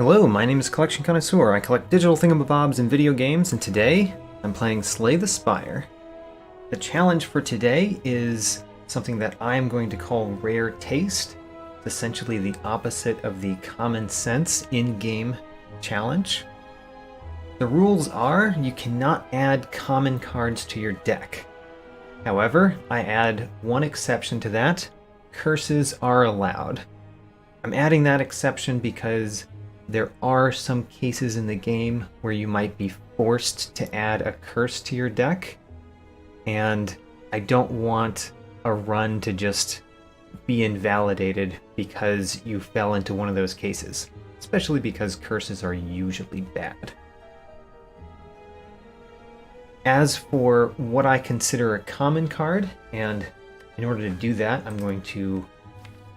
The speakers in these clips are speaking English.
Hello, my name is Collection Connoisseur. I collect digital thingamabobs and video games, and today I'm playing Slay the Spire. The challenge for today is something that I'm going to call Rare Taste. It's essentially the opposite of the Common Sense in-game challenge. The rules are you cannot add common cards to your deck. However, I add one exception to that. Curses are allowed. I'm adding that exception because there are some cases in the game where you might be forced to add a curse to your deck, and I don't want a run to just be invalidated because you fell into one of those cases, especially because curses are usually bad. As for what I consider a common card, and in order to do that, I'm going to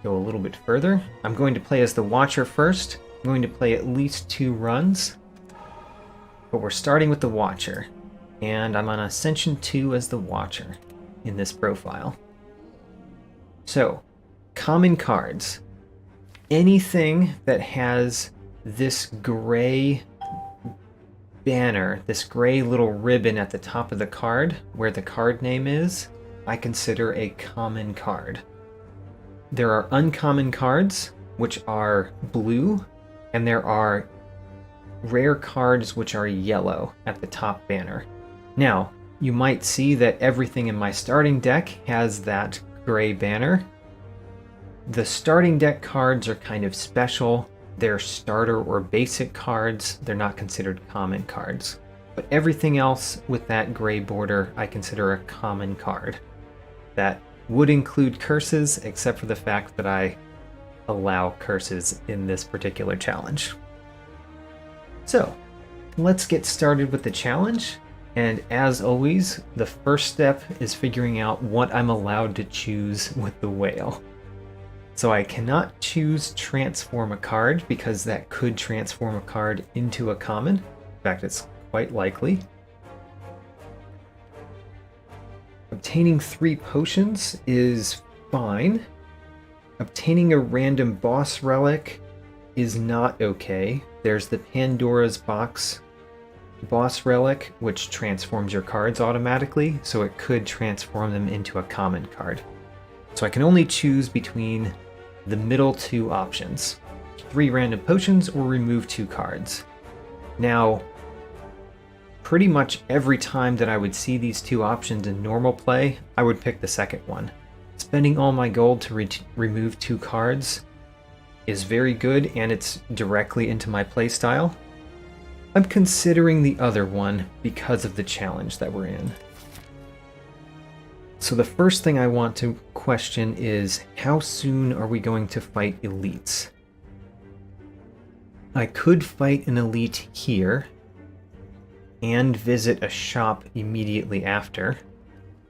go a little bit further. I'm going to play as the Watcher first. I'm going to play at least 2 runs, but we're starting with the Watcher, and I'm on Ascension 2 as the Watcher in this profile. So, common cards. Anything that has this gray banner, this gray little ribbon at the top of the card where the card name is, I consider a common card. There are uncommon cards, which are blue, and there are rare cards which are yellow at the top banner. Now, you might see that everything in my starting deck has that gray banner. The starting deck cards are kind of special. They're starter or basic cards. They're not considered common cards. But everything else with that gray border I consider a common card. That would include curses, except for the fact that I allow curses in this particular challenge. So, let's get started with the challenge, and as always, the first step is figuring out what I'm allowed to choose with the whale. So I cannot choose transform a card because that could transform a card into a common. In fact, it's quite likely. Obtaining 3 potions is fine. Obtaining a random boss relic is not okay. There's the Pandora's Box boss relic, which transforms your cards automatically, so it could transform them into a common card. So I can only choose between the middle 2 options. 3 random potions or remove 2 cards. Now, pretty much every time that I would see these 2 options in normal play, I would pick the second one. Spending all my gold to remove 2 cards is very good, and it's directly into my playstyle. I'm considering the other one because of the challenge that we're in. So the first thing I want to question is, how soon are we going to fight elites? I could fight an elite here and visit a shop immediately after.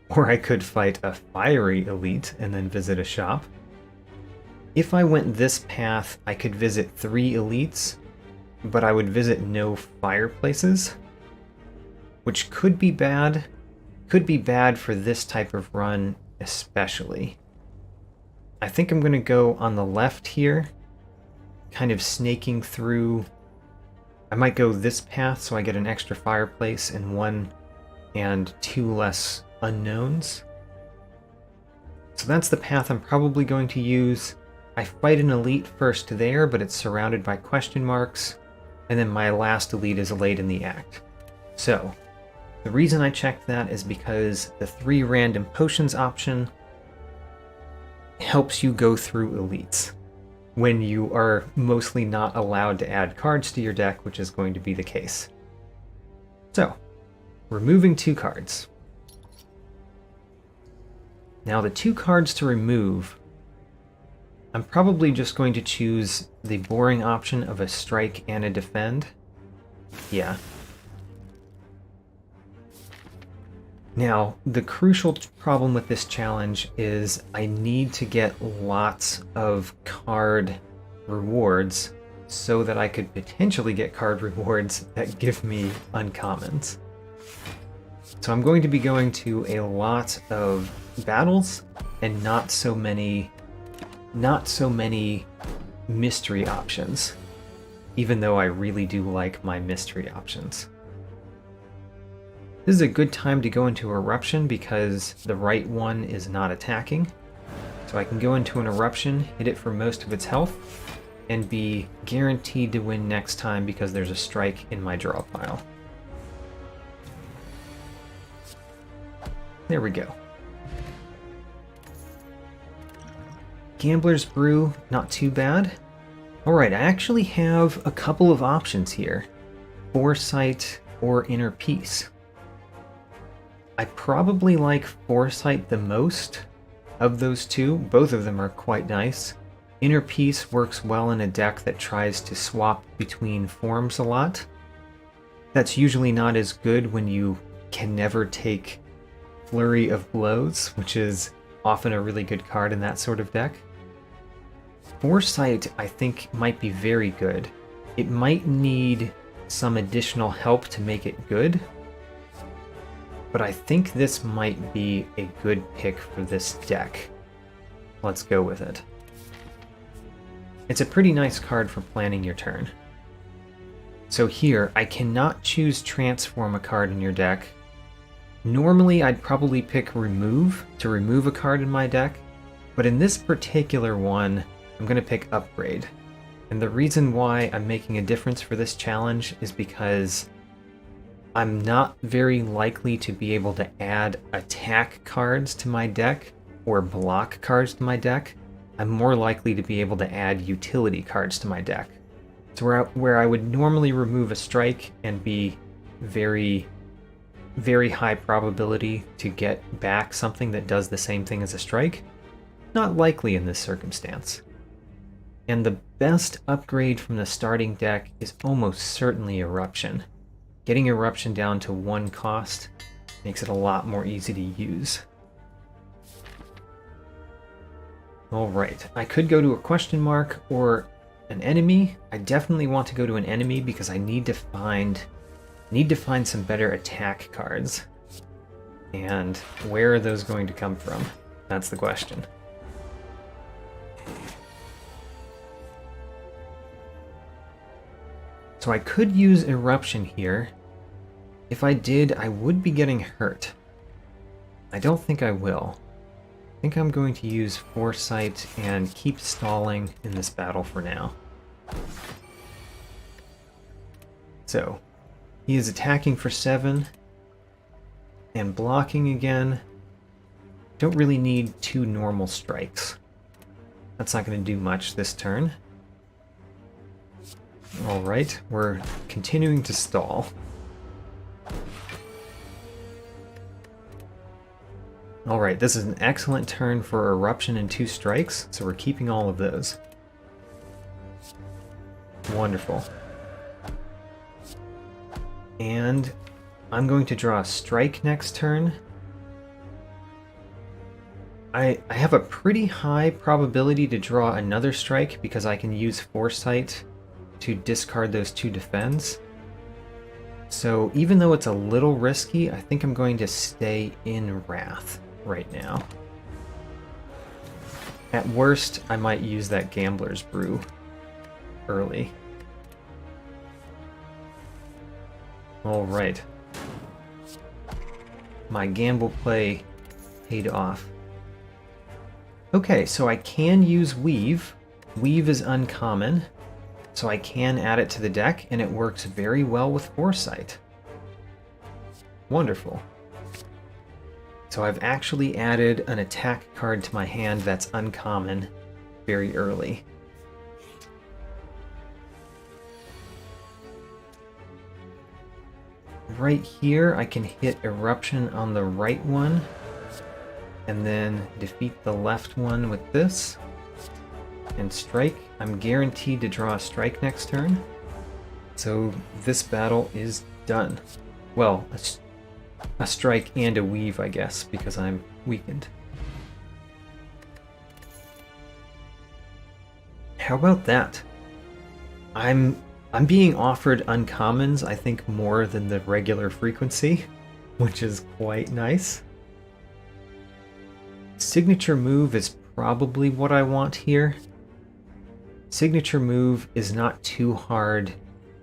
Or I could fight a fiery elite and then visit a shop. If I went this path, I could visit 3 elites, but I would visit no fireplaces, which could be bad. Could be bad for this type of run especially. I think I'm going to go on the left here, kind of snaking through. I might go this path so I get an extra fireplace and 1 and 2 less unknowns. So that's the path I'm probably going to use. I fight an elite first there, but it's surrounded by question marks, and then my last elite is late in the act. So, the reason I checked that is because the 3 random potions option helps you go through elites when you are mostly not allowed to add cards to your deck, which is going to be the case. So, removing 2 cards. Now the 2 cards to remove, I'm probably just going to choose the boring option of a strike and a defend. Yeah. Now, the crucial problem with this challenge is I need to get lots of card rewards so that I could potentially get card rewards that give me uncommons. So I'm going to be going to a lot of battles and not so many mystery options. even though I really do like my mystery options. This is a good time to go into Eruption because the right one is not attacking. So I can go into an Eruption, hit it for most of its health, and be guaranteed to win next time because there's a strike in my draw pile. There we go. Gambler's Brew, not too bad. Alright, I actually have a couple of options here. Foresight or Inner Peace. I probably like Foresight the most of those two. Both of them are quite nice. Inner Peace works well in a deck that tries to swap between forms a lot. That's usually not as good when you can never take Flurry of Blows, which is often a really good card in that sort of deck. Foresight, I think, might be very good. It might need some additional help to make it good, but I think this might be a good pick for this deck. Let's go with it. It's a pretty nice card for planning your turn. So here, I cannot choose Transform a card in your deck. Normally, I'd probably pick Remove to remove a card in my deck, but in this particular one, I'm going to pick Upgrade. And the reason why I'm making a difference for this challenge is because I'm not very likely to be able to add attack cards to my deck or block cards to my deck. I'm more likely to be able to add utility cards to my deck. So where I would normally remove a strike and be very, very high probability to get back something that does the same thing as a strike, not likely in this circumstance. And the best upgrade from the starting deck is almost certainly Eruption. Getting Eruption down to 1 cost makes it a lot more easy to use. Alright, I could go to a question mark or an enemy. I definitely want to go to an enemy because I need to find some better attack cards. And where are those going to come from? That's the question. So I could use Eruption here. If I did, I would be getting hurt. I don't think I will. I think I'm going to use Foresight and keep stalling in this battle for now. So, he is attacking for 7 and blocking again. Don't really need 2 normal strikes. That's not going to do much this turn. Alright, we're continuing to stall. Alright, this is an excellent turn for Eruption and 2 strikes, so we're keeping all of those. Wonderful. And I'm going to draw a strike next turn. I have a pretty high probability to draw another strike because I can use Foresight to discard those 2 defense. So even though it's a little risky, I think I'm going to stay in Wrath right now. At worst, I might use that Gambler's Brew early. Alright. My gamble play paid off. Okay, so I can use Weave. Weave is uncommon, so I can add it to the deck, and it works very well with Foresight. Wonderful. So I've actually added an attack card to my hand that's uncommon very early. Right here, I can hit Eruption on the right one, and then defeat the left one with this, and strike. I'm guaranteed to draw a strike next turn, so this battle is done. Well, a strike and a weave, I guess, because I'm weakened. How about that? I'm being offered uncommons, I think, more than the regular frequency, which is quite nice. Signature move is probably what I want here. signature move is not too hard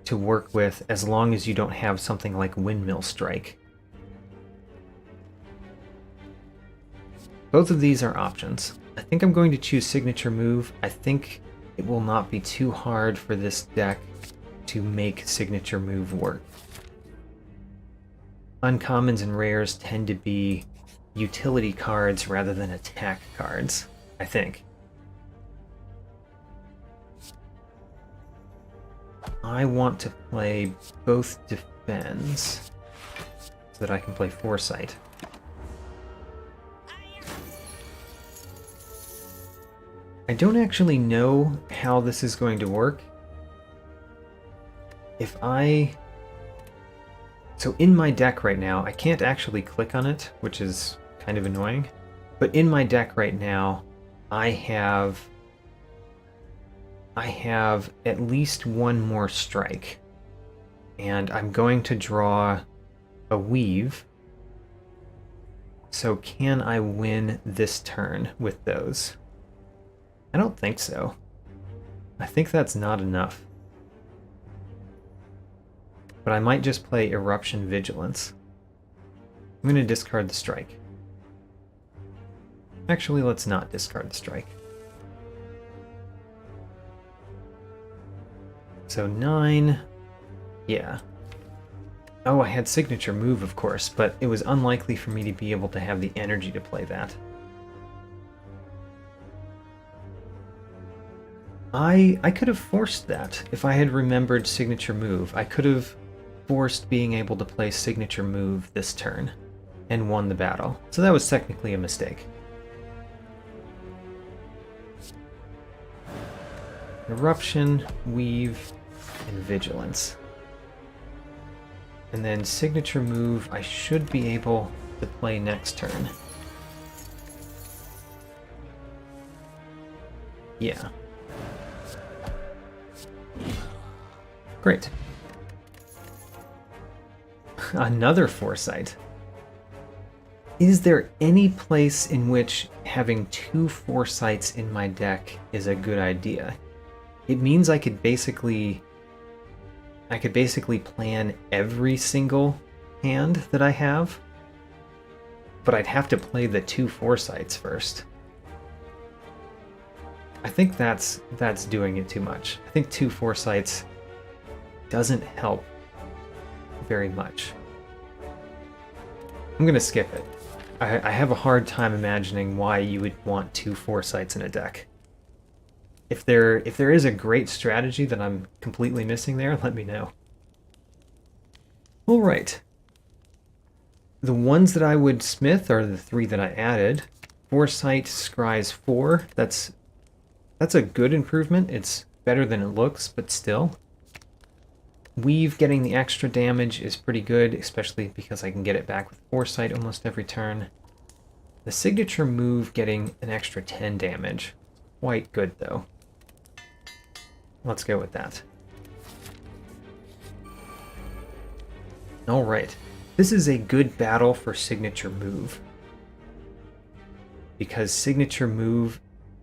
to work with as long as you don't have something like Windmill Strike. Both of these are options. I think I'm going to choose signature move. I think it will not be too hard for this deck to make signature move work. Uncommons and rares tend to be utility cards rather than attack cards, I think. I want to play both defends so that I can play Foresight. I don't actually know how this is going to work. So in my deck right now, I can't actually click on it, which is kind of annoying. But in my deck right now, I have at least one more strike. And I'm going to draw a weave. So can I win this turn with those? I don't think so. I think that's not enough. But I might just play Eruption Vigilance. I'm going to discard the strike. Actually, let's not discard the strike. So 9, yeah. Oh, I had signature move, of course, but it was unlikely for me to be able to have the energy to play that. I could have forced that if I had remembered signature move. I could have forced being able to play signature move this turn and won the battle. So that was technically a mistake. Eruption, Weave, and Vigilance. And then signature move I should be able to play next turn. Yeah. Great. Another Foresight. Is there any place in which having 2 Foresights in my deck is a good idea? It means I could basically plan every single hand that I have, but I'd have to play the 2 Foresights first. I think that's doing it too much. I think 2 Foresights doesn't help very much. I'm gonna skip it. I have a hard time imagining why you would want 2 Foresights in a deck. If there is a great strategy that I'm completely missing there, let me know. Alright. The ones that I would smith are the 3 that I added. Foresight scries 4. That's a good improvement. It's better than it looks, but still. Weave getting the extra damage is pretty good, especially because I can get it back with Foresight almost every turn. The signature move getting an extra 10 damage. Quite good, though. Let's go with that. Alright. This is a good battle for signature move. Because signature move...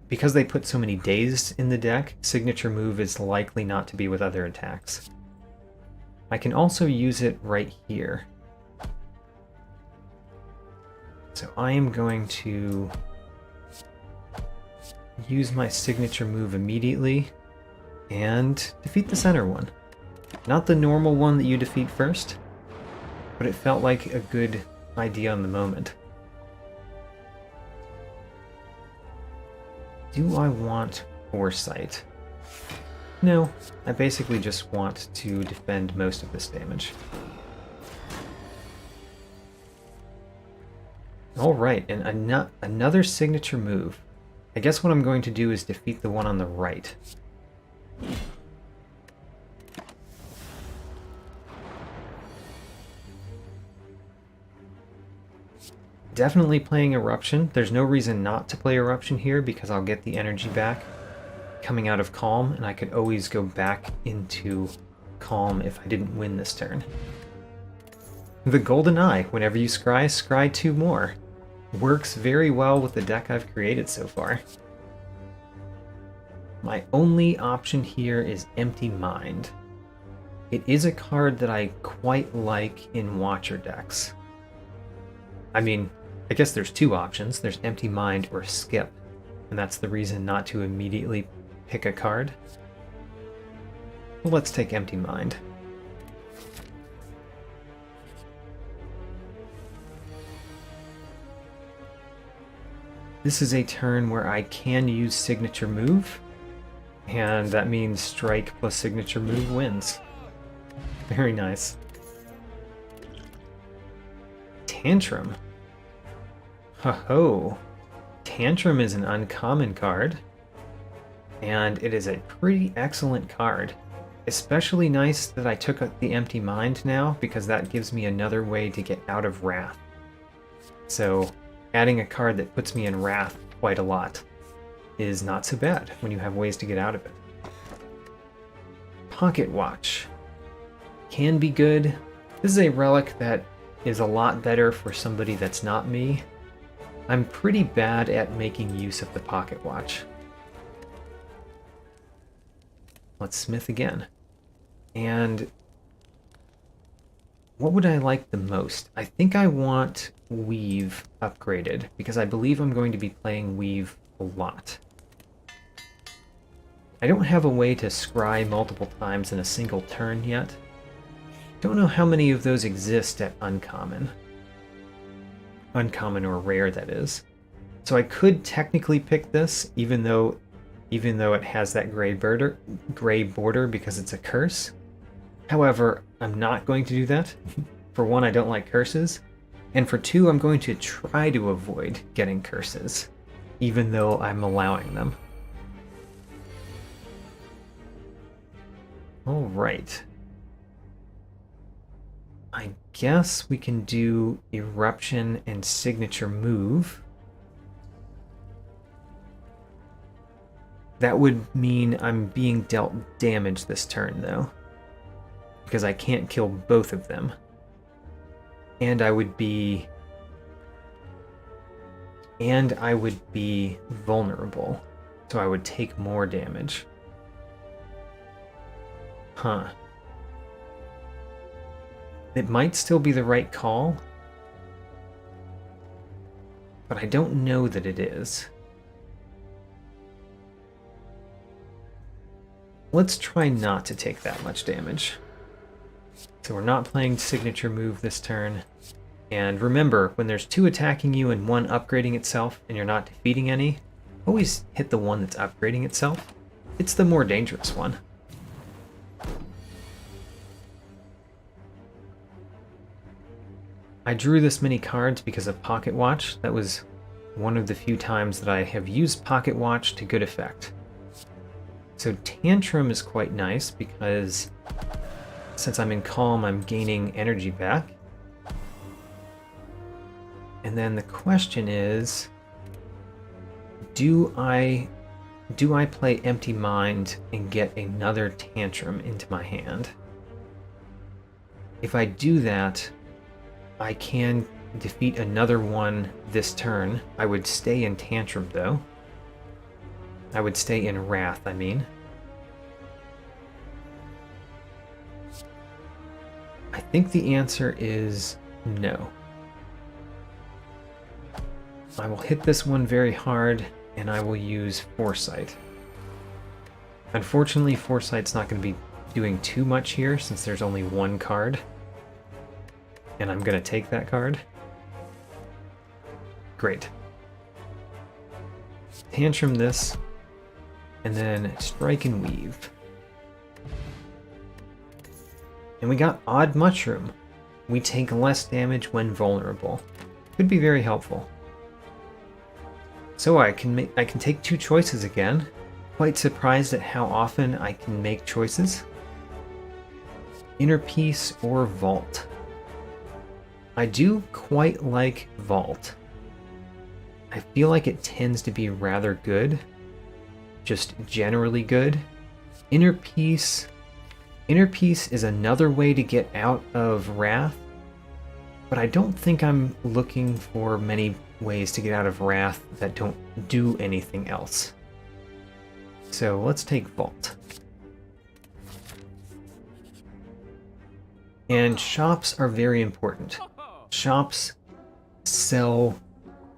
Because they put so many days in the deck, signature move is likely not to be with other attacks. I can also use it right here. So I am going to use my signature move immediately and defeat the center one. Not the normal one that you defeat first, but it felt like a good idea on the moment. Do I want Foresight? No, I basically just want to defend most of this damage. Alright, and another signature move. I guess what I'm going to do is defeat the one on the right. Definitely playing Eruption. There's no reason not to play Eruption here because I'll get the energy back coming out of Calm, and I could always go back into Calm if I didn't win this turn. The Golden Eye. Whenever you scry 2 more. Works very well with the deck I've created so far. My only option here is Empty Mind. It is a card that I quite like in Watcher decks. I mean, I guess there's two options. There's Empty Mind or Skip, and that's the reason not to immediately pick a card. Well, let's take Empty Mind. This is a turn where I can use Signature Move, and that means Strike plus Signature Move wins. Very nice. Tantrum. Ho-ho. Tantrum is an uncommon card, and it is a pretty excellent card. Especially nice that I took the Empty Mind now, because that gives me another way to get out of Wrath. So, adding a card that puts me in Wrath quite a lot is not so bad when you have ways to get out of it. Pocket Watch can be good. This is a relic that is a lot better for somebody that's not me. I'm pretty bad at making use of the Pocket Watch. Let's smith again. And what would I like the most? I think I want Weave upgraded, because I believe I'm going to be playing Weave a lot. I don't have a way to scry multiple times in a single turn yet. Don't know how many of those exist at Uncommon. Uncommon or rare, that is. So I could technically pick this, even though it has that gray border because it's a curse. However, I'm not going to do that. For one, I don't like curses. And for two, I'm going to try to avoid getting curses, even though I'm allowing them. Alright. I guess we can do Eruption and Signature Move. That would mean I'm being dealt damage this turn, though, because I can't kill both of them. And I would be vulnerable, so I would take more damage. Huh. It might still be the right call, but I don't know that it is. Let's try not to take that much damage. So we're not playing Signature Move this turn. And remember, when there's two attacking you and one upgrading itself and you're not defeating any, always hit the one that's upgrading itself. It's the more dangerous one. I drew this many cards because of Pocket Watch. That was one of the few times that I have used Pocket Watch to good effect. So Tantrum is quite nice because since I'm in Calm, I'm gaining energy back. And then the question is, do I play Empty Mind and get another Tantrum into my hand? If I do that, I can defeat another one this turn. I would stay in Tantrum, though. I would stay in Wrath, I mean. I think the answer is no. I will hit this one very hard, and I will use Foresight. Unfortunately, Foresight's not going to be doing too much here, since there's only one card. And I'm going to take that card. Great. Tantrum this, and then Strike and Weave. And we got Odd Mushroom. We take less damage when vulnerable. Could be very helpful. So I can take two choices again. Quite surprised at how often I can make choices. Inner Peace or Vault. I do quite like Vault. I feel like it tends to be rather good. Just generally good. Inner Peace is another way to get out of Wrath, but I don't think I'm looking for many ways to get out of Wrath that don't do anything else. So let's take Vault. And shops are very important. Shops sell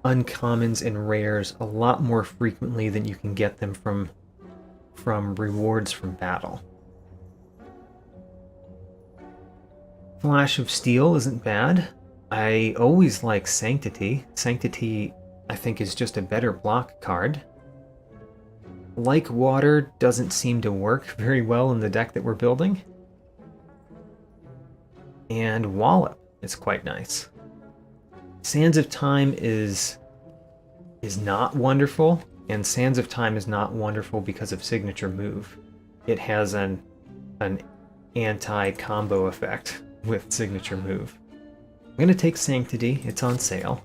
uncommons and rares a lot more frequently than you can get them from rewards from battle. Flash of Steel isn't bad. I always like Sanctity. Sanctity, I think, is just a better block card. Like Water doesn't seem to work very well in the deck that we're building. And Wallop is quite nice. Sands of Time is not wonderful, and Sands of Time is not wonderful because of Signature Move. It has an anti-combo effect with Signature Move. I'm going to take Sanctity, it's on sale.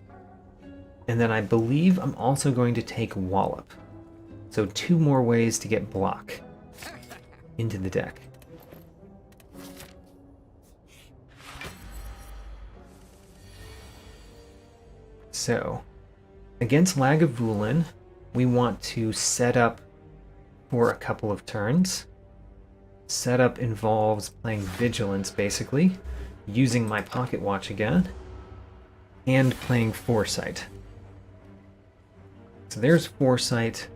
And then I believe I'm also going to take Wallop. So 2 more ways to get Block into the deck. So, against Lagavulin, we want to set up for a couple of turns. Setup involves playing Vigilance, basically, using my Pocket Watch again, and playing Foresight. So there's Foresight.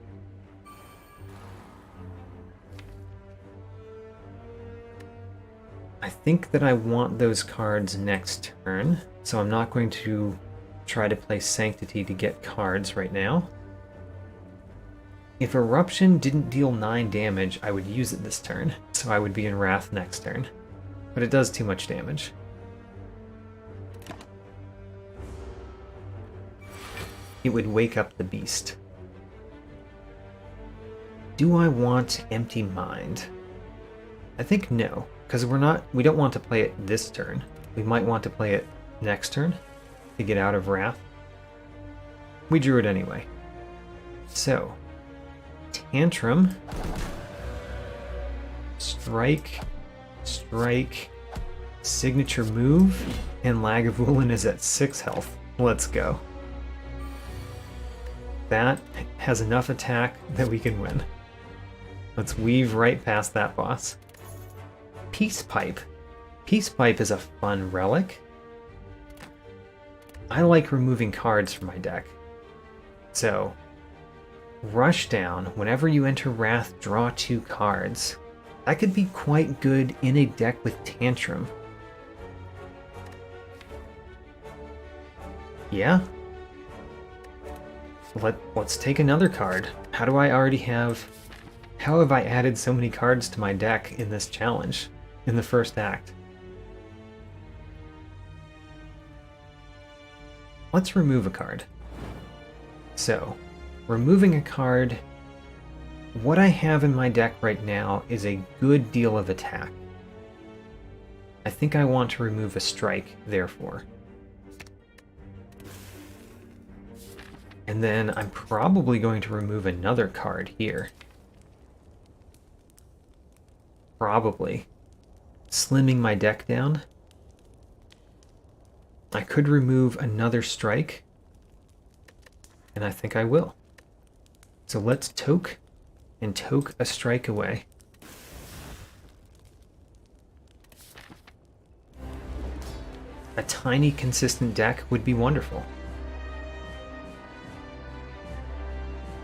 I think that I want those cards next turn, so I'm not going to try to play Sanctity to get cards right now. If Eruption didn't deal 9 damage, I would use it this turn, so I would be in Wrath next turn. But it does too much damage. It would wake up the beast. Do I want Empty Mind? I think no, because we don't want to play it this turn. We might want to play it next turn to get out of Wrath. We drew it anyway. So, Tantrum, Strike, Strike, Signature Move, and Lagavulin is at 6 health. Let's go. That has enough attack that we can win. Let's weave right past that boss. Peace Pipe. Peace Pipe is a fun relic. I like removing cards from my deck. So, Rush Down, whenever you enter Wrath, draw 2 cards. That could be quite good in a deck with Tantrum. Yeah. Let's take another card. How have I added so many cards to my deck in this challenge, in the first act? Let's remove a card. So, removing a card, what I have in my deck right now is a good deal of attack. I think I want to remove a strike, therefore. And then I'm probably going to remove another card here. Probably. Slimming my deck down. I could remove another strike. And I think I will. So let's toke and toke a strike away. A tiny consistent deck would be wonderful.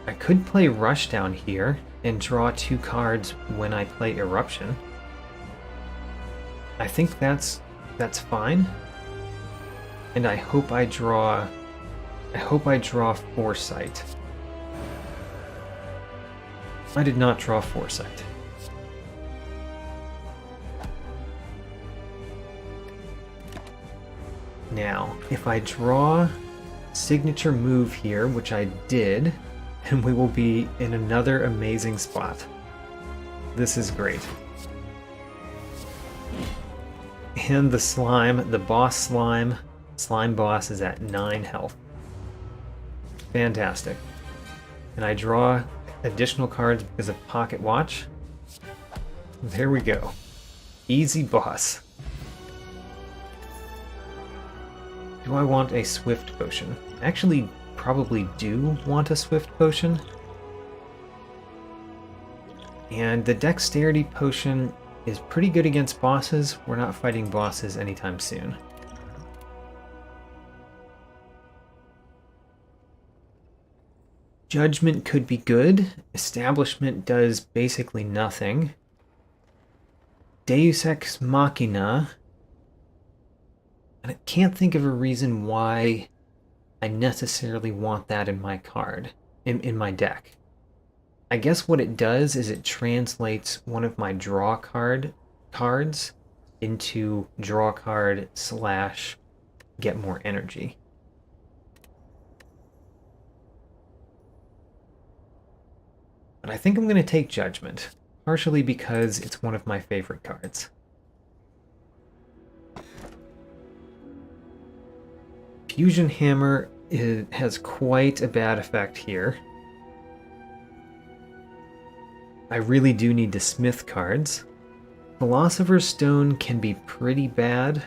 I could play Rushdown here and draw 2 cards when I play Eruption. I think that's fine. And I hope I draw Foresight. I did not draw Foresight. Now, if I draw Signature Move here, which I did, and we will be in another amazing spot. This is great. And the slime, the boss slime boss is at 9 health. Fantastic. And I draw additional cards because of Pocket Watch. There we go. Easy boss. Do I want a Swift Potion? Actually, probably do want a Swift Potion. And the dexterity potion is pretty good against bosses. We're not fighting bosses anytime soon. Judgment could be good. Establishment does basically nothing. Deus Ex Machina. And I can't think of a reason why I necessarily want that in my card, in my deck. I guess what it does is it translates one of my draw cards into draw card / get more energy. But I think I'm going to take Judgment, partially because it's one of my favorite cards. Fusion Hammer has quite a bad effect here. I really do need to smith cards. Philosopher's Stone can be pretty bad,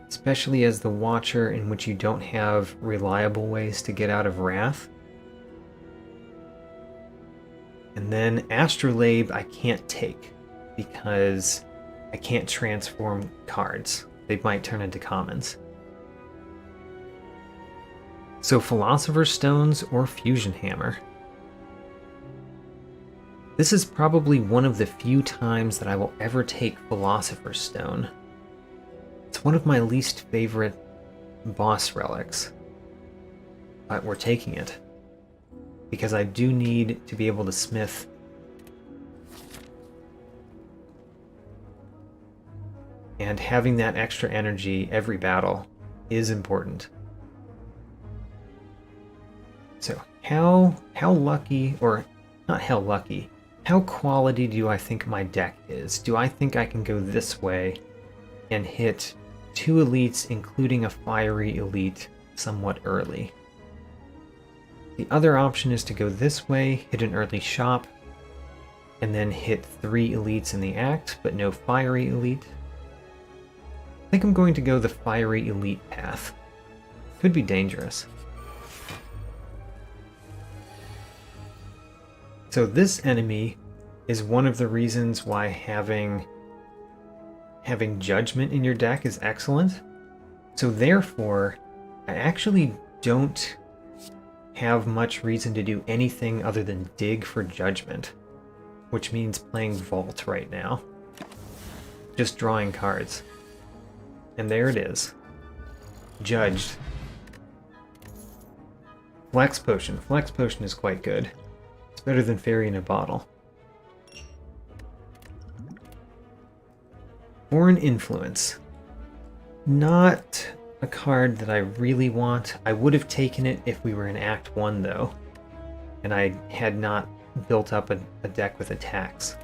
especially as the Watcher, in which you don't have reliable ways to get out of Wrath. And then Astrolabe I can't take, because I can't transform cards. They might turn into commons. So Philosopher's Stones or Fusion Hammer. This is probably one of the few times that I will ever take Philosopher's Stone. It's one of my least favorite boss relics, but we're taking it, because I do need to be able to smith. And having that extra energy every battle is important. So how lucky, or not how lucky, how quality do I think my deck is? Do I think I can go this way and hit 2 elites, including a fiery elite, somewhat early? The other option is to go this way, hit an early shop, and then hit 3 elites in the act, but no fiery elite. I think I'm going to go the fiery elite path. Could be dangerous. So this enemy is one of the reasons why having Judgment in your deck is excellent. So therefore, I actually don't have much reason to do anything other than dig for Judgment, which means playing Vault right now. Just drawing cards. And there it is. Judged. Flex Potion. Flex Potion is quite good. It's better than Fairy in a Bottle. Foreign Influence. Not a card that I really want. I would have taken it if we were in Act 1 though, and I had not built up a deck with attacks.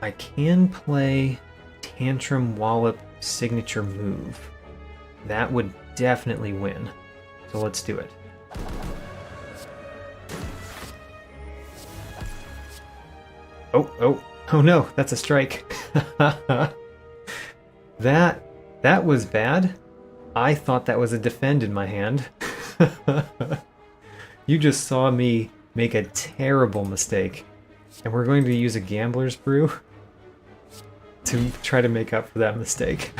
I can play Tantrum Wallop signature move. That would definitely win. So let's do it. Oh no, that's a strike. That was bad. I thought that was a defend in my hand. You just saw me make a terrible mistake. And we're going to use a Gambler's Brew to try to make up for that mistake.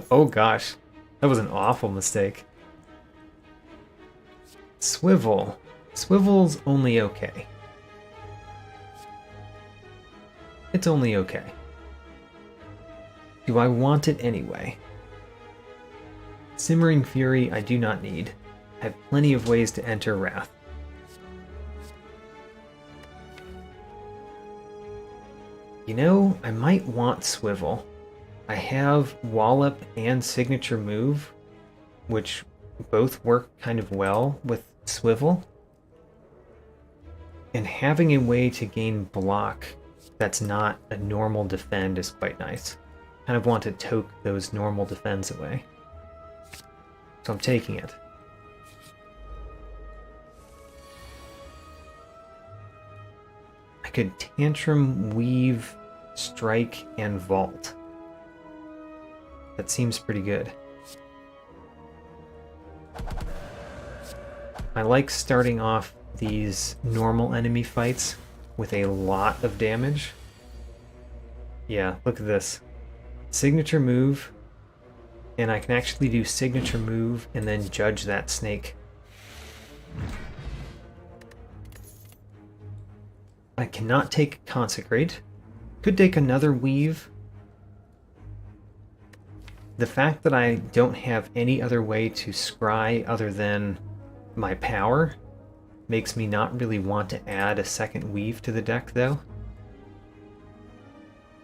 Oh gosh, that was an awful mistake. Swivel. Swivel's only okay. It's only okay. Do I want it anyway? Simmering Fury I do not need. I have plenty of ways to enter Wrath. You know, I might want Swivel. I have Wallop and Signature Move, which both work kind of well with Swivel. And having a way to gain block that's not a normal defend is quite nice. Kind of want to toke those normal defends away. So I'm taking it. I could Tantrum, Weave, Strike, and Vault. That seems pretty good. I like starting off these normal enemy fights with a lot of damage. Yeah, look at this. Signature move, and I can actually do signature move and then judge that snake. I cannot take Consecrate. Could take another Weave. The fact that I don't have any other way to scry other than my power makes me not really want to add a second Weave to the deck, though.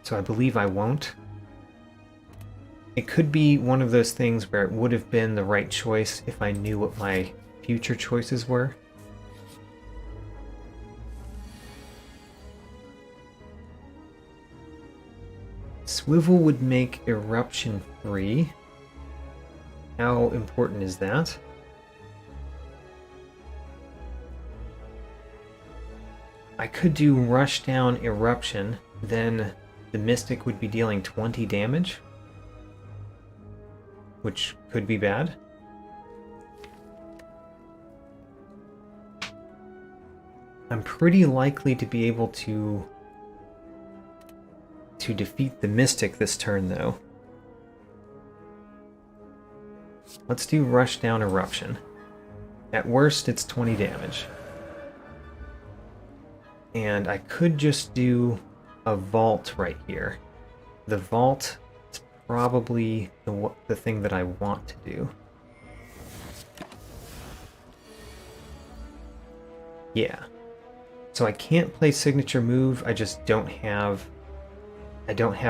So I believe I won't. It could be one of those things where it would have been the right choice if I knew what my future choices were. Swivel would make Eruption free. How important is that? I could do Rush Down Eruption, then the Mystic would be dealing 20 damage, which could be bad. I'm pretty likely to be able to defeat the Mystic this turn, though. Let's do Rush Down Eruption. At worst, it's 20 damage. And I could just do a Vault right here. The Vault is probably the thing that I want to do. Yeah. So I can't play Signature Move, I just don't have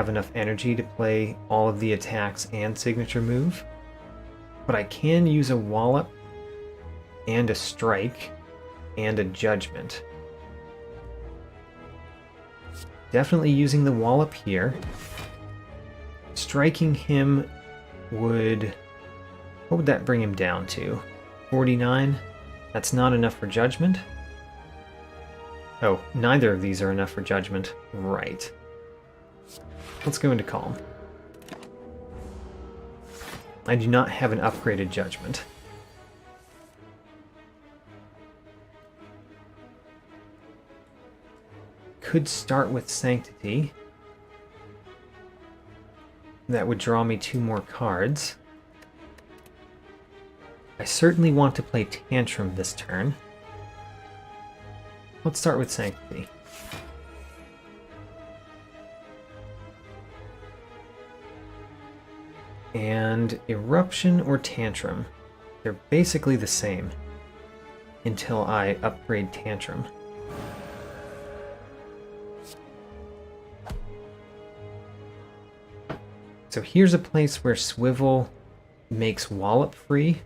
enough energy to play all of the attacks and Signature Move. But I can use a Wallop and a Strike and a Judgment. Definitely using the Wallop here. Striking him would... what would that bring him down to? 49? That's not enough for Judgment? Oh, neither of these are enough for Judgment. Right. Let's go into Calm. I do not have an upgraded Judgment. Could start with Sanctity. That would draw me 2 more cards. I certainly want to play Tantrum this turn. Let's start with Sanctity. And Eruption or Tantrum. They're basically the same until I upgrade Tantrum. So here's a place where Swivel makes Wallop free,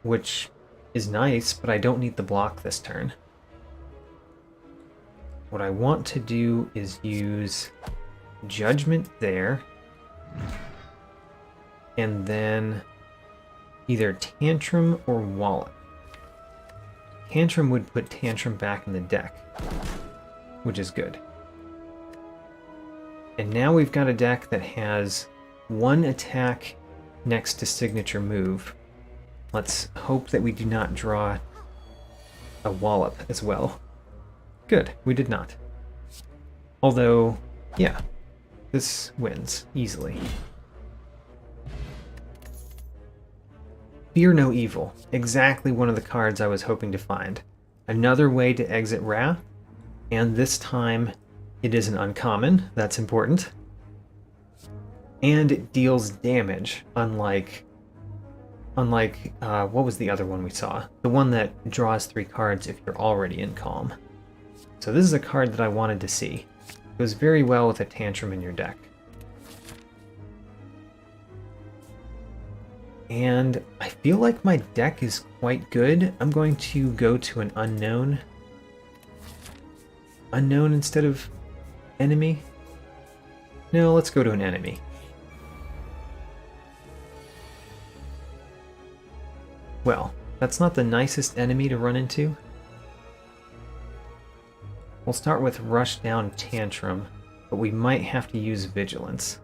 which is nice, but I don't need the block this turn. What I want to do is use Judgment there, and then either Tantrum or Wallop. Tantrum would put Tantrum back in the deck, which is good. And now we've got a deck that has 1 attack next to Signature Move. Let's hope that we do not draw a Wallop as well. Good, we did not. Although, yeah, this wins easily. Fear No Evil. Exactly one of the cards I was hoping to find. Another way to exit Wrath, and this time it is an uncommon. That's important. And it deals damage, unlike what was the other one we saw? The one that draws 3 cards if you're already in Calm. So this is a card that I wanted to see. It goes very well with a Tantrum in your deck. And I feel like my deck is quite good. I'm going to go to an Unknown. Unknown instead of Enemy? No, let's go to an Enemy. Well, that's not the nicest enemy to run into. We'll start with Rush Down Tantrum, but we might have to use Vigilance.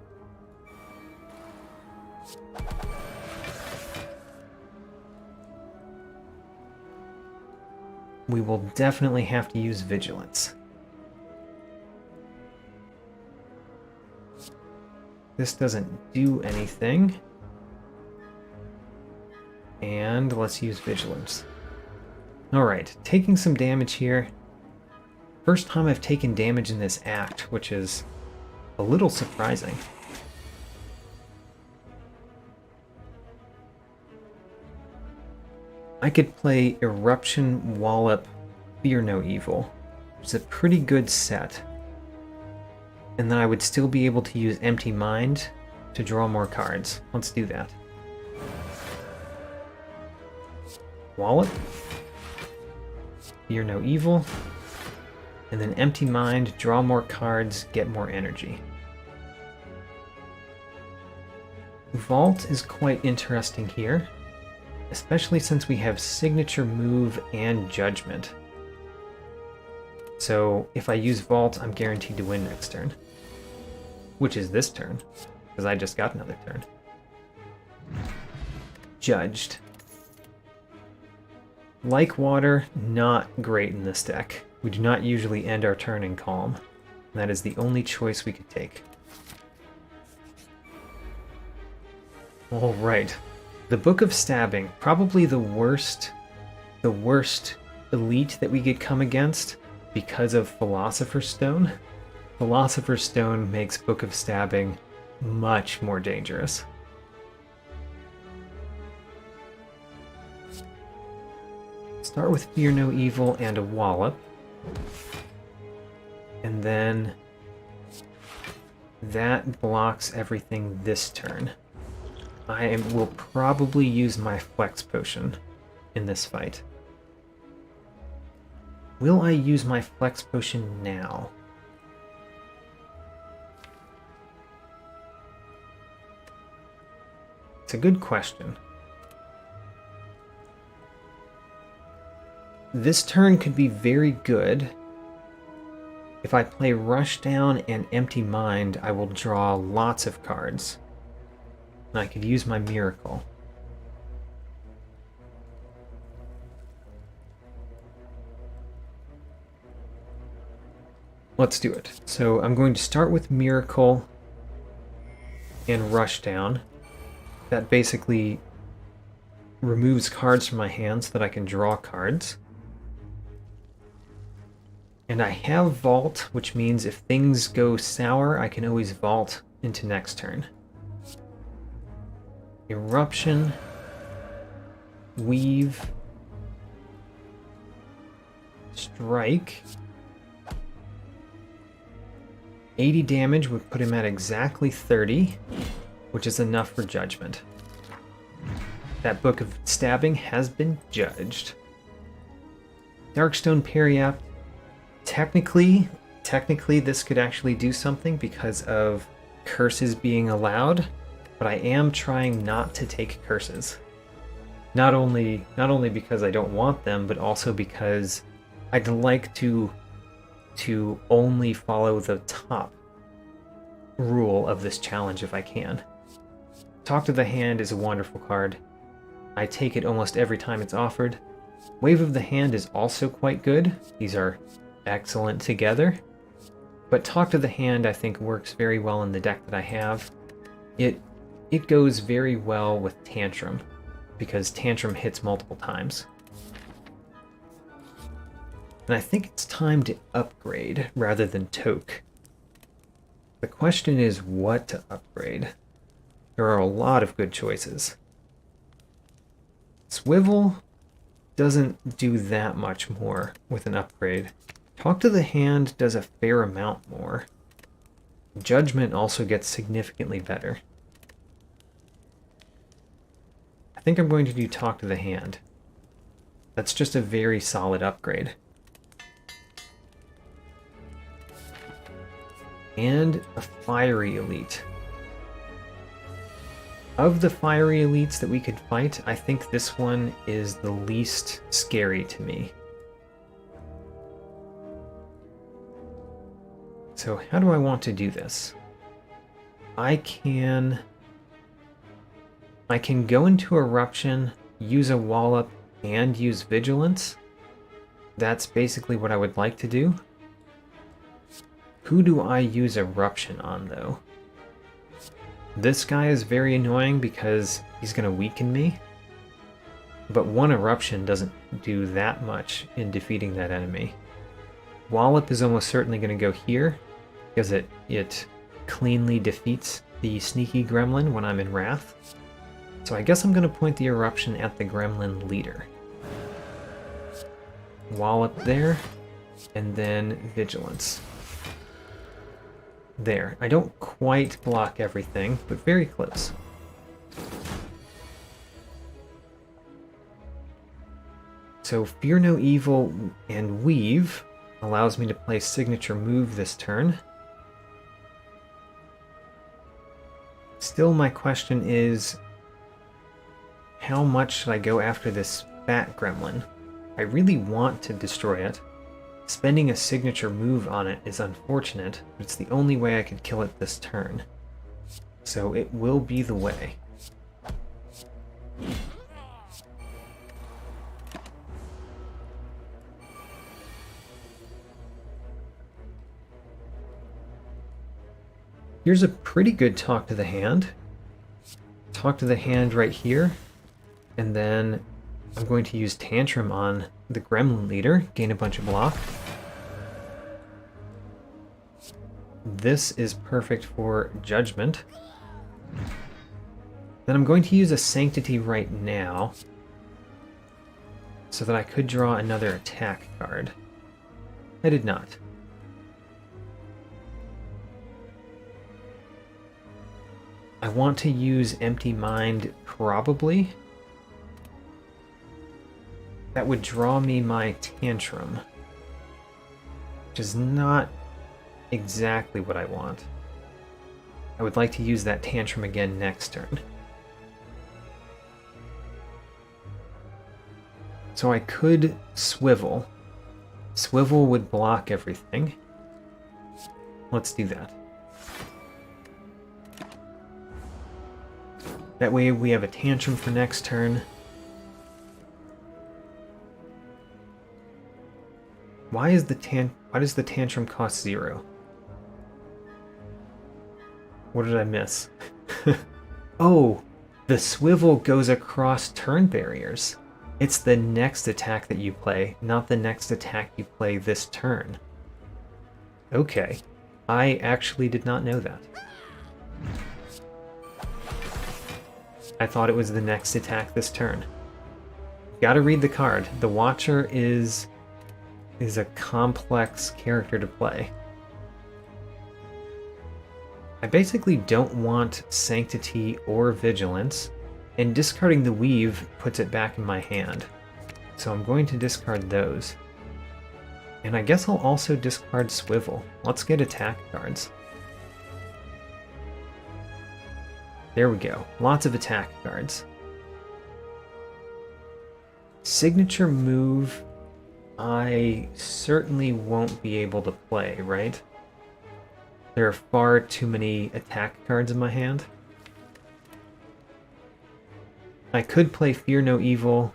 we will definitely have to use vigilance. This doesn't do anything. And let's use vigilance. Alright, taking some damage here. First time I've taken damage in this act, which is a little surprising. I could play Eruption, Wallop, Fear No Evil, which is a pretty good set. And then I would still be able to use Empty Mind to draw more cards. Let's do that. Wallop, Fear No Evil, and then Empty Mind, draw more cards, get more energy. Vault is quite interesting here, especially since we have Signature Move and Judgment. So if I use Vault, I'm guaranteed to win next turn. Which is this turn, because I just got another turn. Judged. Like Water, not great in this deck. We do not usually end our turn in Calm. And that is the only choice we could take. Alright. The Book of Stabbing, probably the worst elite that we could come against because of Philosopher's Stone. Philosopher's Stone makes Book of Stabbing much more dangerous. Start with Fear No Evil and a Wallop. And then that blocks everything this turn. I will probably use my Flex Potion in this fight. Will I use my Flex Potion now? It's a good question. This turn could be very good. If I play Rushdown and Empty Mind, I will draw lots of cards. And I could use my Miracle. Let's do it. So I'm going to start with Miracle and Rushdown. That basically removes cards from my hand so that I can draw cards. And I have Vault, which means if things go sour, I can always Vault into next turn. Eruption, Weave, Strike. 80 damage would put him at exactly 30, which is enough for Judgment. That Book of Stabbing has been judged. Darkstone Periapt. Technically this could actually do something because of curses being allowed, but I am trying not to take curses. Not only because I don't want them, but also because I'd like to only follow the top rule of this challenge if I can. Talk to the Hand is a wonderful card. I take it almost every time it's offered. Wave of the Hand is also quite good. These are excellent together. But Talk to the Hand I think works very well in the deck that I have. It goes very well with Tantrum, because Tantrum hits multiple times. And I think it's time to upgrade rather than toke. The question is what to upgrade. There are a lot of good choices. Swivel doesn't do that much more with an upgrade. Talk to the Hand does a fair amount more. Judgment also gets significantly better. I think I'm going to do Talk to the Hand. That's just a very solid upgrade. And a Fiery Elite. Of the Fiery Elites that we could fight, I think this one is the least scary to me. So how do I want to do this? I can go into Eruption, use a Wallop, and use Vigilance. that's basically what I would like to do. Who do I use Eruption on, though? This guy is very annoying because he's going to weaken me. But one Eruption doesn't do that much in defeating that enemy. Wallop is almost certainly going to go here, because it cleanly defeats the sneaky gremlin when I'm in Wrath. So I guess I'm going to point the Eruption at the gremlin leader. Wallop there, and then Vigilance. There. I don't quite block everything, but very close. So Fear No Evil and Weave allows me to play signature move this turn. Still, my question is, how much should I go after this fat gremlin? I really want to destroy it. Spending a signature move on it is unfortunate, but it's the only way I could kill it this turn. So it will be the way. Here's a pretty good Talk to the Hand. Talk to the Hand right here, and then I'm going to use Tantrum on the Gremlin leader, gain a bunch of block. This is perfect for Judgment. Then I'm going to use a Sanctity right now, so that I could draw another attack card. I did not. I want to use Empty Mind, probably. That would draw me my Tantrum, which is not exactly what I want. I would like to use that Tantrum again next turn. So I could Swivel. Swivel would block everything. Let's do that. That way we have a Tantrum for next turn. Why does the Tantrum cost 0? What did I miss? Oh, the Swivel goes across turn barriers. It's the next attack that you play, not the next attack you play this turn. Okay. I actually did not know that. I thought it was the next attack this turn. Gotta read the card. The Watcher is a complex character to play. I basically don't want Sanctity or Vigilance, and discarding the Weave puts it back in my hand. So I'm going to discard those. And I guess I'll also discard Swivel. Let's get attack cards. There we go. Lots of attack cards. Signature move, I certainly won't be able to play, right? There are far too many attack cards in my hand. I could play Fear No Evil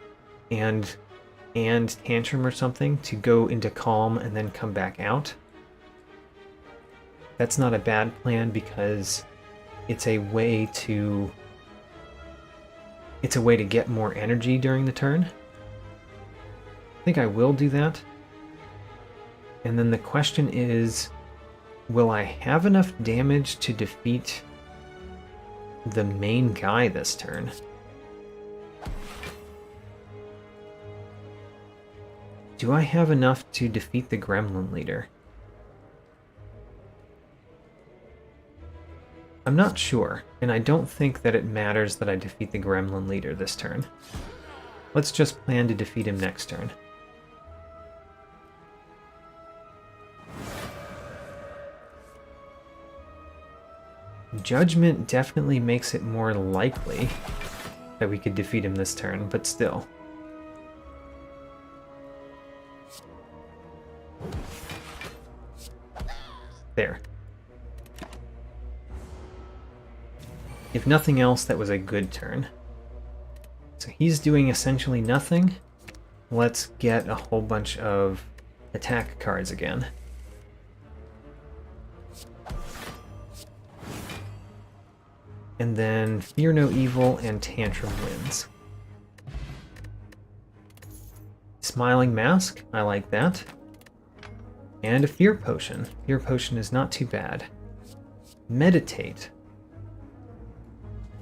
and Tantrum or something to go into Calm and then come back out. That's not a bad plan because it's a way to get more energy during the turn. I think I will do that. And then the question is, will I have enough damage to defeat the main guy this turn? Do I have enough to defeat the Gremlin leader? I'm not sure, and I don't think that it matters that I defeat the Gremlin leader this turn. Let's just plan to defeat him next turn. Judgment definitely makes it more likely that we could defeat him this turn, but still. There. If nothing else, that was a good turn. So he's doing essentially nothing. let's get a whole bunch of attack cards again. And then Fear No Evil and Tantrum wins. Smiling Mask, I like that. And a Fear Potion. Fear Potion is not too bad. Meditate.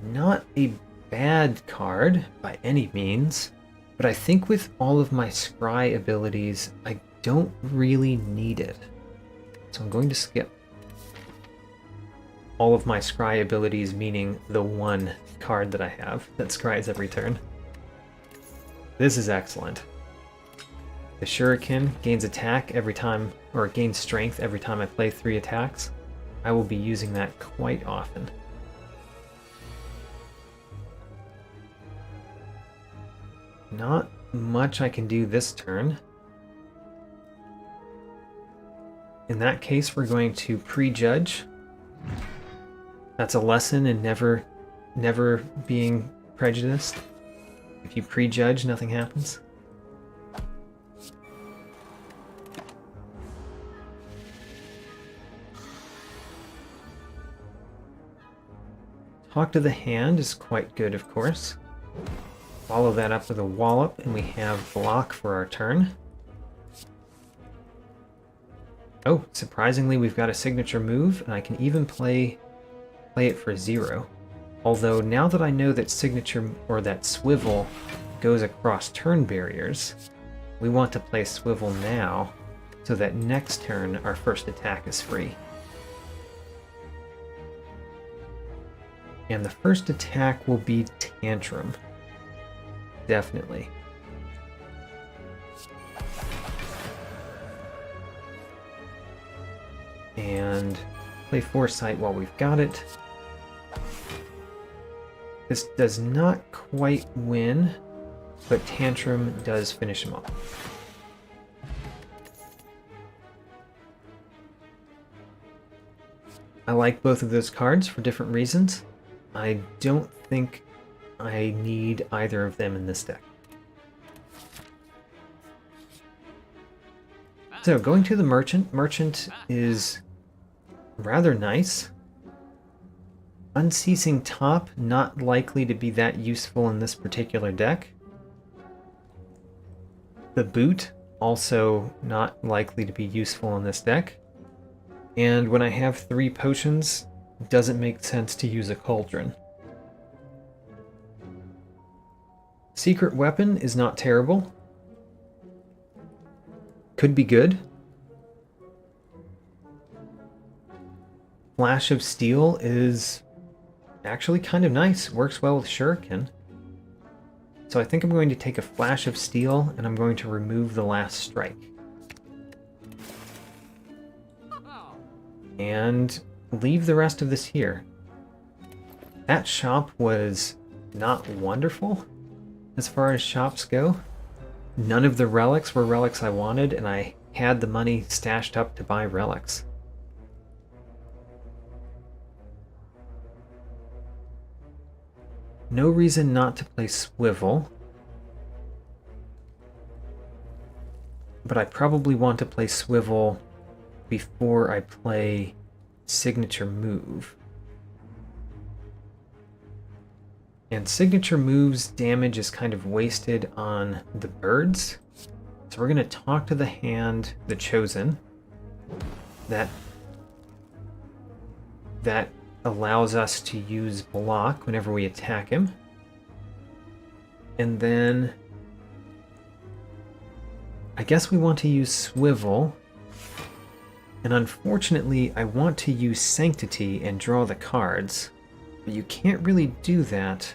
Not a bad card by any means, but I think with all of my scry abilities, I don't really need it. So I'm going to skip. All of my scry abilities, meaning the one card that I have that scries every turn. This is excellent. The Shuriken gains attack every time, or gains strength every time I play 3 attacks. I will be using that quite often. Not much I can do this turn. In that case, we're going to prejudge. That's a lesson in never being prejudiced. If you prejudge, nothing happens. Talk to the Hand is quite good, of course. Follow that up with a Wallop, and we have Block for our turn. Oh, surprisingly, we've got a signature move, and I can even play it for 0. Although, now that I know that signature, or that Swivel, goes across turn barriers, we want to play Swivel now, so that next turn our first attack is free. And the first attack will be Tantrum. Definitely. And play Foresight while we've got it. This does not quite win, but Tantrum does finish him off. I like both of those cards for different reasons. I don't think I need either of them in this deck. So, going to the Merchant. Merchant is rather nice. Unceasing Top, not likely to be that useful in this particular deck. The Boot, also not likely to be useful in this deck. And when I have 3 potions, it doesn't make sense to use a Cauldron. Secret Weapon is not terrible. Could be good. Flash of Steel is actually kind of nice. Works well with Shuriken. So I think I'm going to take a Flash of Steel, and I'm going to remove the Last Strike. And leave the rest of this here. That shop was not wonderful as far as shops go. None of the relics were relics I wanted, and I had the money stashed up to buy relics. No reason not to play Swivel. But I probably want to play Swivel before I play Signature Move. And Signature Move's damage is kind of wasted on the birds. So we're going to talk to the hand, the Chosen. That allows us to use Block whenever we attack him. And then I guess we want to use Swivel. And unfortunately, I want to use Sanctity and draw the cards. But you can't really do that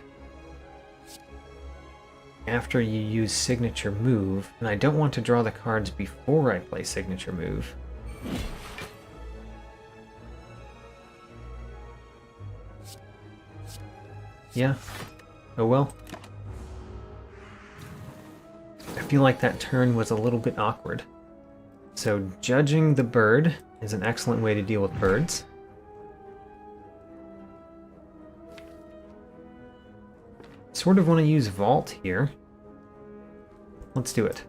after you use Signature Move. And I don't want to draw the cards before I play Signature Move. Yeah. Oh well. I feel like that turn was a little bit awkward. So judging the bird is an excellent way to deal with birds. Sort of want to use Vault here. Let's do it.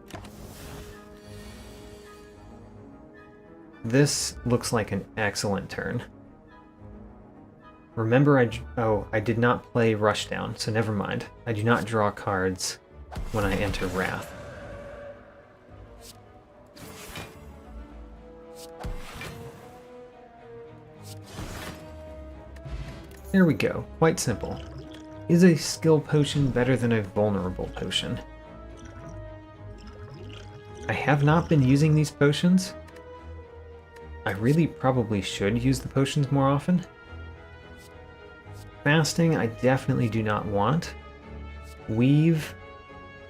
This looks like an excellent turn. Remember, I did not play Rushdown, so never mind. I do not draw cards when I enter Wrath. There we go. Quite simple. Is a skill potion better than a vulnerable potion? I have not been using these potions. I really probably should use the potions more often. Fasting, I definitely do not want. Weave,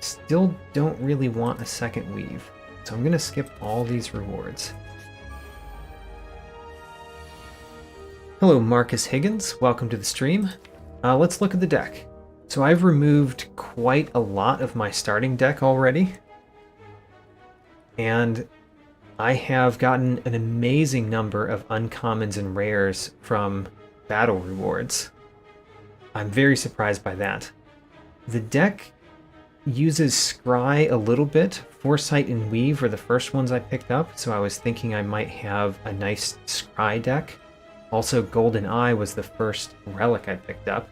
still don't really want a second weave. So I'm going to skip all these rewards. Hello, Marcus Higgins. Welcome to the stream. Let's look at the deck. So I've removed quite a lot of my starting deck already. And I have gotten an amazing number of uncommons and rares from battle rewards. I'm very surprised by that. The deck uses Scry a little bit. Foresight and Weave are the first ones I picked up, so I was thinking I might have a nice Scry deck. Also, Golden Eye was the first relic I picked up.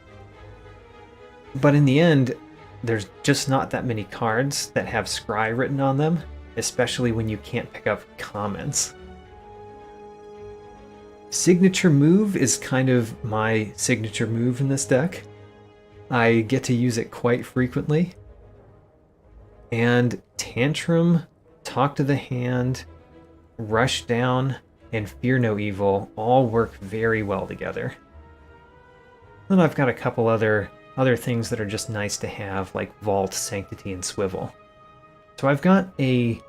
But in the end, there's just not that many cards that have Scry written on them, especially when you can't pick up commons. Signature Move is kind of my signature move in this deck. I get to use it quite frequently. And Tantrum, Talk to the Hand, Rush Down, and Fear No Evil all work very well together. Then I've got a couple other things that are just nice to have, like Vault, Sanctity, and Swivel. So I've got a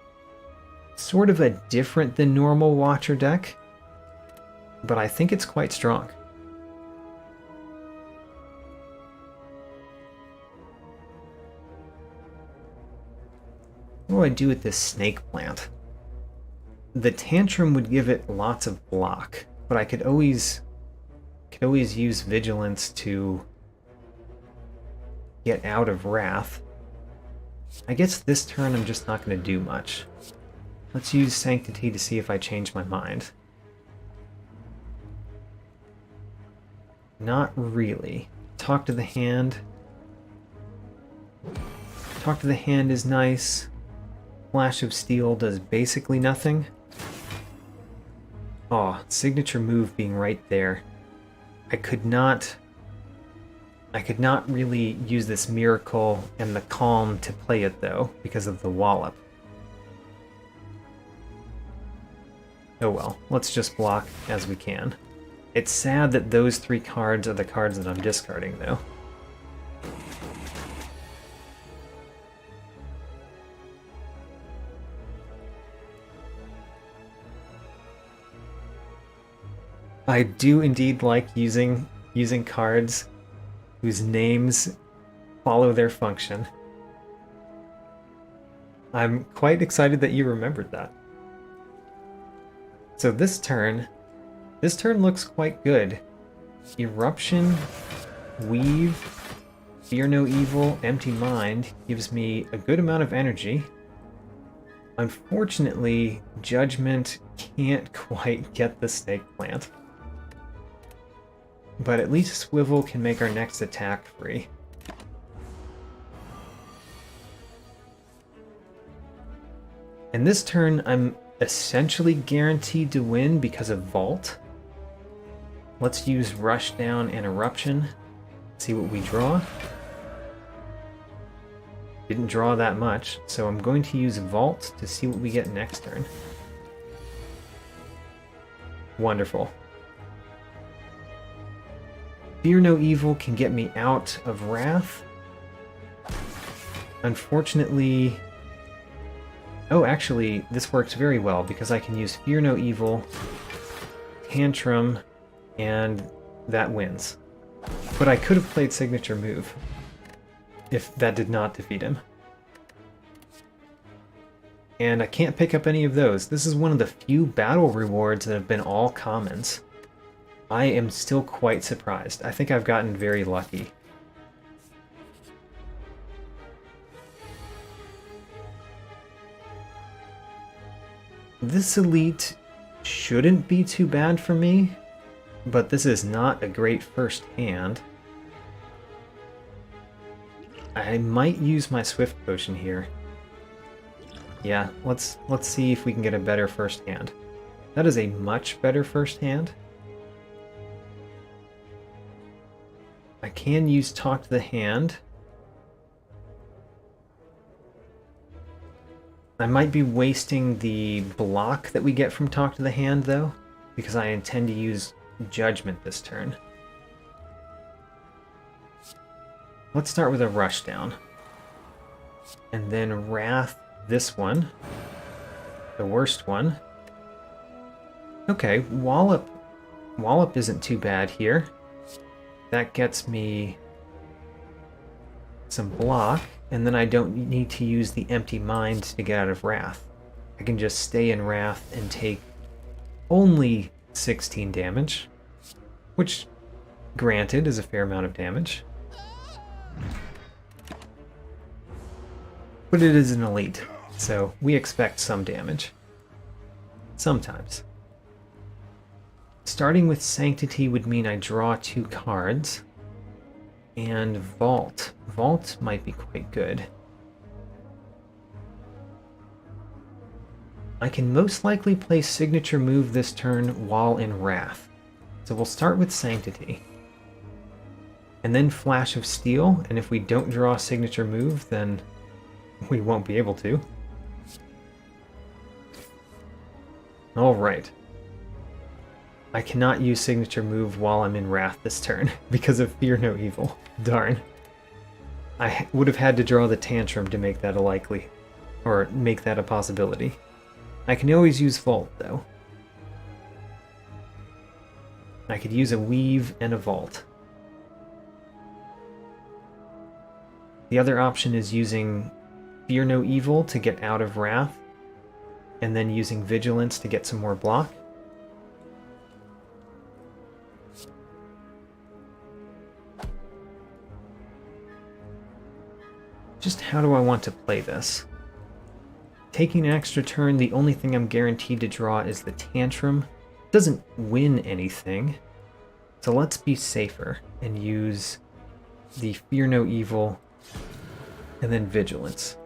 sort of a different than normal Watcher deck, but I think it's quite strong. What do I do with this snake plant? The Tantrum would give it lots of block, but I could always use Vigilance to get out of Wrath. I guess this turn I'm just not going to do much. Let's use Sanctity to see if I change my mind. Not really. Talk to the Hand. Talk to the Hand is nice. Flash of Steel does basically nothing. Oh, Signature Move being right there. I could not really use this Miracle and the Calm to play it though, because of the Wallop. Oh well, let's just block as we can. It's sad that those three cards are the cards that I'm discarding though. I do indeed like using cards whose names follow their function. I'm quite excited that you remembered that. So this turn looks quite good. Eruption, Weave, Fear No Evil, Empty Mind gives me a good amount of energy. Unfortunately, Judgment can't quite get the Snake Plant. But at least Swivel can make our next attack free. And this turn, I'm essentially guaranteed to win because of Vault. Let's use Rush Down and Eruption. See what we draw. Didn't draw that much, so I'm going to use Vault to see what we get next turn. Wonderful. Fear No Evil can get me out of Wrath. Unfortunately... Oh, actually, this works very well because I can use Fear No Evil, Tantrum, and that wins. But I could have played Signature Move if that did not defeat him. And I can't pick up any of those. This is one of the few battle rewards that have been all commons. I am still quite surprised. I think I've gotten very lucky. This elite shouldn't be too bad for me, but this is not a great first hand. I might use my Swift Potion here. Yeah, let's see if we can get a better first hand. That is a much better first hand. I can use Talk to the Hand. I might be wasting the block that we get from Talk to the Hand, though, because I intend to use Judgment this turn. Let's start with a Rushdown. And then Wrath this one. The worst one. Okay, Wallop. Wallop isn't too bad here. That gets me some block, and then I don't need to use the Empty Mind to get out of Wrath. I can just stay in Wrath and take only 16 damage, which, granted, is a fair amount of damage. But it is an elite, so we expect some damage. Sometimes. Starting with Sanctity would mean I draw 2 cards. And Vault. Vault might be quite good. I can most likely play Signature Move this turn while in Wrath. So we'll start with Sanctity. And then Flash of Steel, and if we don't draw Signature Move, then we won't be able to. Alright. I cannot use Signature Move while I'm in Wrath this turn, because of Fear No Evil. Darn. I would have had to draw the Tantrum to make that a likely, or make that a possibility. I can always use Vault, though. I could use a Weave and a Vault. The other option is using Fear No Evil to get out of Wrath, and then using Vigilance to get some more block. Just how do I want to play this? Taking an extra turn, the only thing I'm guaranteed to draw is the Tantrum. It doesn't win anything, so let's be safer and use the Fear No Evil and then Vigilance.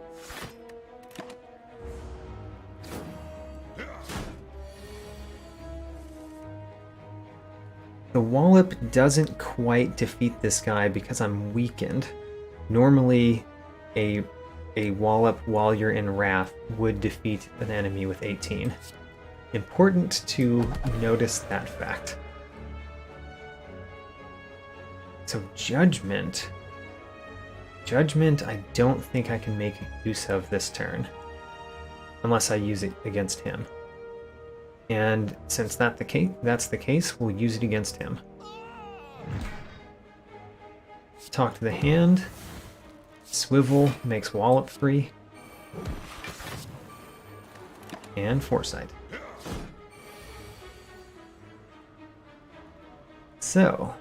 The Wallop doesn't quite defeat this guy because I'm weakened. Normally, a Wallop while you're in Wrath would defeat an enemy with 18. Important to notice that fact. So Judgment. Judgment I don't think I can make use of this turn. Unless I use it against him. And since that's the case, we'll use it against him. Talk to the Hand. Swivel makes Wallop free. And Foresight. So,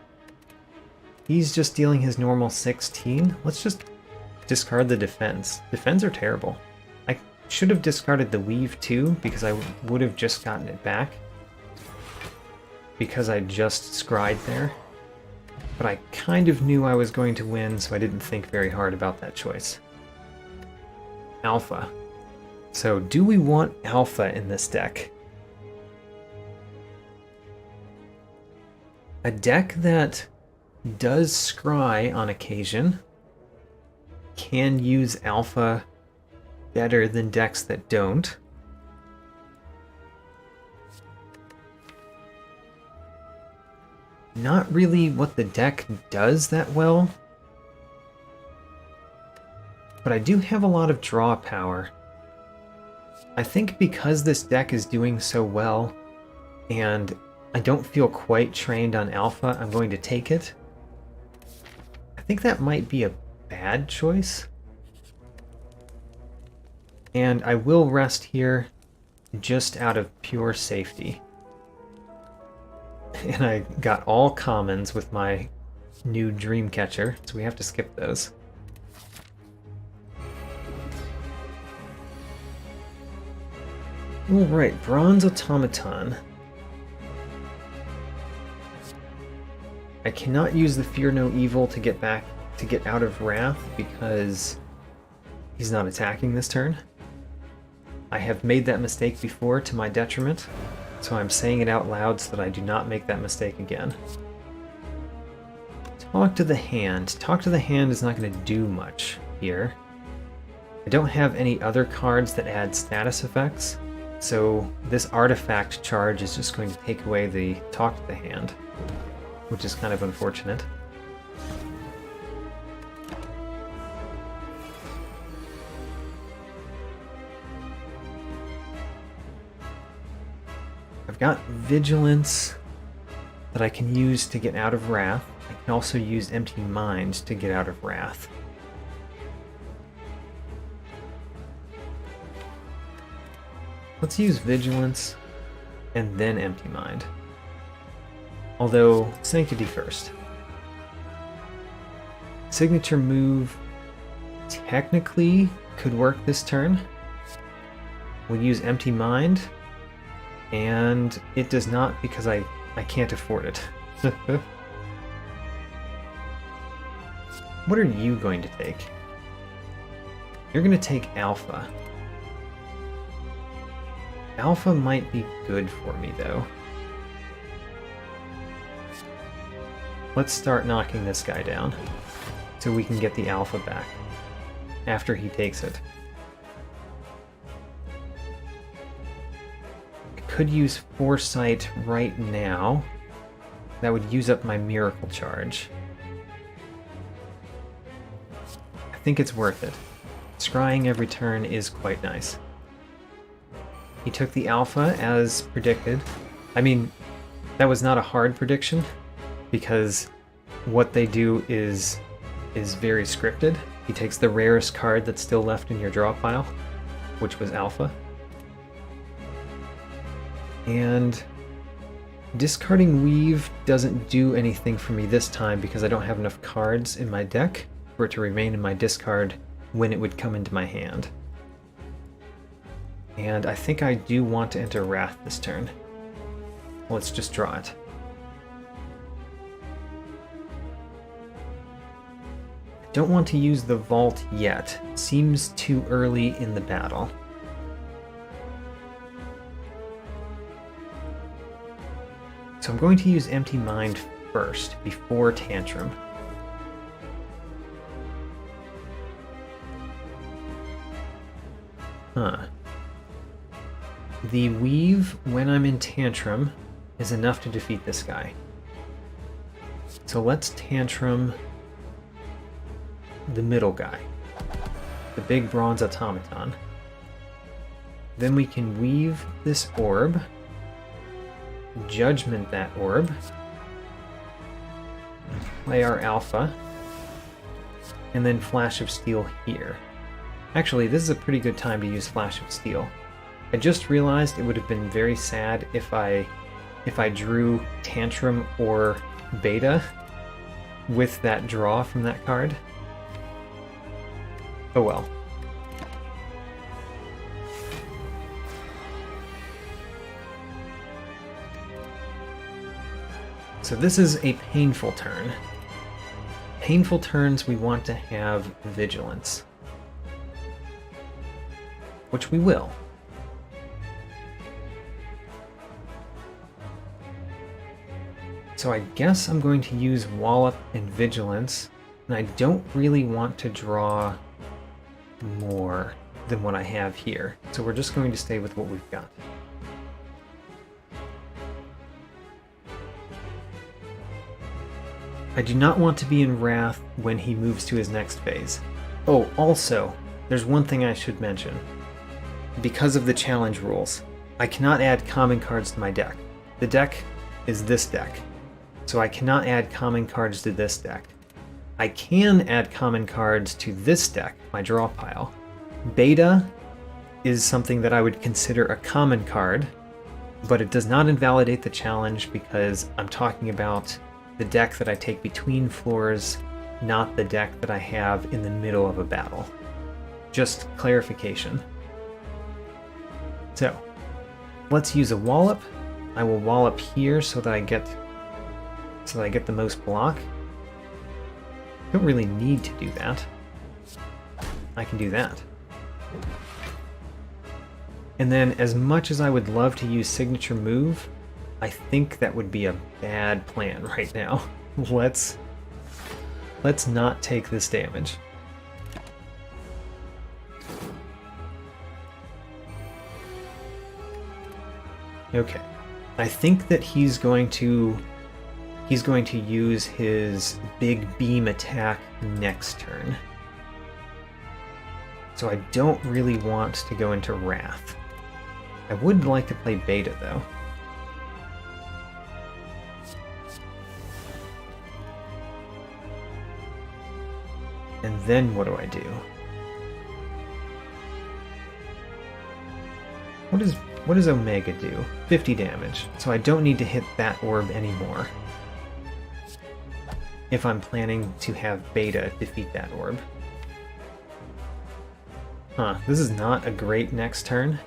he's just dealing his normal 16. Let's just discard the Defense. Defense are terrible. I should have discarded the Weave too, because I would have just gotten it back. Because I just scryed there. But I kind of knew I was going to win, so I didn't think very hard about that choice. Alpha. So, do we want Alpha in this deck? A deck that does scry on occasion can use Alpha better than decks that don't. Not really what the deck does that well, but I do have a lot of draw power. I think because this deck is doing so well, and I don't feel quite trained on Alpha, I'm going to take it. I think that might be a bad choice. And I will rest here just out of pure safety. And I got all commons with my new Dreamcatcher, so we have to skip those. Alright, Bronze Automaton. I cannot use the Fear No Evil to get out of Wrath because he's not attacking this turn. I have made that mistake before to my detriment, so I'm saying it out loud so that I do not make that mistake again. Talk to the Hand. Talk to the Hand is not going to do much here. I don't have any other cards that add status effects, so this artifact charge is just going to take away the Talk to the Hand, which is kind of unfortunate. I've got Vigilance that I can use to get out of Wrath. I can also use Empty Mind to get out of Wrath. Let's use Vigilance and then Empty Mind. Although, Sanctity first. Signature move technically could work this turn. We'll use Empty Mind, and it does not because I can't afford it. What are you going to take? You're going to take Alpha. Alpha might be good for me, though. Let's start knocking this guy down so we can get the Alpha back after he takes it. I could use Foresight right now. That would use up my Miracle Charge. I think it's worth it. Scrying every turn is quite nice. He took the Alpha as predicted. I mean, that was not a hard prediction because what they do is very scripted. He takes the rarest card that's still left in your draw pile, which was Alpha. And discarding Weave doesn't do anything for me this time because I don't have enough cards in my deck for it to remain in my discard when it would come into my hand. And I think I do want to enter Wrath this turn. Let's just draw it. I don't want to use the Vault yet. Seems too early in the battle. So I'm going to use Empty Mind first, before Tantrum. The Weave, when I'm in Tantrum, is enough to defeat this guy. So let's Tantrum the middle guy, the big Bronze Automaton. Then we can Weave this orb, Judgment that orb, play our Alpha, and then Flash of Steel here. Actually, this is a pretty good time to use Flash of Steel. I just realized it would have been very sad if I drew Tantrum or Beta with that draw from that card. Oh well. So this is a painful turn. Painful turns we want to have Vigilance, which we will. So I guess I'm going to use Wallop and Vigilance, and I don't really want to draw more than what I have here. So we're just going to stay with what we've got. I do not want to be in Wrath when he moves to his next phase. Oh, also, there's one thing I should mention. Because of the challenge rules, I cannot add common cards to my deck. The deck is this deck, so I cannot add common cards to this deck. I can add common cards to this deck, my draw pile. Beta is something that I would consider a common card, but it does not invalidate the challenge because I'm talking about the deck that I take between floors, not the deck that I have in the middle of a battle. Just clarification. So, Let's use a wallop. I will wallop here so that I get the most block. Don't really need to do that. I can do that. And then, as much as I would love to use signature move, I think that would be a bad plan right now. Let's not take this damage. Okay. I think that he's going to use his big beam attack next turn. So I don't really want to go into Wrath. I would like to play Beta, though. And then what do I do? What does Omega do? 50 damage, so I don't need to hit that orb anymore. If I'm planning to have Beta defeat that orb. Huh, this is not a great next turn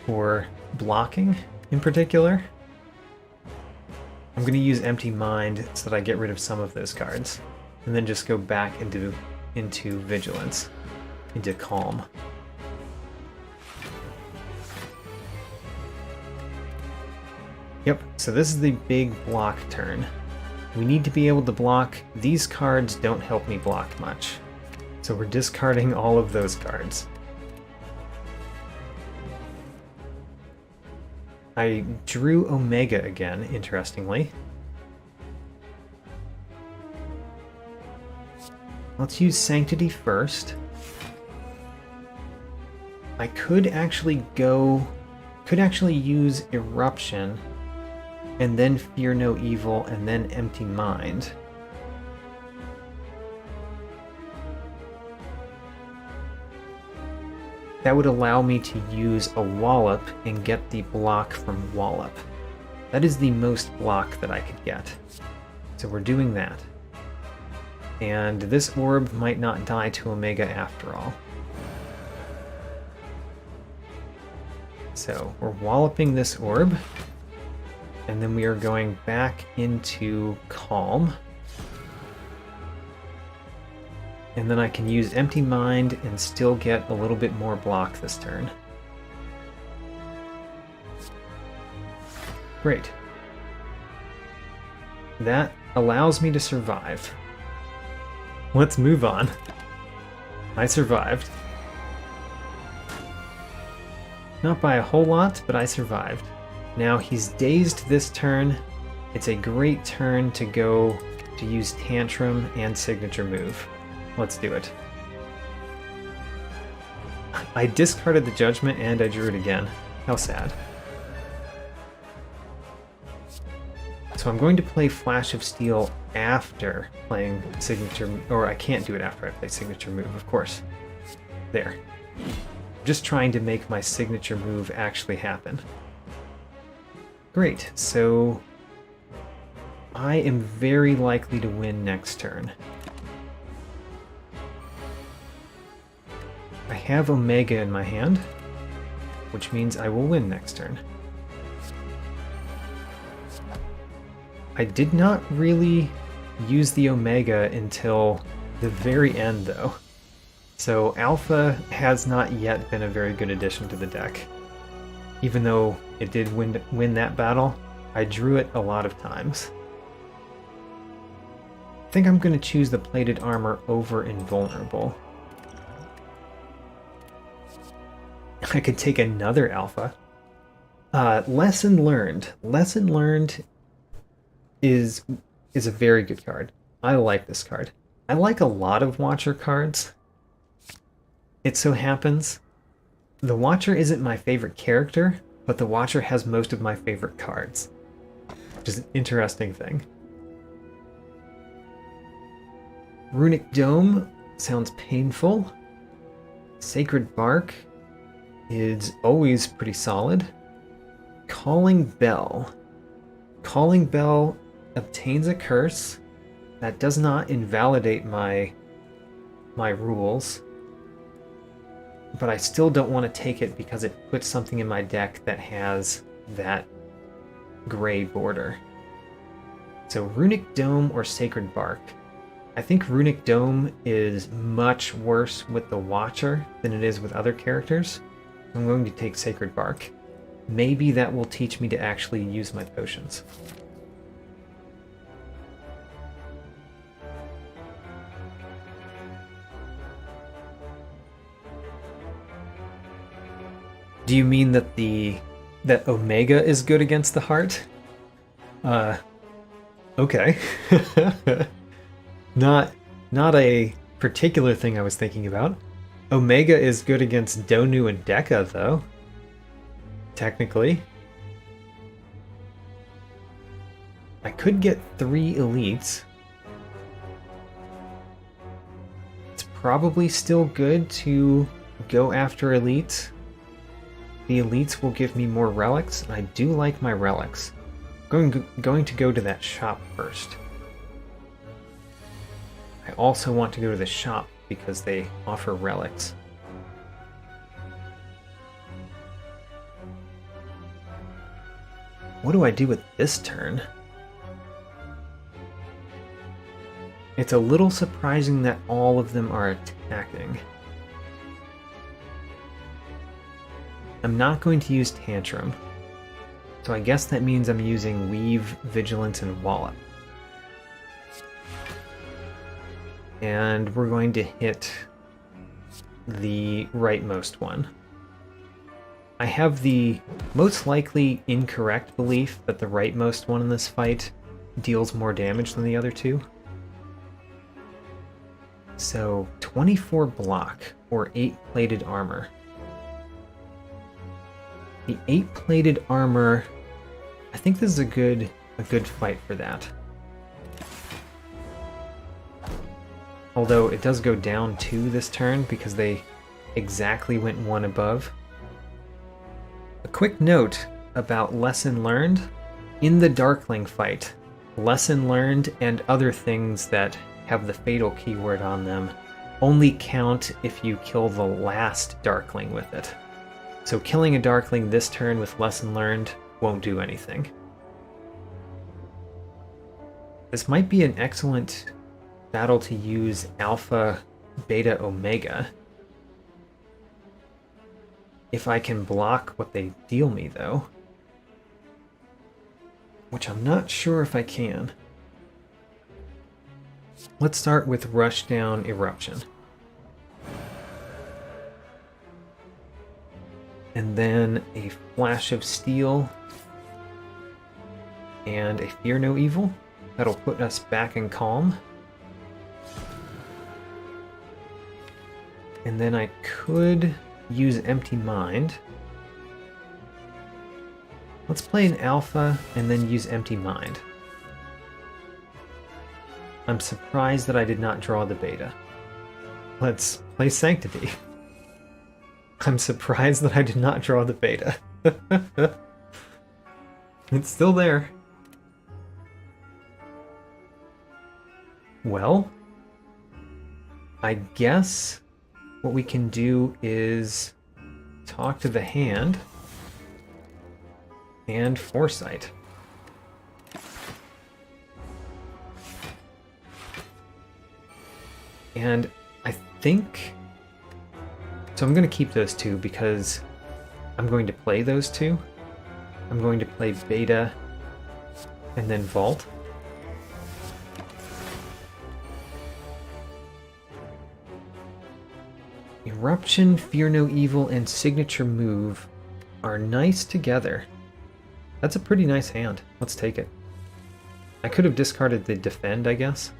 for blocking in particular. I'm going to use Empty Mind so that I get rid of some of those cards, and then just go back into Vigilance, into Calm. Yep, so this is the big block turn. We need to be able to block. These cards don't help me block much, so we're discarding all of those cards. I drew Omega again, interestingly. Let's use Sanctity first. I could actually use Eruption, and then Fear No Evil, and then Empty Mind. That would allow me to use a Wallop and get the block from Wallop. That is the most block that I could get. So we're doing that. And this orb might not die to Omega after all. So we're walloping this orb, and then we are going back into Calm. And then I can use Empty Mind and still get a little bit more block this turn. Great. That allows me to survive. Let's move on. I survived. Not by a whole lot, but I survived. Now he's dazed this turn. It's a great turn to go to use Tantrum and Signature Move. Let's do it. I discarded the Judgment and I drew it again. How sad. So I'm going to play Flash of Steel after playing Signature, or I can't do it after I play Signature Move, of course. There. Just trying to make my signature move actually happen. Great, so I am very likely to win next turn. I have Omega in my hand, which means I will win next turn. I did not really use the Omega until the very end, though. So Alpha has not yet been a very good addition to the deck. Even though it did win that battle, I drew it a lot of times. I think I'm going to choose the Plated Armor over Invulnerable. I could take another Alpha. Lesson Learned. Lesson Learned is a very good card. I like this card. I like a lot of Watcher cards. It so happens, the Watcher isn't my favorite character, but the Watcher has most of my favorite cards, which is an interesting thing. Runic Dome sounds painful. Sacred Bark is always pretty solid. Calling Bell. Calling Bell obtains a curse. That does not invalidate my rules. but I still don't want to take it because it puts something in my deck that has that gray border. So Runic Dome or Sacred Bark. I think Runic Dome is much worse with the Watcher than it is with other characters. I'm going to take Sacred Bark. Maybe that will teach me to actually use my potions. Do you mean that that Omega is good against the heart? Okay. Not a particular thing I was thinking about. Omega is good against Donu and Deka, though. Technically. I could get 3 elites. It's probably still good to go after elites. The elites will give me more relics, and I do like my relics. I'm going to go to that shop first. I also want to go to the shop because they offer relics. What do I do with this turn? It's a little surprising that all of them are attacking. I'm not going to use Tantrum, so I guess that means I'm using Weave, Vigilance, and Wallop. And we're going to hit the rightmost one. I have the most likely incorrect belief that the rightmost one in this fight deals more damage than the other two. So 24 block, or 8-plated armor. The 8-plated armor, I think this is a good fight for that. Although it does go down 2 this turn because they exactly went 1 above. A quick note about Lesson Learned. In the Darkling fight, Lesson Learned and other things that have the Fatal keyword on them only count if you kill the last Darkling with it. So killing a Darkling this turn with Lesson Learned won't do anything. This might be an excellent battle to use Alpha, Beta, Omega. If I can block what they deal me, though. Which I'm not sure if I can. Let's start with Rushdown Eruption. And then a Flash of Steel and a Fear No Evil. That'll put us back in calm. And then I could use Empty Mind. Let's play an Alpha and then use Empty Mind. I'm surprised that I did not draw the Beta. Let's play Sanctity. I'm surprised that I did not draw the Beta. It's still there. Well, I guess what we can do is talk to the hand and Foresight. And I think... So I'm going to keep those 2 because I'm going to play those 2. I'm going to play Beta and then Vault. Eruption, Fear No Evil, and Signature Move are nice together. That's a pretty nice hand. Let's take it. I could have discarded the Defend, I guess.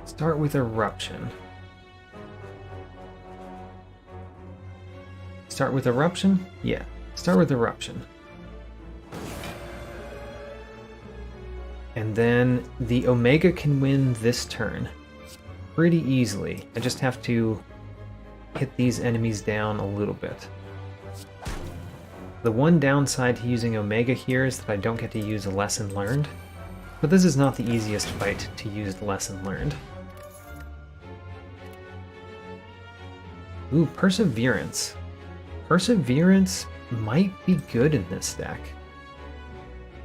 Start with Eruption. Start with Eruption? Yeah, start with Eruption. And then the Omega can win this turn pretty easily. I just have to hit these enemies down a little bit. The one downside to using Omega here is that I don't get to use a Lesson Learned, but this is not the easiest fight to use Lesson Learned. Ooh, Perseverance. Perseverance might be good in this deck.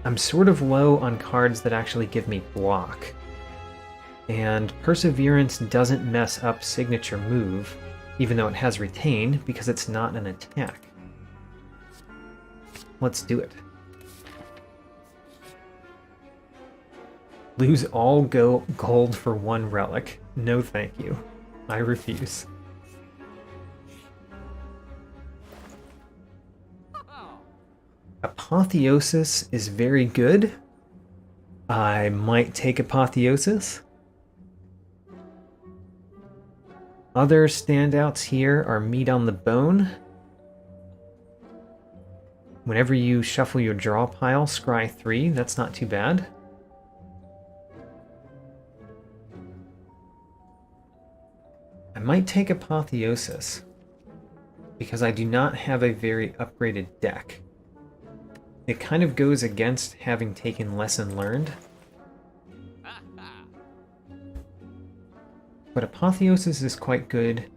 I'm sort of low on cards that actually give me block. And Perseverance doesn't mess up signature move, even though it has retain, because it's not an attack. Let's do it. Lose all gold for one relic. No thank you. I refuse. Apotheosis is very good. I might take Apotheosis. Other standouts here are Meat on the Bone. Whenever you shuffle your draw pile, scry 3. That's not too bad. I might take Apotheosis, because I do not have a very upgraded deck. It kind of goes against having taken Lesson Learned. But Apotheosis is quite good.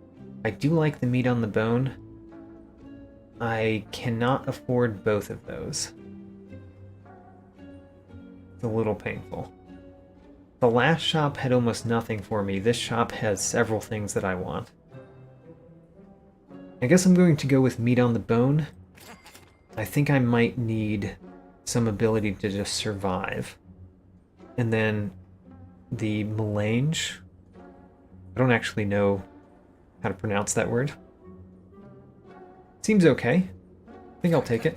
I do like the Meat on the Bone. I cannot afford both of those. It's a little painful. The last shop had almost nothing for me. This shop has several things that I want. I guess I'm going to go with Meat on the Bone. I think I might need some ability to just survive. And then the Melange. I don't actually know how to pronounce that word. Seems okay. I think I'll take it.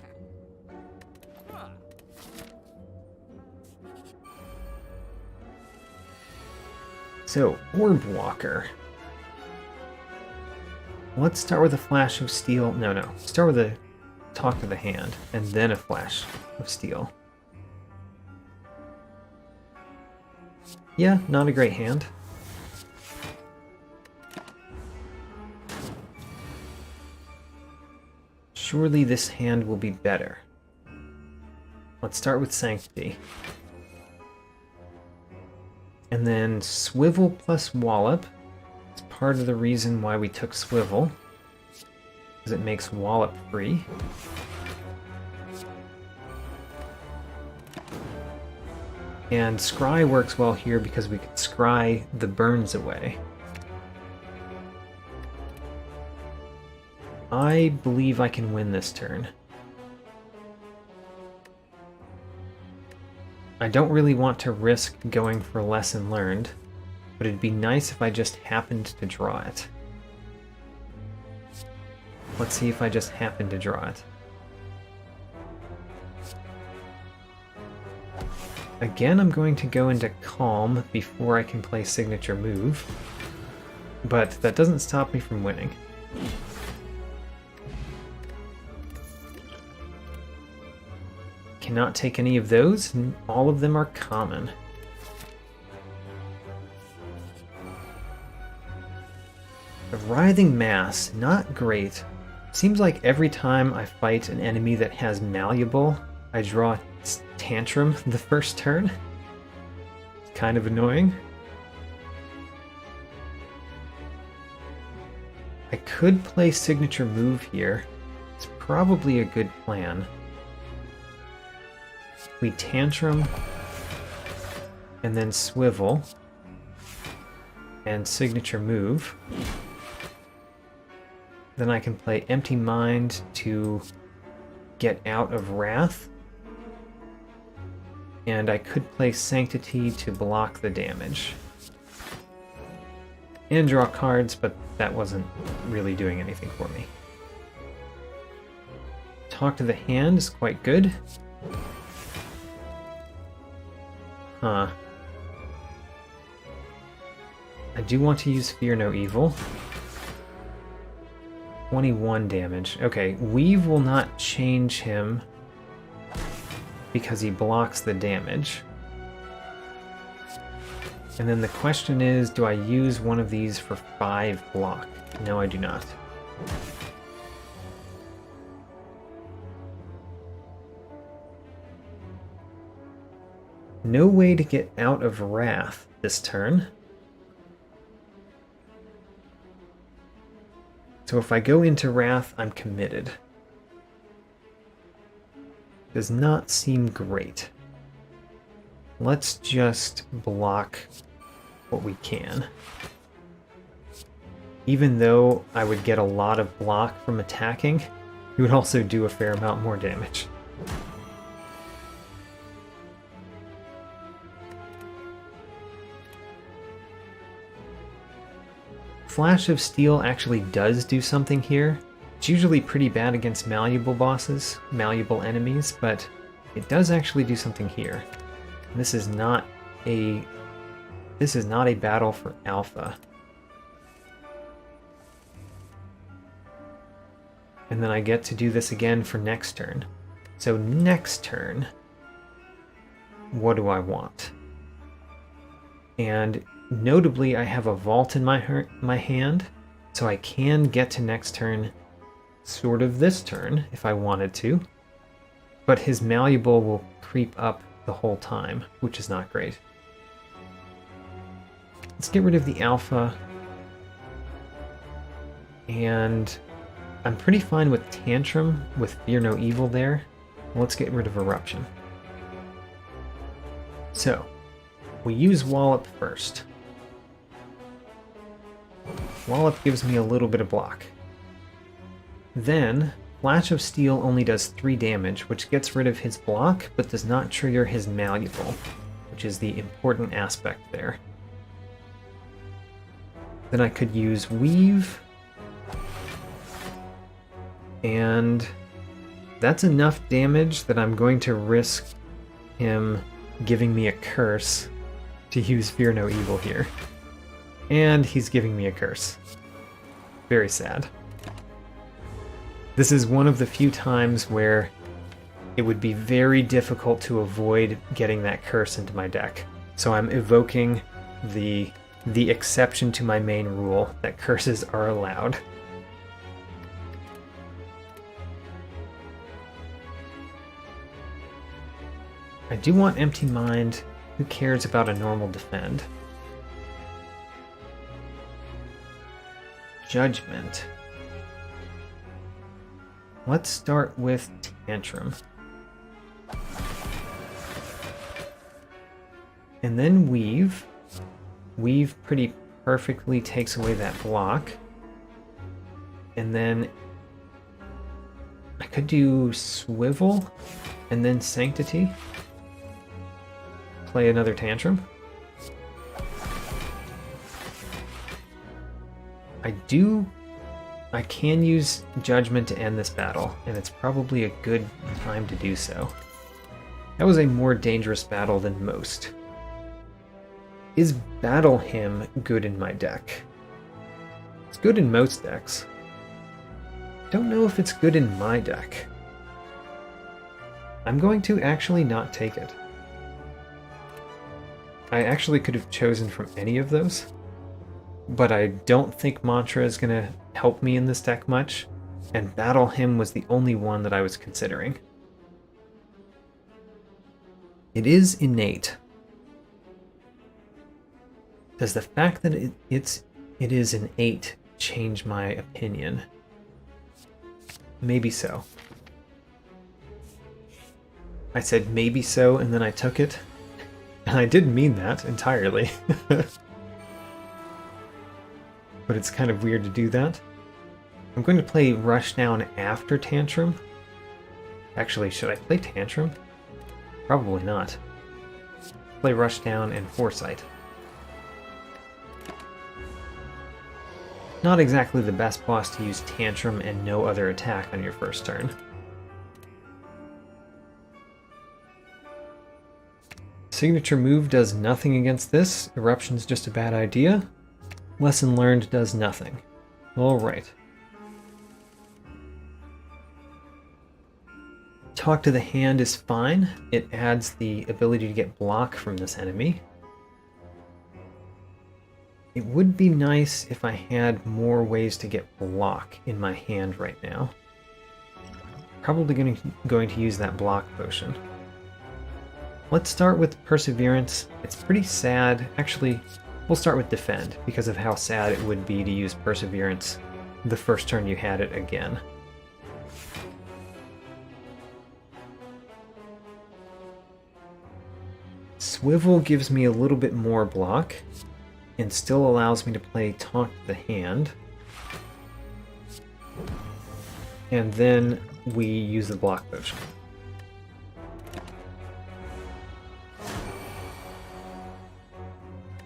So, Orb Walker. Let's start with a Flash of Steel. No. Start with a Talk to the Hand, and then a Flash of Steel. Yeah, not a great hand. Surely this hand will be better. Let's start with Sanctity. And then Swivel plus Wallop. It's part of the reason why we took Swivel, because it makes Wallop free. And Scry works well here because we can scry the burns away. I believe I can win this turn. I don't really want to risk going for Lesson Learned, but it'd be nice if I just happened to draw it. Let's see if I just happen to draw it. Again, I'm going to go into Calm before I can play Signature Move, but that doesn't stop me from winning. Cannot take any of those, and all of them are common. The Writhing Mass, not great. Seems like every time I fight an enemy that has Malleable, I draw Tantrum the first turn. It's kind of annoying. I could play Signature Move here. It's probably a good plan. We Tantrum, and then Swivel, and Signature Move. Then I can play Empty Mind to get out of Wrath, and I could play Sanctity to block the damage. And draw cards, but that wasn't really doing anything for me. Talk to the Hand is quite good. Huh. I do want to use Fear No Evil. 21 damage. Okay, Weave will not change him because he blocks the damage. And then the question is, do I use one of these for 5 block? No, I do not. No way to get out of Wrath this turn. So if I go into Wrath, I'm committed. Does not seem great. Let's just block what we can. Even though I would get a lot of block from attacking, it would also do a fair amount more damage. Flash of Steel actually does do something here. It's usually pretty bad against malleable bosses, malleable enemies, but it does actually do something here. And this is not a battle for alpha. And then I get to do this again for next turn. So next turn, what do I want? And notably, I have a vault in my hand, so I can get to next turn, sort of this turn, if I wanted to. But his malleable will creep up the whole time, which is not great. Let's get rid of the alpha. And I'm pretty fine with Tantrum, with Fear No Evil there. Let's get rid of Eruption. So, we use Wallop first. Wallop gives me a little bit of block. Then, Flash of Steel only does 3 damage, which gets rid of his block, but does not trigger his malleable, which is the important aspect there. Then I could use Weave, and that's enough damage that I'm going to risk him giving me a curse to use Fear No Evil here. And he's giving me a curse. Very sad. This is one of the few times where it would be very difficult to avoid getting that curse into my deck. So I'm evoking the exception to my main rule that curses are allowed. I do want Empty Mind. Who cares about a normal defend? Judgment. Let's start with Tantrum. And then Weave. Weave pretty perfectly takes away that block. And then I could do Swivel and then Sanctity. Play another Tantrum. I can use Judgment to end this battle, and it's probably a good time to do so. That was a more dangerous battle than most. Is Battle Hymn good in my deck? It's good in most decks. Don't know if it's good in my deck. I'm going to actually not take it. I actually could have chosen from any of those, but I don't think Mantra is going to help me in this deck much, and Battle Hymn was the only one that I was considering. It is innate. Does the fact that it is innate change my opinion? Maybe so. I said maybe so, and then I took it. And I didn't mean that entirely. But it's kind of weird to do that. I'm going to play Rushdown after Tantrum. Actually, should I play Tantrum? Probably not. Play Rushdown and Foresight. Not exactly the best boss to use Tantrum and no other attack on your first turn. Signature move does nothing against this. Eruption's just a bad idea. Lesson learned does nothing. Alright. Talk to the Hand is fine. It adds the ability to get block from this enemy. It would be nice if I had more ways to get block in my hand right now. Probably going to use that block potion. Let's start with Perseverance. It's pretty sad. Actually, we'll start with Defend because of how sad it would be to use Perseverance the first turn you had it again. Swivel gives me a little bit more block and still allows me to play Talk to the Hand. And then we use the block potion.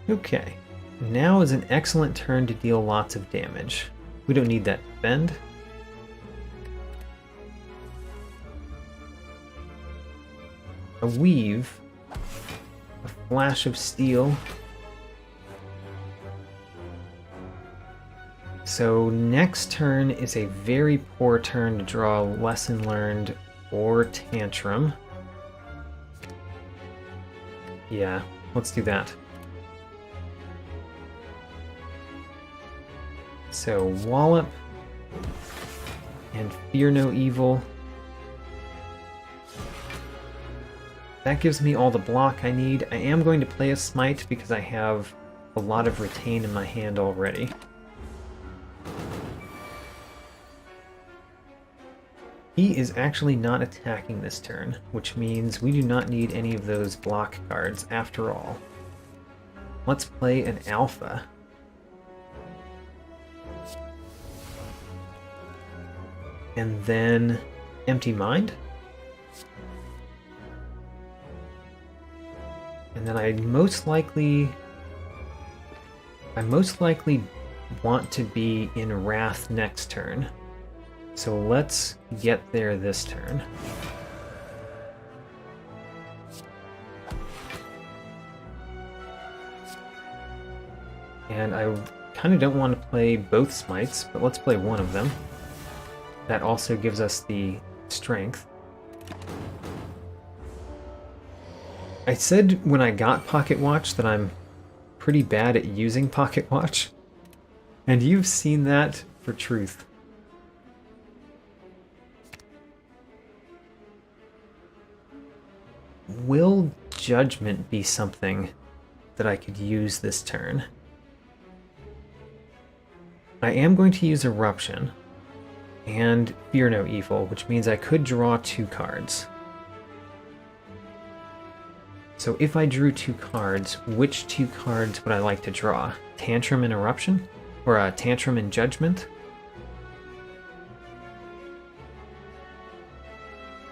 Okay, now is an excellent turn to deal lots of damage. We don't need that defend. A weave, a flash of steel. So next turn is a very poor turn to draw Lesson Learned or Tantrum. Yeah, let's do that. So Wallop and Fear No Evil. That gives me all the block I need. I am going to play a Smite because I have a lot of Retain in my hand already. He is actually not attacking this turn, which means we do not need any of those block cards after all. Let's play an Alpha. And then Empty Mind. And then I most likely want to be in Wrath next turn. So let's get there this turn. And I kind of don't want to play both Smites, but let's play one of them. That also gives us the strength. I said when I got Pocket Watch that I'm pretty bad at using Pocket Watch, and you've seen that for truth. Will Judgment be something that I could use this turn? I am going to use Eruption and Fear No Evil, which means I could draw 2 cards. So if I drew 2 cards, which 2 cards would I like to draw? Tantrum and Eruption? Or a Tantrum and Judgment?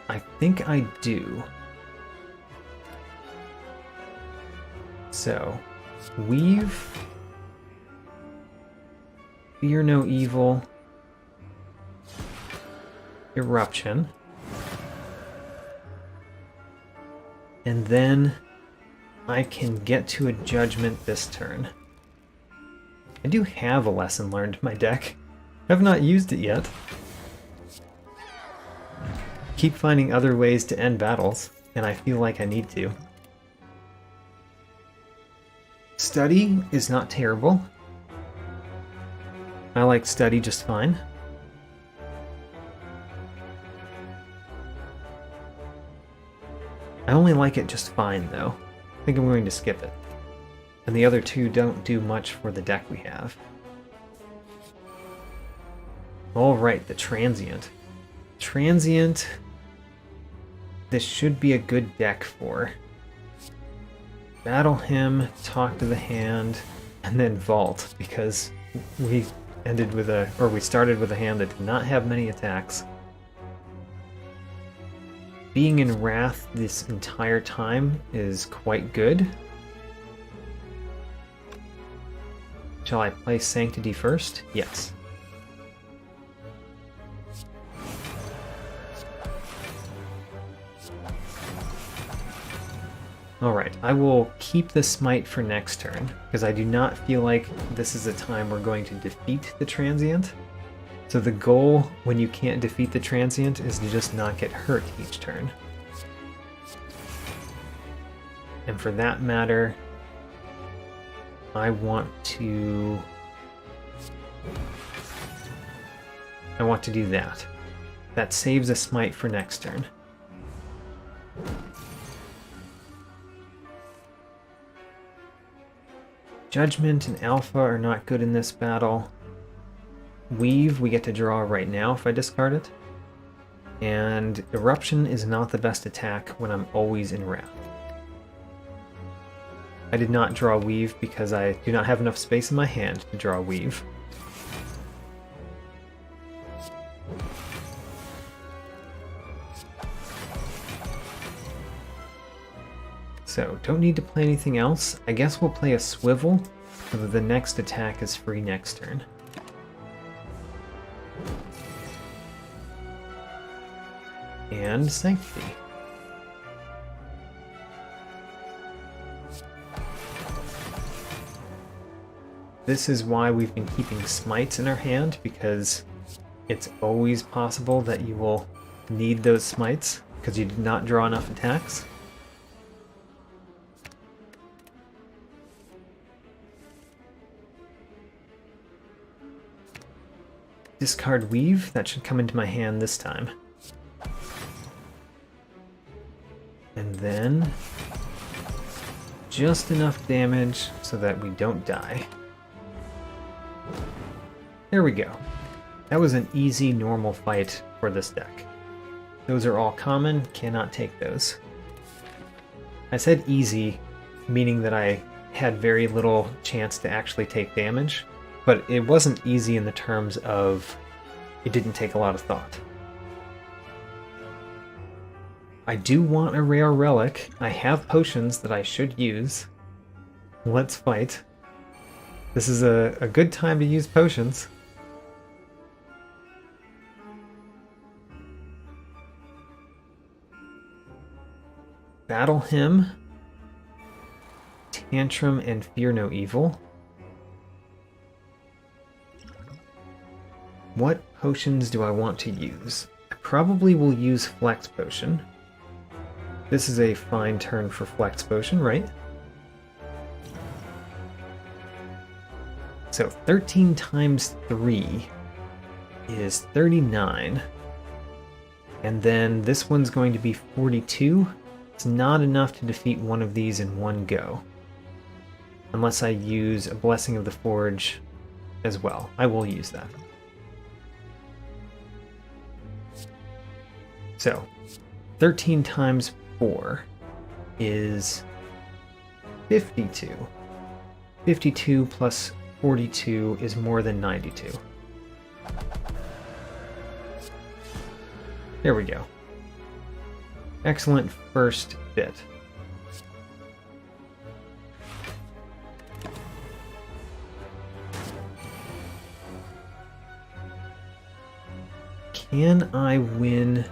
I think I do. So, Weave, Fear No Evil, Eruption, and then I can get to a Judgment this turn. I do have a Lesson Learned in my deck. I have not used it yet. Keep finding other ways to end battles, and I feel like I need to. Study is not terrible. I like Study just fine. I only like it just fine, though. I think I'm going to skip it. And the other 2 don't do much for the deck we have. Alright, the Transient. Transient, this should be a good deck for. Battle Hymn, Talk to the Hand, and then Vault, because we started with a hand that did not have many attacks. Being in Wrath this entire time is quite good. Shall I play Sanctity first? Yes. Alright, I will keep the Smite for next turn, because I do not feel like this is a time we're going to defeat the Transient. So the goal when you can't defeat the Transient is to just not get hurt each turn. And for that matter, I want to do that. That saves a Smite for next turn. Judgment and Alpha are not good in this battle. Weave we get to draw right now if I discard it. And Eruption is not the best attack when I'm always in Wrath. I did not draw Weave because I do not have enough space in my hand to draw Weave. So, don't need to play anything else. I guess we'll play a Swivel, so that the next attack is free next turn. And Sanctity. This is why we've been keeping smites in our hand, because it's always possible that you will need those smites, because you did not draw enough attacks. Discard Weave, that should come into my hand this time. And then just enough damage so that we don't die. There we go. That was an easy, normal fight for this deck. Those are all common, cannot take those. I said easy, meaning that I had very little chance to actually take damage, but it wasn't easy in the terms of it didn't take a lot of thought. I do want a rare relic. I have potions that I should use. Let's fight. This is a good time to use potions. Battle Hymn, Tantrum, and Fear No Evil. What potions do I want to use? I probably will use Flex Potion. This is a fine turn for Flex Potion, right? So 13 times 3 is 39. And then this one's going to be 42. It's not enough to defeat one of these in one go. Unless I use a Blessing of the Forge as well. I will use that. So, 13 times 4 is 52. 52 plus 42 is more than 92. There we go. Excellent first bit. Can I win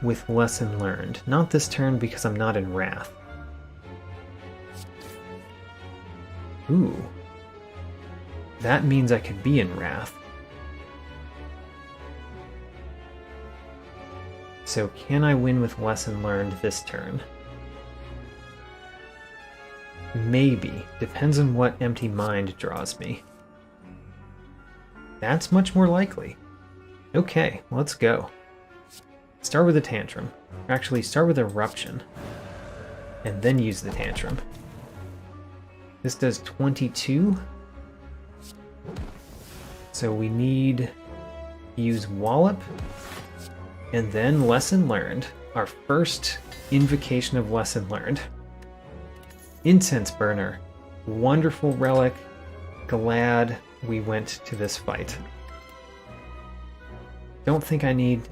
with Lesson Learned? Not this turn because I'm not in Wrath. Ooh. That means I could be in Wrath. So can I win with Lesson Learned this turn? Maybe. Depends on what Empty Mind draws me. That's much more likely. Okay, let's go. Start with a Tantrum. Or actually, start with Eruption. And then use the Tantrum. This does 22. So we need to use Wallop. And then Lesson Learned. Our first invocation of Lesson Learned. Incense Burner. Wonderful relic. Glad we went to this fight. Don't think I need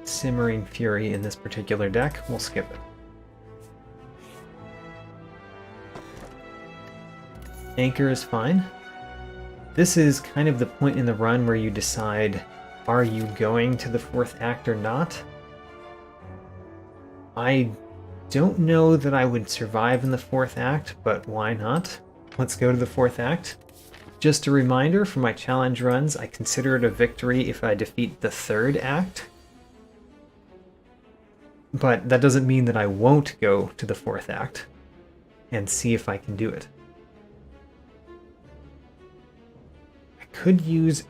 Simmering Fury in this particular deck. We'll skip it. Anchor is fine. This is kind of the point in the run where you decide, are you going to the fourth act or not? I don't know that I would survive in the fourth act, but why not? Let's go to the fourth act. Just a reminder, for my challenge runs, I consider it a victory if I defeat the third act. But that doesn't mean that I won't go to the fourth act and see if I can do it. I could use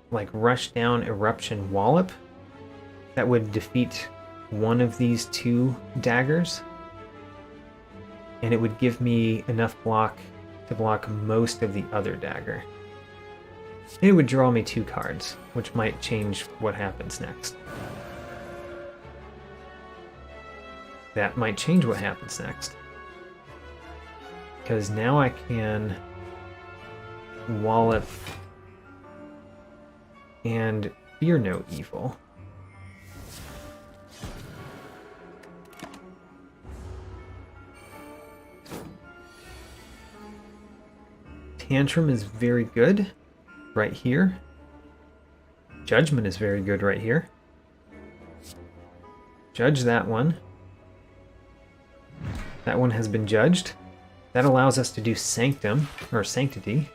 Rush Down Eruption Wallop. That would defeat one of these two daggers. And it would give me enough block to block most of the other dagger. It would draw me 2 cards, which might change what happens next. That might change what happens next. Because now I can wallop and fear no evil. Tantrum is very good right here. Judgment is very good right here. Judge that one. That one has been judged. That allows us to do Sanctum, or Sanctity.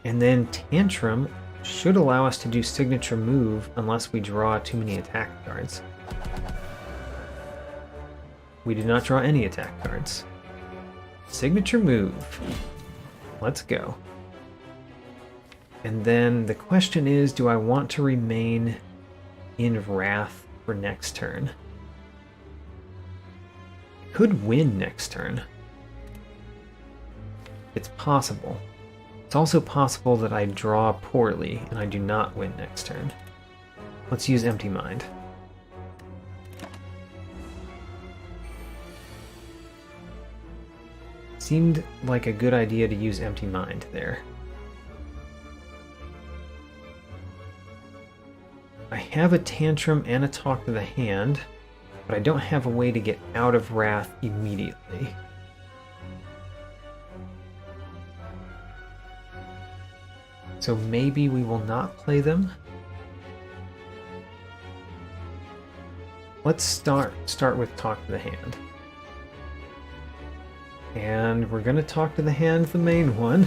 And then Tantrum should allow us to do Signature Move unless we draw too many attack cards. We did not draw any attack cards. Signature Move. Let's go. And then the question is, do I want to remain in Wrath for next turn? I could win next turn. It's possible. It's also possible that I draw poorly and I do not win next turn. Let's use Empty Mind. Seemed like a good idea to use Empty Mind there. I have a Tantrum and a Talk to the Hand, but I don't have a way to get out of Wrath immediately. So maybe we will not play them. Let's start with Talk to the Hand. And we're going to Talk to the Hand, the main one.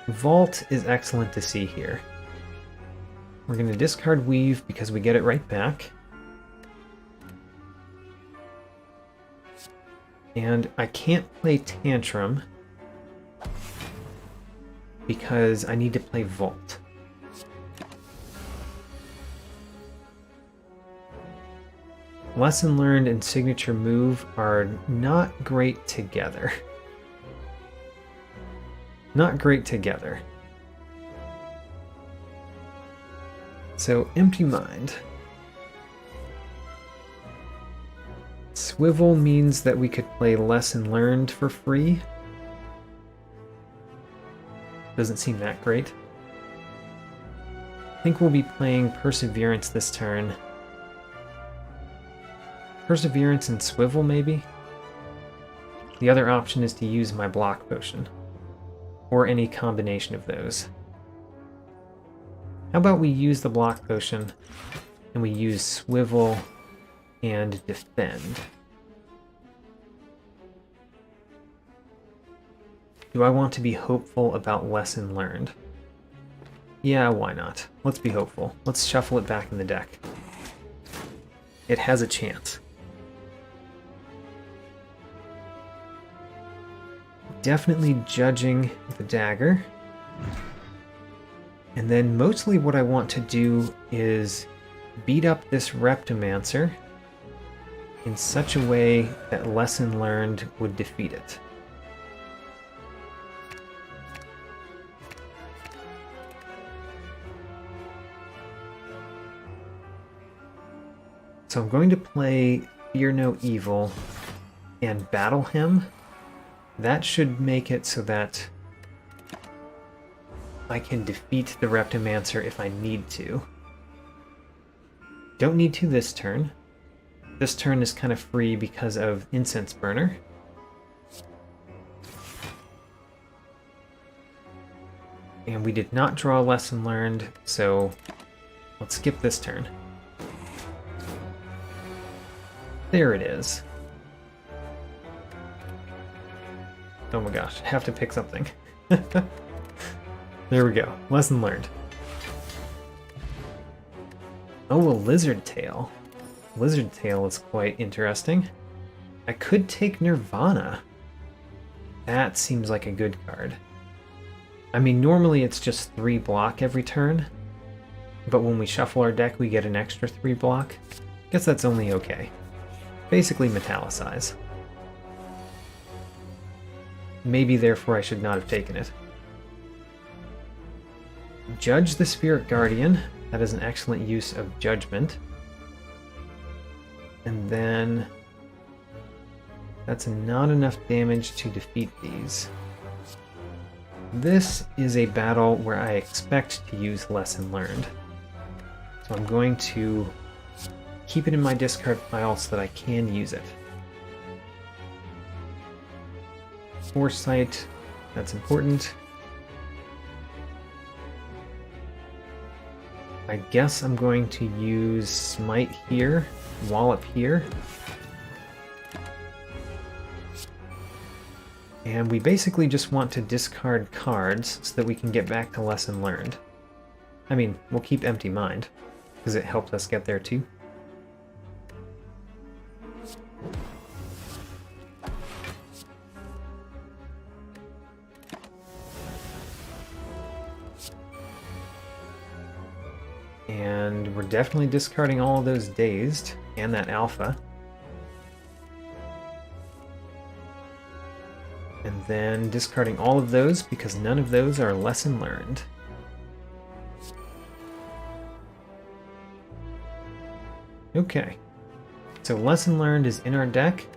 Vault is excellent to see here. We're going to discard Weave because we get it right back. And I can't play Tantrum because I need to play Vault. Lesson Learned and Signature Move are not great together. Not great together. So, Empty Mind. Swivel means that we could play Lesson Learned for free. Doesn't seem that great. I think we'll be playing Perseverance this turn. Perseverance and Swivel, maybe? The other option is to use my Block Potion. Or any combination of those. How about we use the Block Potion, and we use Swivel and Defend? Do I want to be hopeful about Lesson Learned? Yeah, why not? Let's be hopeful. Let's shuffle it back in the deck. It has a chance. Definitely judging the dagger. And then mostly what I want to do is beat up this Reptomancer in such a way that Lesson Learned would defeat it. So I'm going to play Fear No Evil and battle him. That should make it so that I can defeat the Reptomancer if I need to. Don't need to this turn. This turn is kind of free because of Incense Burner. And we did not draw a Lesson Learned, so let's skip this turn. There it is. Oh my gosh, I have to pick something. There we go. Lesson learned. Oh, a Lizard Tail. Lizard Tail is quite interesting. I could take Nirvana. That seems like a good card. I mean, normally it's just 3 block every turn, but when we shuffle our deck, we get an extra 3 block. Guess that's only okay. Basically metallicize. maybe therefore I should not have taken it. Judge the Spirit Guardian. That is an excellent use of judgment. And then that's not enough damage to defeat these. This is a battle where I expect to use Lesson Learned. So I'm going to keep it in my discard pile so that I can use it. Foresight, that's important. I guess I'm going to use Smite here, Wallop here. And we basically just want to discard cards so that we can get back to Lesson Learned. I mean, we'll keep Empty Mind, because it helped us get there too. And we're definitely discarding all of those Dazed and that Alpha. And then discarding all of those because none of those are Lesson Learned. Okay, so Lesson Learned is in our deck.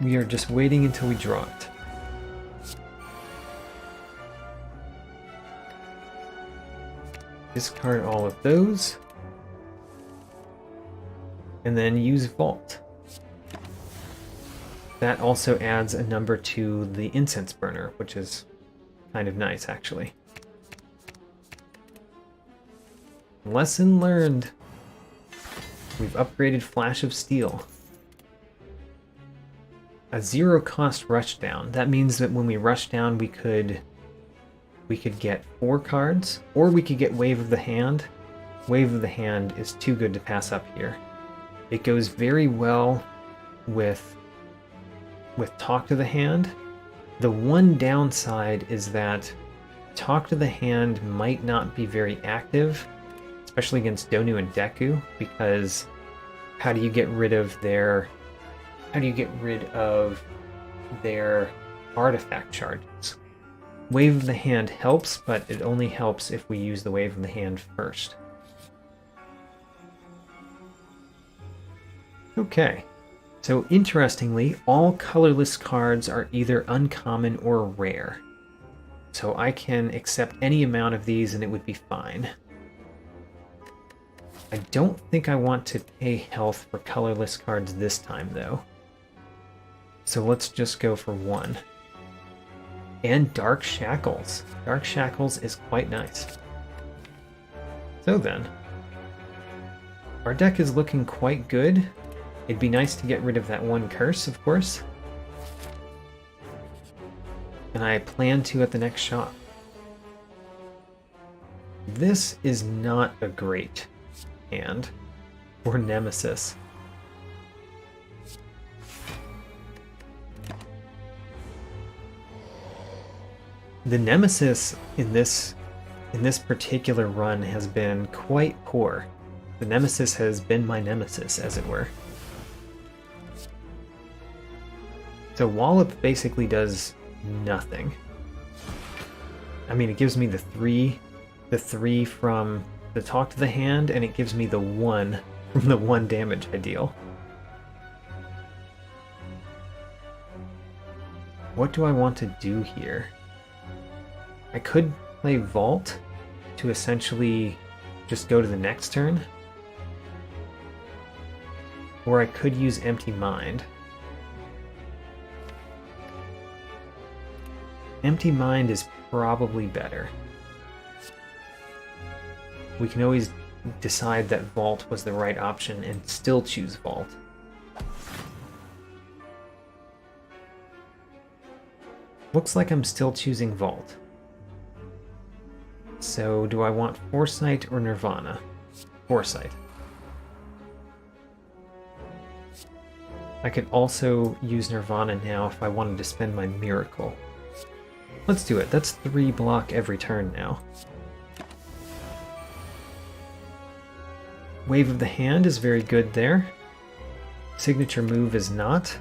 We are just waiting until we draw it. Discard all of those. And then use Vault. That also adds a number to the Incense Burner, which is kind of nice, actually. Lesson Learned. We've upgraded Flash of Steel. A 0-cost rushdown. That means that when we rush down, we could get 4 cards, or we could get Wave of the Hand. Wave of the Hand is too good to pass up here. It goes very well with Talk to the Hand. The one downside is that Talk to the Hand might not be very active, especially against Donu and Deku, because how do you get rid of their artifact charges? Wave of the Hand helps, but it only helps if we use the Wave of the Hand first. Okay, so interestingly, all colorless cards are either uncommon or rare. So I can accept any amount of these and it would be fine. I don't think I want to pay health for colorless cards this time, though. So let's just go for 1. And Dark Shackles. Dark Shackles is quite nice. So then, our deck is looking quite good. It'd be nice to get rid of that 1 curse, of course. And I plan to at the next shop. This is not a great hand for Nemesis. The Nemesis in this particular run has been quite poor. The Nemesis has been my nemesis, as it were. So Wallop basically does nothing. I mean, it gives me the 3 from the Talk to the Hand, and it gives me the 1 from the 1 damage I deal. What do I want to do here? I could play Vault to essentially just go to the next turn. Or I could use Empty Mind. Empty Mind is probably better. We can always decide that Vault was the right option and still choose Vault. Looks like I'm still choosing Vault. So do I want Foresight or Nirvana? Foresight. I could also use Nirvana now if I wanted to spend my Miracle. Let's do it. That's 3 block every turn now. Wave of the Hand is very good there. Signature move is not.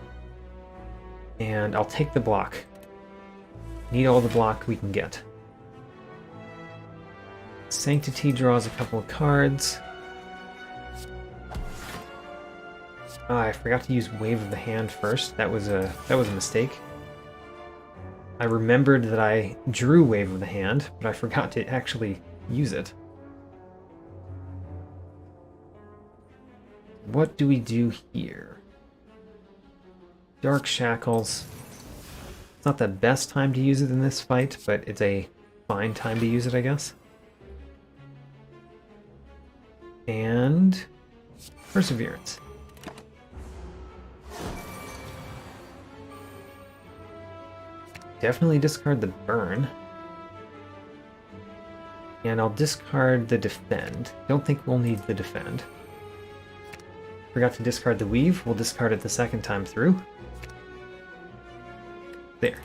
And I'll take the block. Need all the block we can get. Sanctity draws a couple of cards. I forgot to use Wave of the Hand first. That was a mistake. I remembered that I drew Wave of the Hand, but I forgot to actually use it. What do we do here? Dark Shackles. It's not the best time to use it in this fight, but it's a fine time to use it, I guess. And Perseverance. Definitely discard the Burn. And I'll discard the Defend. Don't think we'll need the Defend. Forgot to discard the Weave. We'll discard it the second time through. There.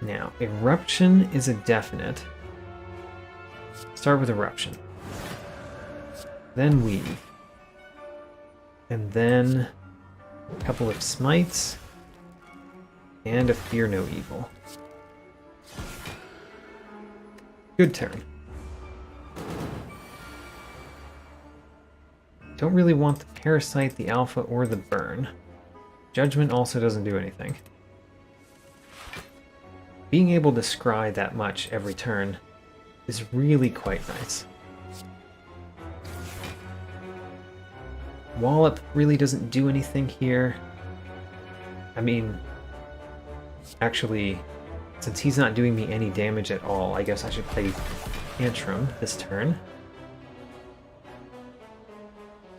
Now, Eruption is a definite. Start with Eruption. Then Weave. And then a couple of Smites. And a Fear No Evil. Good turn. Don't really want the Parasite, the Alpha, or the Burn. Judgment also doesn't do anything. Being able to scry that much every turn is really quite nice. Wallop really doesn't do anything here. I mean, actually, since he's not doing me any damage at all, I guess I should play Tantrum this turn.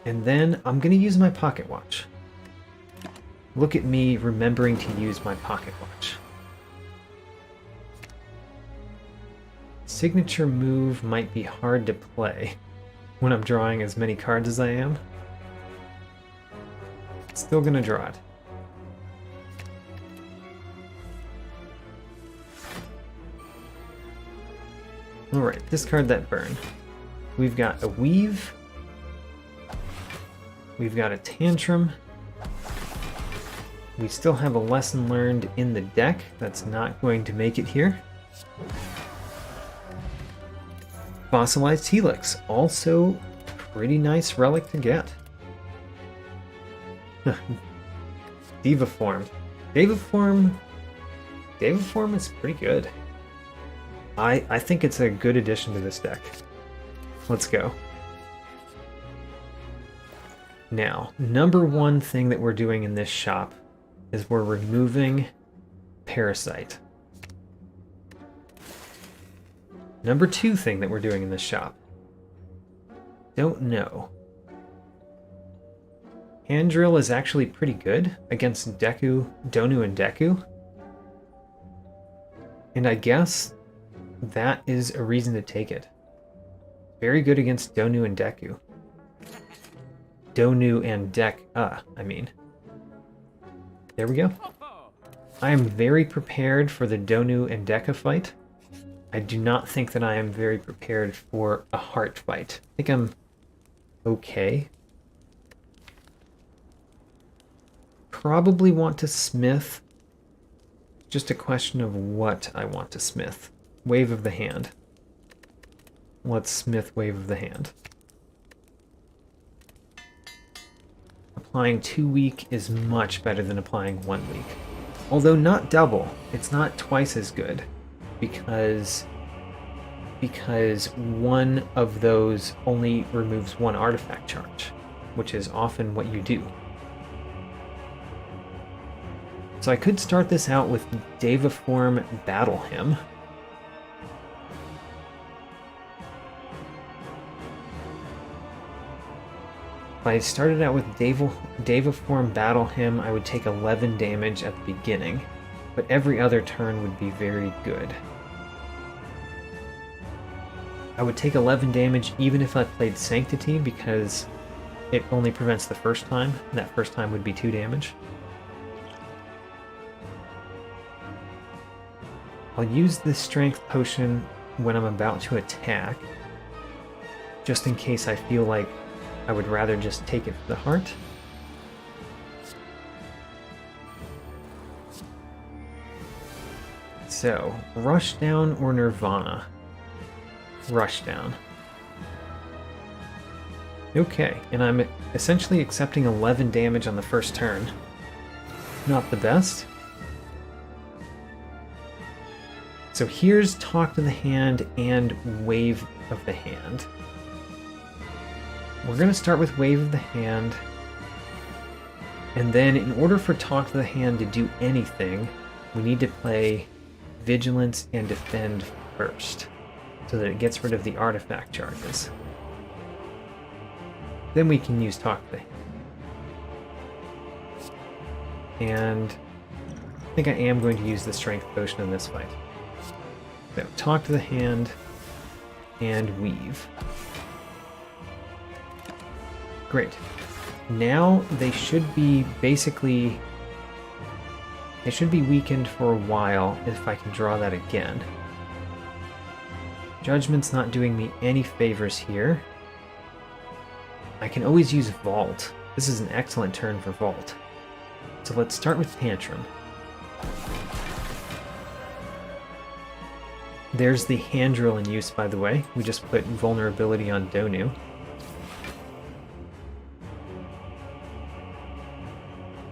And then I'm going to use my Pocket Watch. Look at me remembering to use my Pocket Watch. Signature move might be hard to play when I'm drawing as many cards as I am. Still going to draw it. Alright, discard that Burn. We've got a Weave. We've got a Tantrum. We still have a Lesson Learned in the deck. That's not going to make it here. Fossilized Helix. Also pretty nice relic to get. Diva Form. Diva Form is pretty good. I think it's a good addition to this deck. Let's go. Now, number one thing that we're doing in this shop is we're removing Parasite. Number two thing that we're doing in this shop. Don't know. Hand Drill is actually pretty good against Deku, Donu, and Deku. And I guess that is a reason to take it. Very good against Donu and Deku. Donu and I mean. There we go. I am very prepared for the Donu and Deka fight. I do not think that I am very prepared for a heart fight. I think I'm okay. Probably want to smith. Just a question of what I want to smith. Wave of the Hand. Let's smith Wave of the Hand. Applying 2 week is much better than applying 1 week. Although not double. It's not twice as good. Because one of those only removes one artifact charge, which is often what you do. So I could start this out with Deva Form Battle Hymn. If I started out with Deva Form Battle Hymn, I would take 11 damage at the beginning, but every other turn would be very good. I would take 11 damage even if I played Sanctity, because it only prevents the first time, and that first time would be 2 damage. I'll use this Strength Potion when I'm about to attack, just in case I feel like I would rather just take it for the heart. So, Rushdown or Nirvana? Rushdown. Okay, and I'm essentially accepting 11 damage on the first turn. Not the best. So here's Talk to the Hand and Wave of the Hand. We're going to start with Wave of the Hand. And then in order for Talk to the Hand to do anything, we need to play Vigilance and Defend first, so that it gets rid of the artifact charges. Then we can use Talk to the Hand. And I think I am going to use the Strength Potion in this fight. So, Talk to the Hand and Weave. Great. Now they should be basically... They should be weakened for a while if I can draw that again. Judgment's not doing me any favors here. I can always use Vault. This is an excellent turn for Vault. So let's start with Tantrum. There's the hand drill in use, by the way. We just put vulnerability on Donu.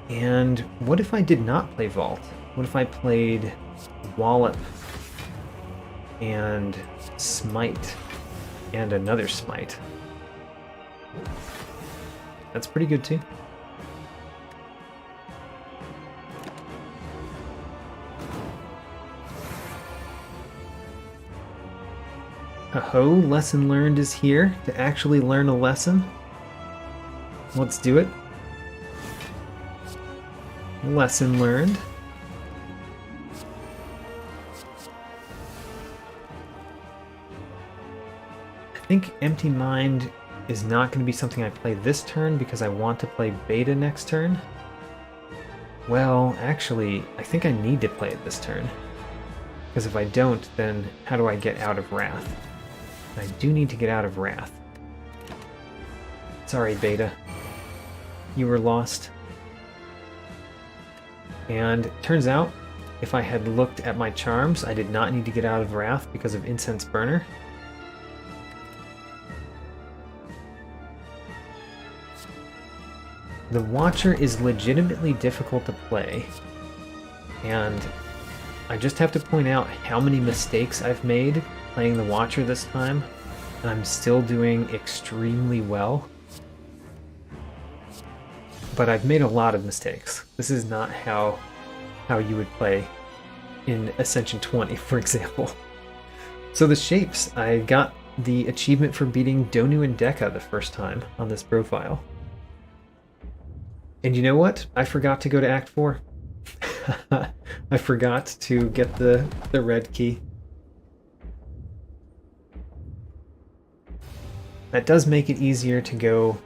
And what if I did not play Vault? What if I played Wallop and Smite and another Smite? That's pretty good too. Ho, lesson learned is here to actually learn a lesson. Let's do it. Lesson learned. I think Empty Mind is not going to be something I play this turn because I want to play Beta next turn. Well, actually, I think I need to play it this turn. Because if I don't, then how do I get out of Wrath? I do need to get out of Wrath. Sorry, Beta. You were lost. And it turns out, if I had looked at my charms, I did not need to get out of Wrath because of Incense Burner. The Watcher is legitimately difficult to play, and I just have to point out how many mistakes I've made playing the Watcher this time, and I'm still doing extremely well. But I've made a lot of mistakes. This is not how you would play in Ascension 20, for example. So the shapes, I got the achievement for beating Donu and Deka the first time on this profile. And you know what? I forgot to go to Act 4. I forgot to get the red key. That does make it easier to go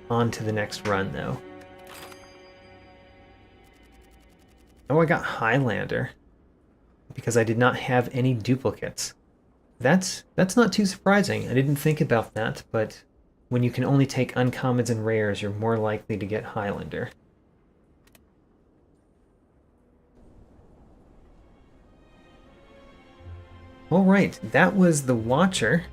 on to the next run, though. Oh, I got Highlander because I did not have any duplicates. That's not too surprising. I didn't think about that, but when you can only take uncommons and rares, you're more likely to get Highlander. Alright, that was the Watcher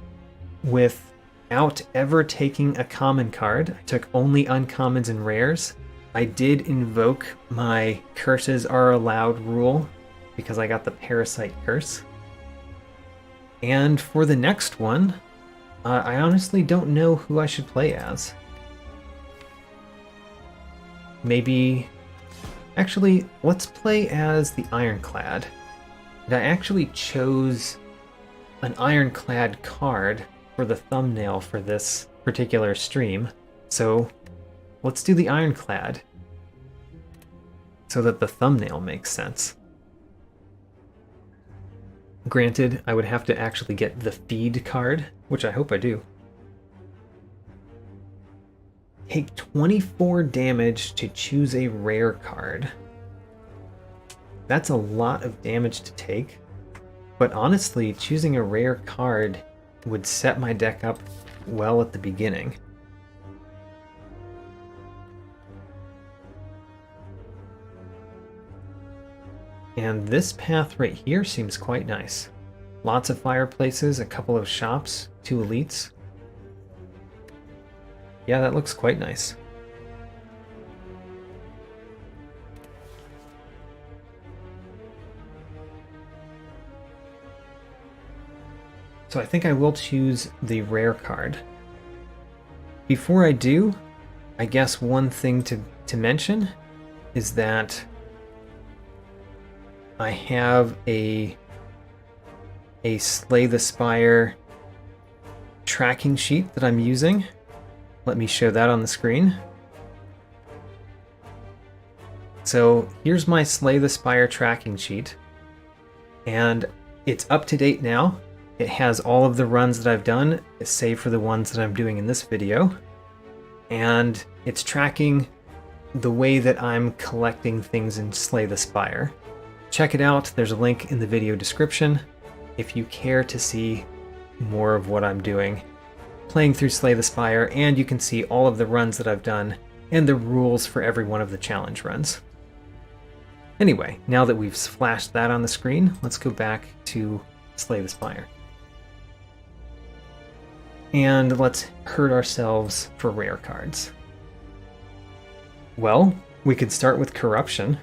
without ever taking a common card. I took only uncommons and rares. I did invoke my curses are allowed rule because I got the Parasite Curse. And for the next one, I honestly don't know who I should play as. Maybe... Actually, let's play as the Ironclad. And I actually chose an Ironclad card for the thumbnail for this particular stream. So let's do the Ironclad so that the thumbnail makes sense. Granted, I would have to actually get the feed card, which I hope I do. Take 24 damage to choose a rare card. That's a lot of damage to take, but honestly, choosing a rare card would set my deck up well at the beginning. And this path right here seems quite nice. Lots of fireplaces, a couple of shops, 2 elites. Yeah, that looks quite nice. So I think I will choose the rare card. Before I do, I guess one thing to mention is that I have a Slay the Spire tracking sheet that I'm using. Let me show that on the screen. So here's my Slay the Spire tracking sheet, and it's up to date now. It has all of the runs that I've done, save for the ones that I'm doing in this video, and it's tracking the way that I'm collecting things in Slay the Spire. Check it out, there's a link in the video description if you care to see more of what I'm doing playing through Slay the Spire, and you can see all of the runs that I've done and the rules for every one of the challenge runs. Anyway, now that we've flashed that on the screen, let's go back to Slay the Spire. And let's hurt ourselves for rare cards. Well, we could start with Corruption.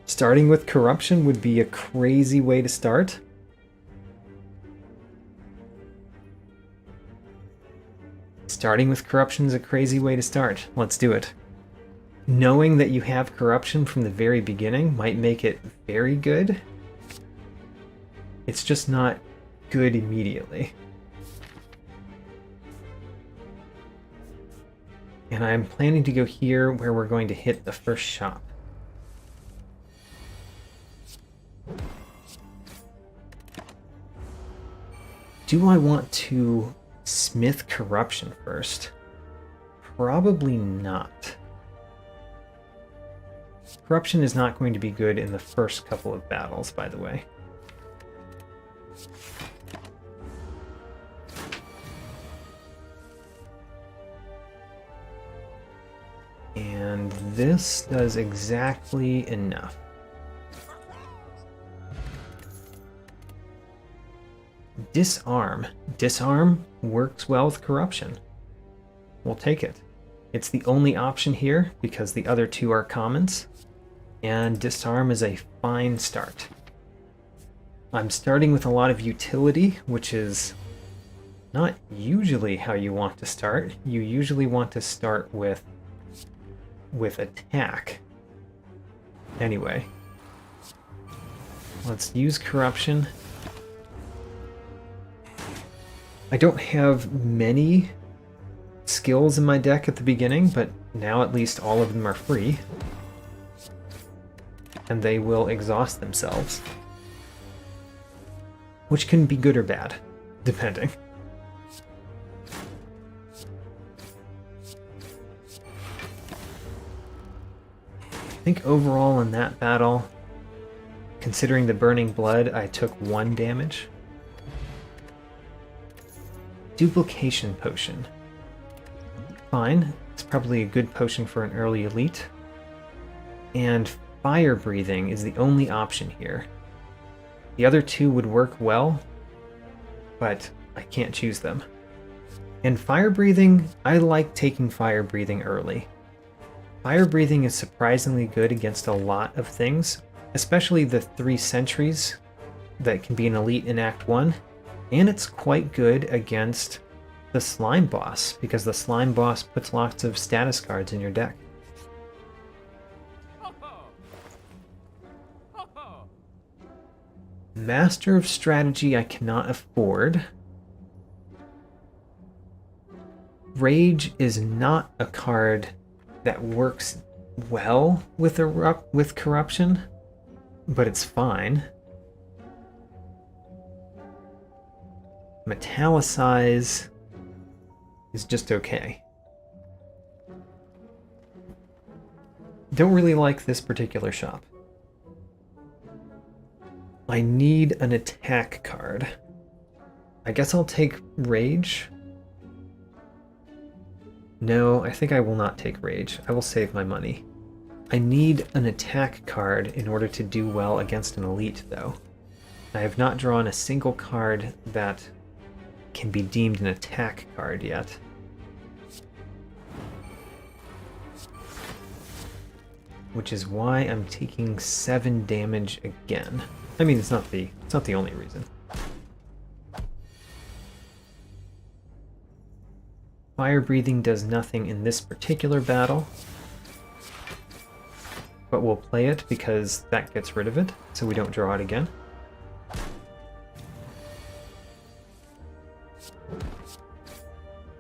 Starting with Corruption would be a crazy way to start. Starting with Corruption is a crazy way to start. Let's do it. Knowing that you have Corruption from the very beginning might make it very good. It's just not good immediately. And I'm planning to go here where we're going to hit the first shop. Do I want to smith Corruption first? Probably not. Corruption is not going to be good in the first couple of battles, by the way. And this does exactly enough. Disarm. Disarm works well with Corruption. We'll take it. It's the only option here because the other two are commons, and Disarm is a fine start. I'm starting with a lot of utility, which is not usually how you want to start. You usually want to start with attack. Anyway, let's use Corruption. I don't have many skills in my deck at the beginning, but now at least all of them are free. And they will exhaust themselves. Which can be good or bad, depending. I think overall in that battle, considering the Burning Blood, I took 1 damage. Duplication Potion. Fine, it's probably a good potion for an early elite. And Fire Breathing is the only option here. The other two would work well, but I can't choose them. And Fire Breathing, I like taking Fire Breathing early. Fire Breathing is surprisingly good against a lot of things, especially the 3 sentries that can be an elite in Act 1, and it's quite good against the Slime Boss, because the Slime Boss puts lots of status cards in your deck. Master of Strategy I cannot afford. Rage is not a card that works well with Corruption, but it's fine. Metallicize is just okay. Don't really like this particular shop. I need an attack card. I guess I'll take Rage. No, I think I will not take Rage. I will save my money. I need an attack card in order to do well against an elite, though. I have not drawn a single card that can be deemed an attack card yet. Which is why I'm taking 7 damage again. I mean, it's not the only reason. Fire breathing does nothing in this particular battle, but we'll play it because that gets rid of it, so we don't draw it again.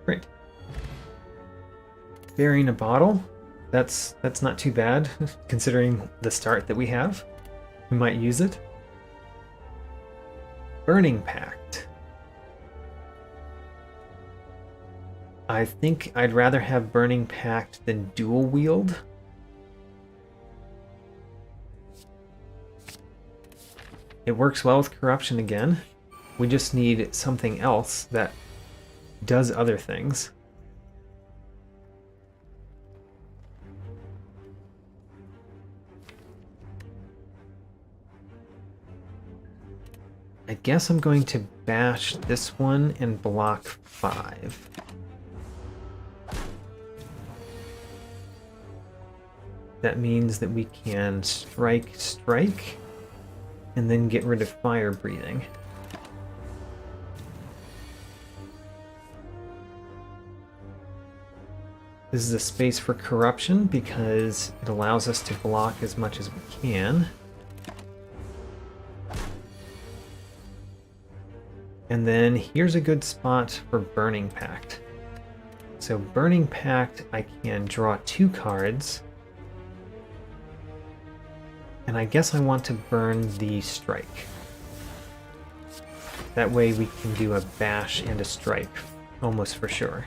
Great. Burying a bottle. That's not too bad, considering the start that we have. We might use it. Burning Pact. I think I'd rather have Burning Pact than Dual Wield. It works well with Corruption again. We just need something else that does other things. I guess I'm going to bash this one and block 5. That means that we can strike, and then get rid of fire breathing. This is a space for corruption because it allows us to block as much as we can. And then here's a good spot for Burning Pact. So Burning Pact, I can draw 2 cards. And I guess I want to burn the strike. That way we can do a bash and a strike, almost for sure.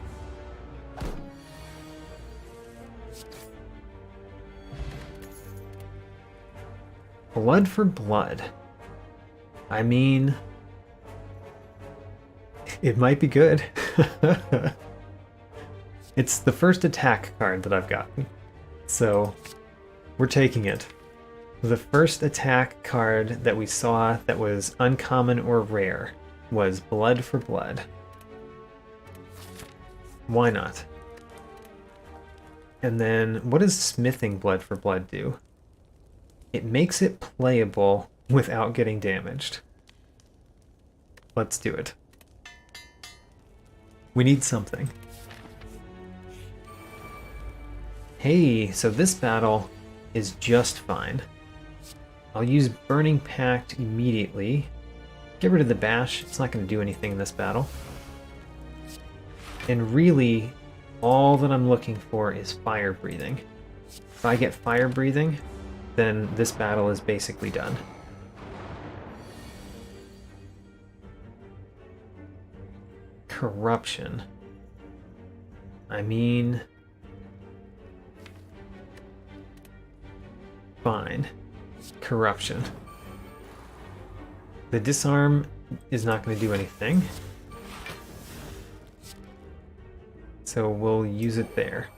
Blood for blood. I mean, it might be good. It's the first attack card that I've gotten, so we're taking it. The first attack card that we saw that was uncommon or rare was Blood for Blood. Why not? And then, what does smithing Blood for Blood do? It makes it playable without getting damaged. Let's do it. We need something. Hey, so this battle is just fine. I'll use Burning Pact immediately. Get rid of the bash, it's not going to do anything in this battle. And really, all that I'm looking for is fire breathing. If I get fire breathing, then this battle is basically done. Corruption. I mean, fine. Corruption. The disarm is not going to do anything, so we'll use it there.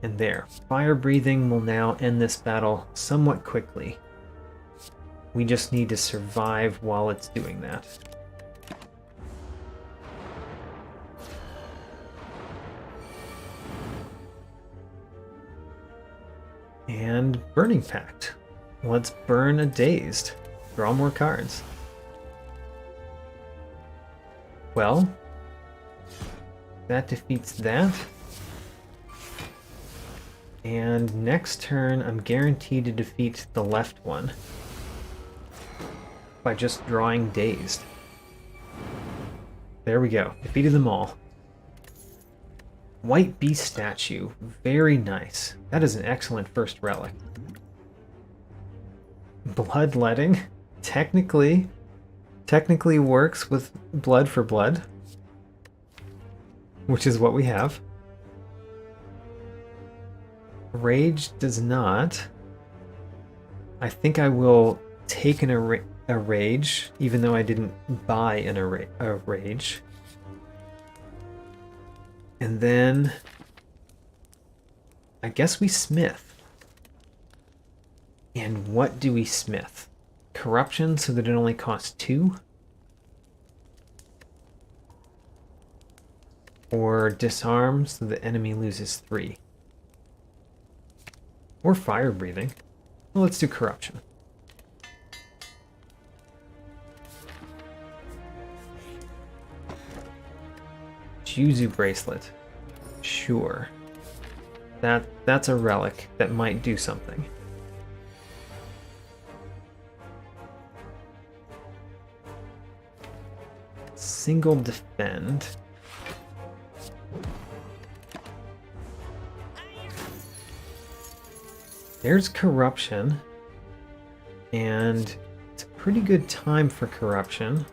And there. Fire breathing will now end this battle somewhat quickly. We just need to survive while it's doing that. And Burning Pact. Let's burn a Dazed. Draw more cards. Well, that defeats that. And next turn, I'm guaranteed to defeat the left one by just drawing Dazed. There we go. Defeated them all. White Beast statue. Very nice. That is an excellent first relic. Bloodletting. Technically works with Blood for Blood, which is what we have. Rage does not. I think I will take a rage, even though I didn't buy a rage. And then I guess we smith. And what do we smith? Corruption so that it only costs 2? Or disarm so the enemy loses 3? Or fire breathing. Well, let's do corruption. Juzu bracelet. Sure. That's a relic that might do something. Single defend. There's corruption. And it's a pretty good time for corruption.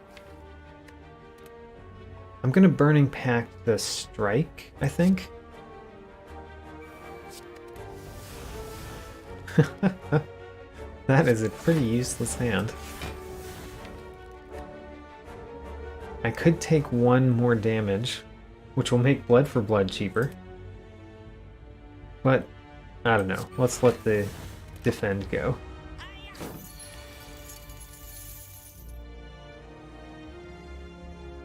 I'm gonna Burning Pact the strike, I think. That is a pretty useless hand. I could take 1 more damage, which will make blood for blood cheaper. But, I don't know. Let's let the defend go.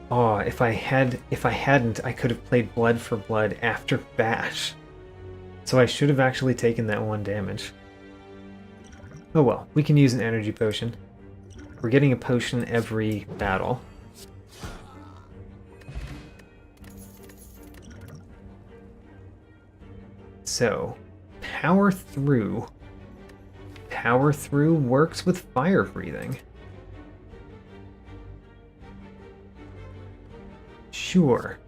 Oh, if I hadn't, I could have played blood for blood after bash. So I should have actually taken that 1 damage. Oh well, we can use an energy potion. We're getting a potion every battle. So, power through. Power through works with fire breathing. Sure.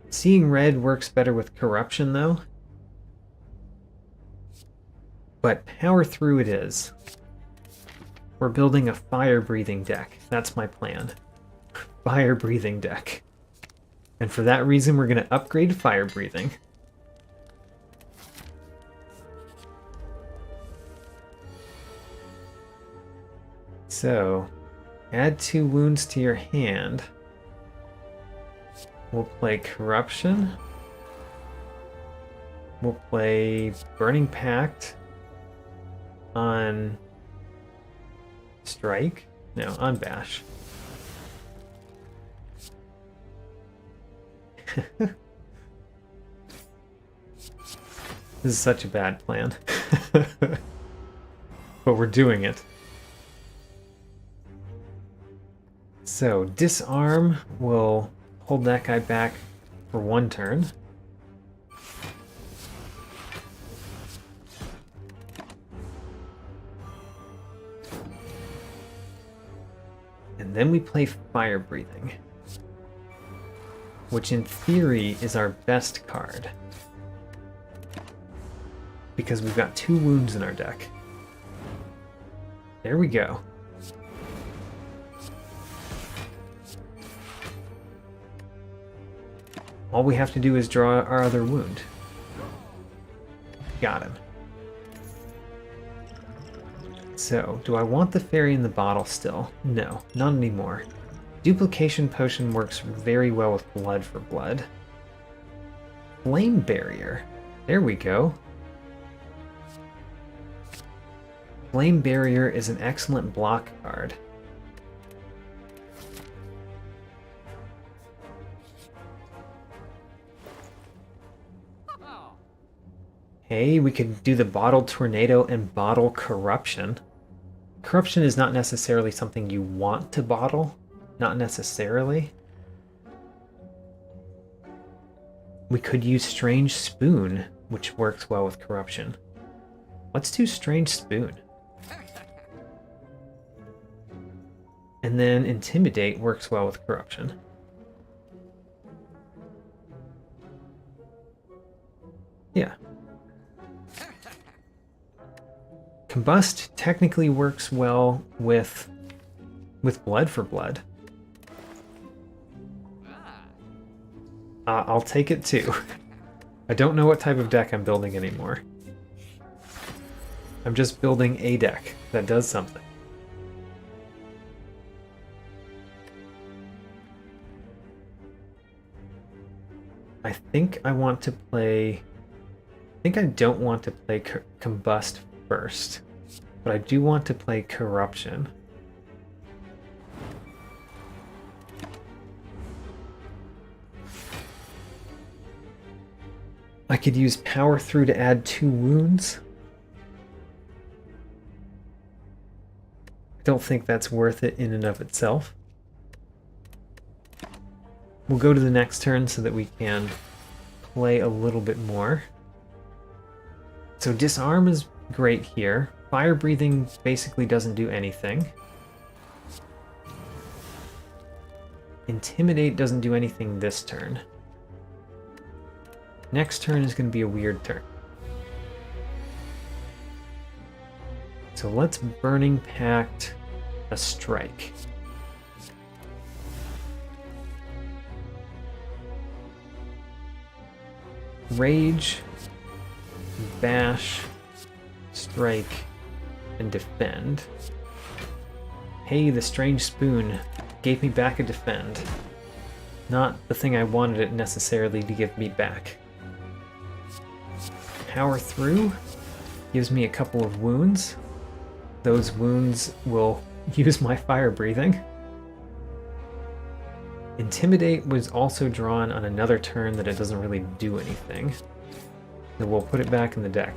Seeing red works better with corruption, though. But power through it is. We're building a fire-breathing deck. That's my plan. Fire-breathing deck. And for that reason, we're going to upgrade fire-breathing. So, add 2 wounds to your hand. We'll play Corruption. We'll play Burning Pact on Strike. No, on Bash. This is such a bad plan. But we're doing it. So, Disarm will hold that guy back for 1 turn. And then we play Fire Breathing, which in theory is our best card, because we've got 2 wounds in our deck. There we go. All we have to do is draw our other wound. Got him. So, do I want the fairy in the bottle still? No, not anymore. Duplication potion works very well with blood for blood. Flame barrier. There we go. Flame barrier is an excellent block card. Hey, we could do the bottle tornado and bottle corruption. Corruption is not necessarily something you want to bottle. Not necessarily. We could use Strange Spoon, which works well with corruption. Let's do Strange Spoon. And then Intimidate works well with corruption. Yeah. Combust technically works well with blood for blood. I'll take it too. I don't know what type of deck I'm building anymore. I'm just building a deck that does something. I think I want to play... I think I don't want to play Combust first, but I do want to play Corruption. I could use Power Through to add 2 wounds. I don't think that's worth it in and of itself. We'll go to the next turn so that we can play a little bit more. So Disarm is great here. Fire Breathing basically doesn't do anything. Intimidate doesn't do anything this turn. Next turn is going to be a weird turn. So let's Burning Pact a strike. Rage, bash, strike, and defend. Hey, the strange spoon gave me back a defend. Not the thing I wanted it necessarily to give me back. Power Through gives me a couple of wounds. Those wounds will use my fire breathing. Intimidate was also drawn on another turn that it doesn't really do anything. So we'll put it back in the deck.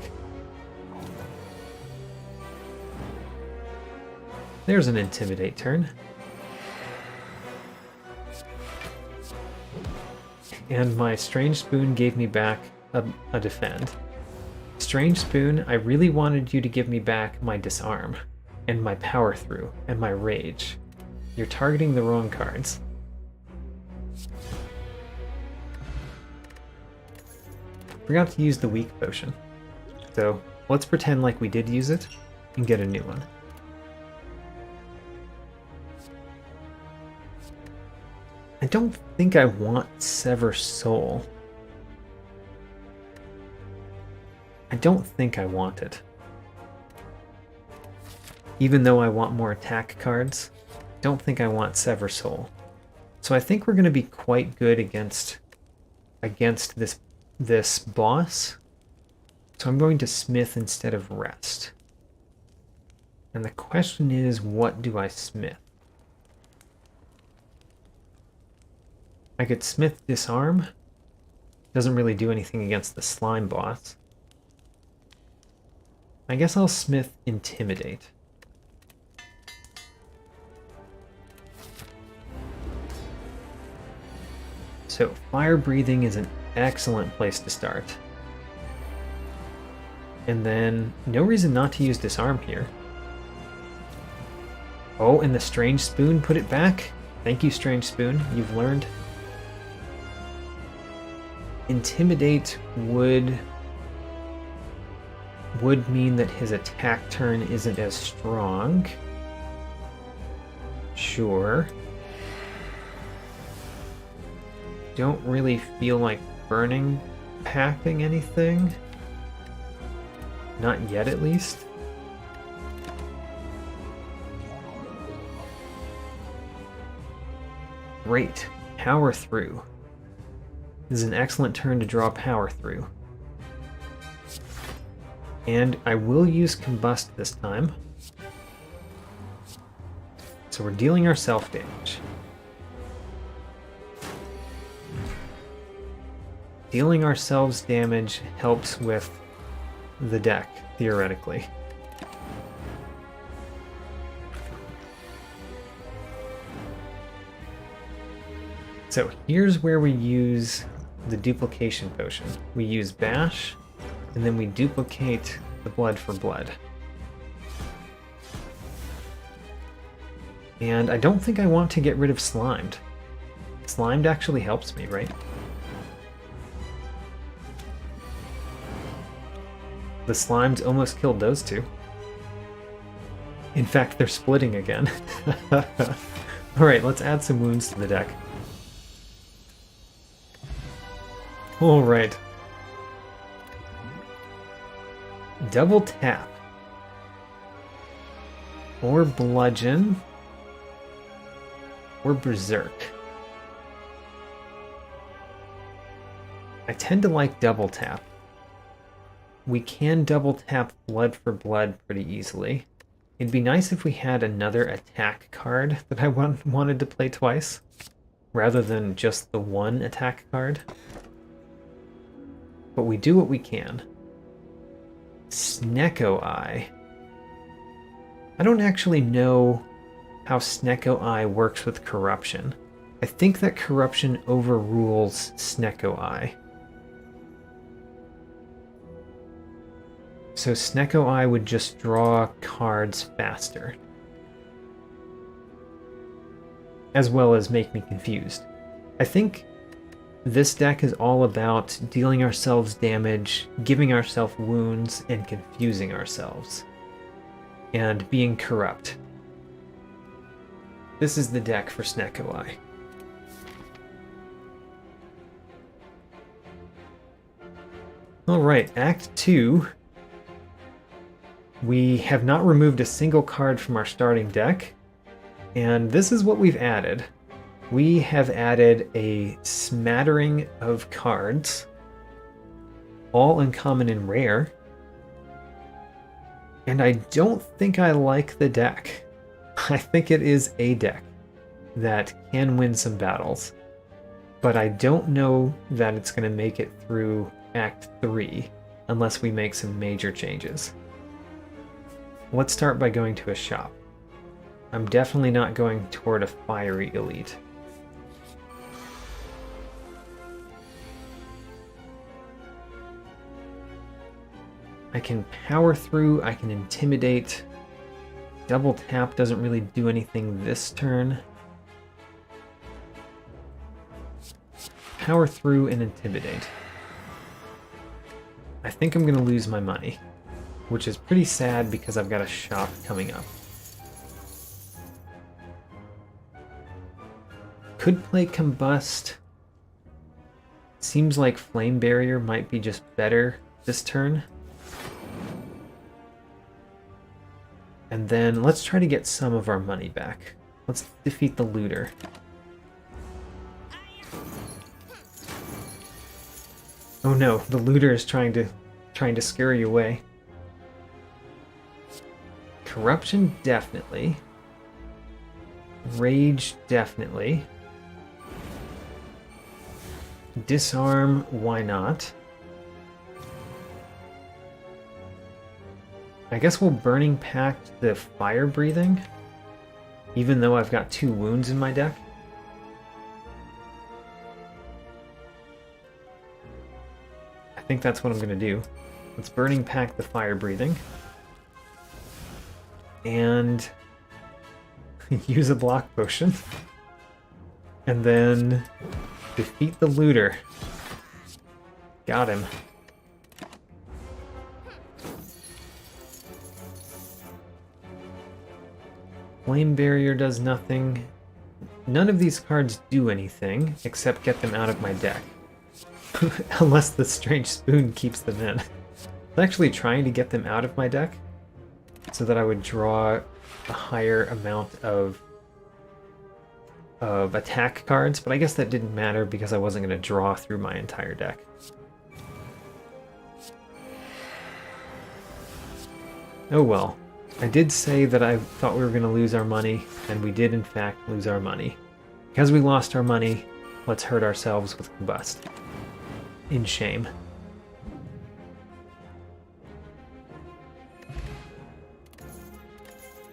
There's an Intimidate turn. And my Strange Spoon gave me back a defend. Strange Spoon, I really wanted you to give me back my Disarm, and my Power Through, and my Rage. You're targeting the wrong cards. Forgot to use the Weak Potion. So let's pretend like we did use it, and get a new one. I don't think I want Sever Soul. I don't think I want it. Even though I want more attack cards, I don't think I want Sever Soul. So I think we're going to be quite good against this boss. So I'm going to Smith instead of Rest. And the question is, what do I Smith? I could Smith Disarm. Doesn't really do anything against the slime boss. I guess I'll Smith Intimidate. So Fire Breathing is an excellent place to start. And then no reason not to use Disarm here. Oh, and the Strange Spoon put it back. Thank you, Strange Spoon. You've learned. Intimidate would mean that his attack turn isn't as strong. Sure. Don't really feel like burning packing anything. Not yet, at least. Great. Power Through. This is an excellent turn to draw Power Through. And I will use Combust this time. So we're dealing ourselves damage. Dealing ourselves damage helps with the deck, theoretically. So here's where we use the duplication potion. We use Bash, and then we duplicate the blood for blood. And I don't think I want to get rid of Slimed. Slimed actually helps me, right? The Slimes almost killed those two. In fact, they're splitting again. Alright, let's add some wounds to the deck. Alright. Double tap. Or bludgeon. Or berserk. I tend to like double tap. We can double tap blood for blood pretty easily. It'd be nice if we had another attack card that I wanted to play twice, rather than just the one attack card. But we do what we can. Snecko Eye. I don't actually know how Snecko Eye works with corruption. I think that corruption overrules Snecko Eye. So Snecko Eye would just draw cards faster. As well as make me confused. I think this deck is all about dealing ourselves damage, giving ourselves wounds, and confusing ourselves. And being corrupt. This is the deck for Snecko Eye. Alright, Act 2. We have not removed a single card from our starting deck, and this is what we've added. We have added a smattering of cards, all uncommon and rare, and I don't think I like the deck. I think it is a deck that can win some battles, but I don't know that it's going to make it through Act 3 unless we make some major changes. Let's start by going to a shop. I'm definitely not going toward a fiery elite. I can power through, I can intimidate. Double tap doesn't really do anything this turn. Power through and intimidate. I think I'm going to lose my money, which is pretty sad because I've got a shop coming up. Could play Combust. Seems like Flame Barrier might be just better this turn. And then let's try to get some of our money back. Let's defeat the looter. Oh no, the looter is trying to scare you away. Corruption, definitely. Rage, definitely. Disarm, why not? I guess we'll Burning Pact the fire breathing, even though I've got 2 wounds in my deck. I think that's what I'm going to do. Let's Burning Pact the fire breathing. And use a block potion. And then defeat the looter. Got him. Flame Barrier does nothing. None of these cards do anything except get them out of my deck. Unless the Strange Spoon keeps them in. I'm actually trying to get them out of my deck so that I would draw a higher amount of attack cards, but I guess that didn't matter because I wasn't going to draw through my entire deck. Oh well. I did say that I thought we were going to lose our money, and we did in fact lose our money. Because we lost our money, let's hurt ourselves with Combust. In shame.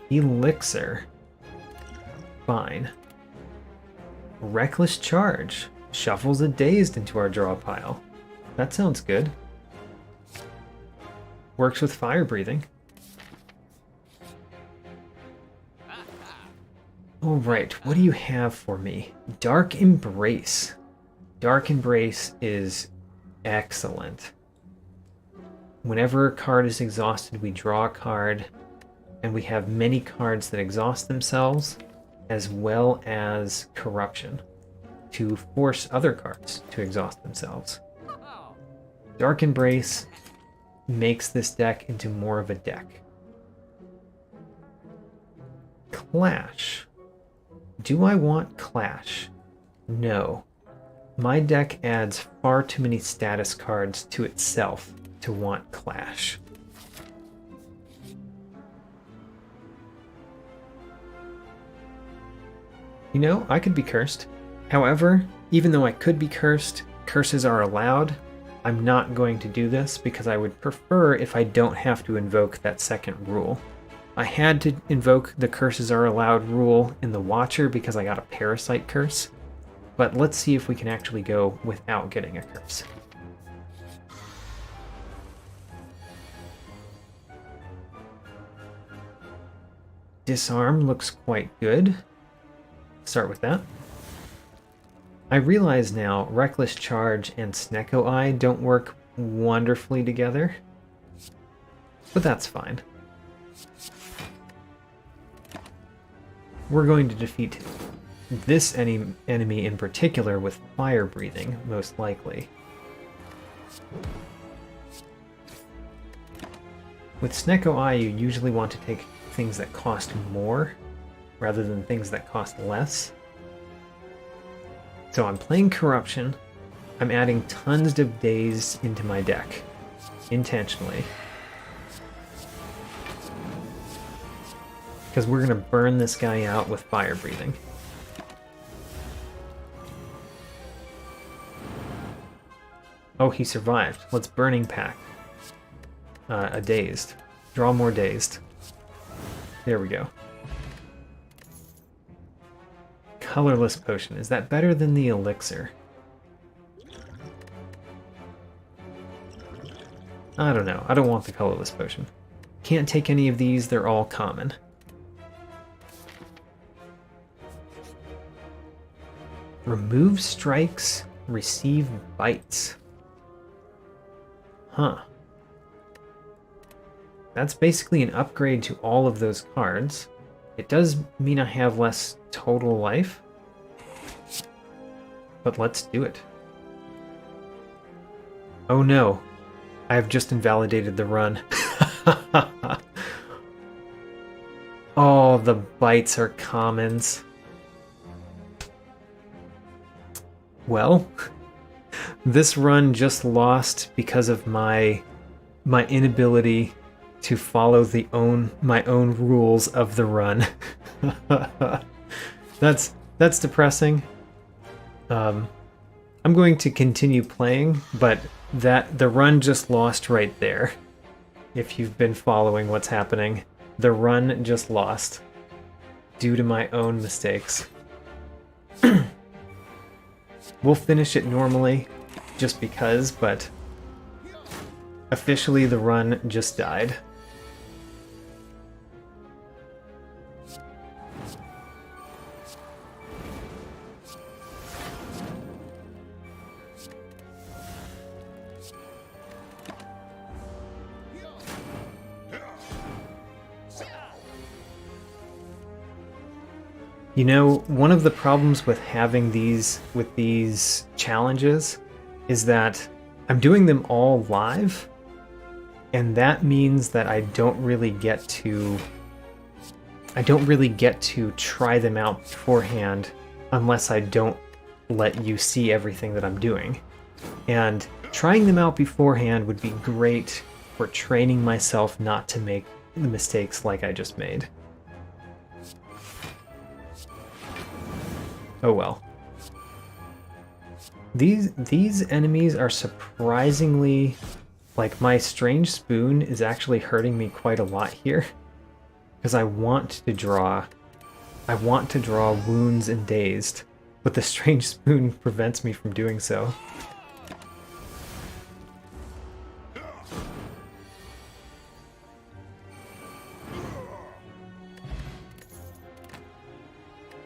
Elixir. Fine. Reckless Charge. Shuffles a Dazed into our draw pile. That sounds good. Works with fire breathing. Alright, what do you have for me? Dark Embrace. Dark Embrace is excellent. Whenever a card is exhausted, we draw a card, and we have many cards that exhaust themselves, as well as Corruption, to force other cards to exhaust themselves. Dark Embrace makes this deck into more of a deck. Clash. Do I want Clash? No. my deck adds far too many status cards to itself to want Clash. You know, I could be cursed. However, even though I could be cursed, curses are allowed. I'm not going to do this because I would prefer if I don't have to invoke that second rule. I had to invoke the curses are allowed rule in the Watcher because I got a Parasite curse, but let's see if we can actually go without getting a curse. Disarm looks quite good. Start with that. I realize now Reckless Charge and Snecko Eye don't work wonderfully together, but that's fine. We're going to defeat this enemy in particular with Fire Breathing, most likely. With Snecko Eye, you usually want to take things that cost more rather than things that cost less. So I'm playing Corruption. I'm adding tons of days into my deck, intentionally. Because we're going to burn this guy out with Fire Breathing. Oh, he survived. Let's Burning Pact. A Dazed. Draw more Dazed. There we go. Colorless Potion. Is that better than the Elixir? I don't know. I don't want the Colorless Potion. Can't take any of these. They're all common. Remove strikes, receive bites. Huh. That's basically an upgrade to all of those cards. It does mean I have less total life, but let's do it. Oh no, I have just invalidated the run. Oh, the bites are commons. Well, this run just lost because of my inability to follow my own rules of the run. That's depressing. I'm going to continue playing, but the run just lost right there. If you've been following what's happening, the run just lost due to my own mistakes. We'll finish it normally, just because, but officially the run just died. You know, one of the problems with having these challenges is that I'm doing them all live, and that means that I don't really get to try them out beforehand unless I don't let you see everything that I'm doing. And trying them out beforehand would be great for training myself not to make the mistakes like I just made. Oh well. These enemies are surprisingly... Like, my Strange Spoon is actually hurting me quite a lot here. Because I want to draw Wounds and Dazed, but the Strange Spoon prevents me from doing so.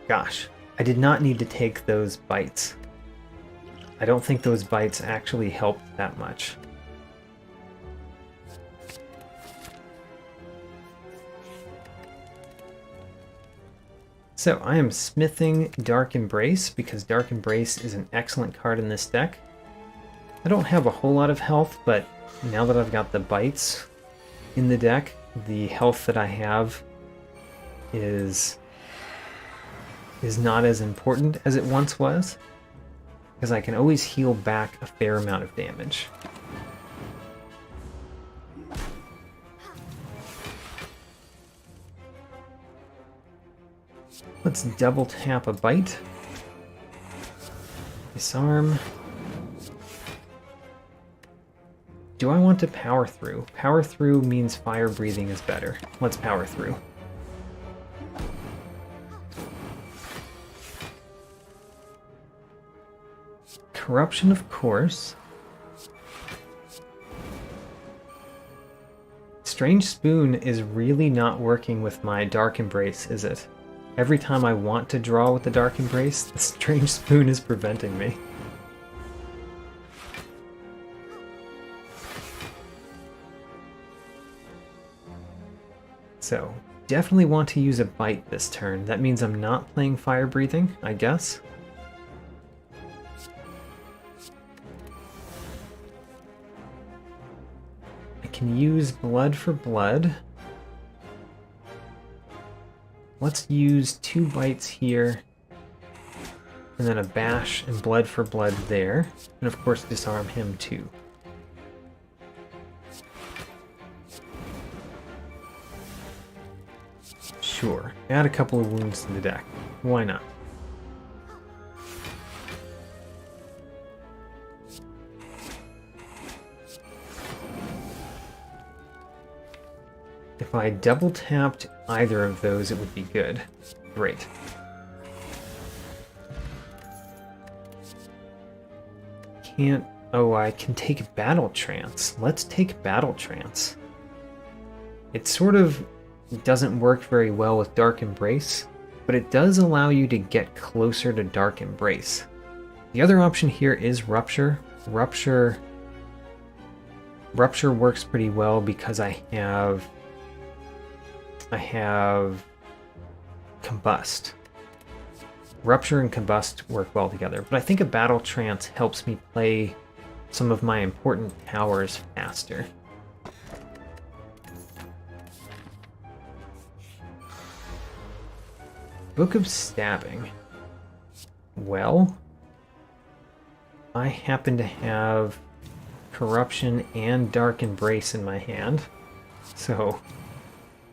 Gosh. I did not need to take those bites. I don't think those bites actually helped that much. So I am smithing Dark Embrace because Dark Embrace is an excellent card in this deck. I don't have a whole lot of health, but now that I've got the bites in the deck, the health that I have is not as important as it once was. because I can always heal back a fair amount of damage. Let's double tap a bite. Disarm. Do I want to power through? Power through means fire breathing is better. Let's power through. Corruption, of course. Strange Spoon is really not working with my Dark Embrace, is it? Every time I want to draw with the Dark Embrace, the Strange Spoon is preventing me. So, definitely want to use a bite this turn. That means I'm not playing fire breathing, I guess. I can use blood for blood. Let's use 2 bites here, and then a bash and blood for blood there, and of course disarm him too. Sure, add a couple of wounds to the deck. Why not? If I double tapped either of those, it would be good. Great. Can't... Oh, I can take Battle Trance. Let's take Battle Trance. It sort of doesn't work very well with Dark Embrace, but it does allow you to get closer to Dark Embrace. The other option here is Rupture. Rupture works pretty well because I have Combust. Rupture and Combust work well together, but I think a Battle Trance helps me play some of my important powers faster. Book of Stabbing. Well, I happen to have Corruption and Dark Embrace in my hand, so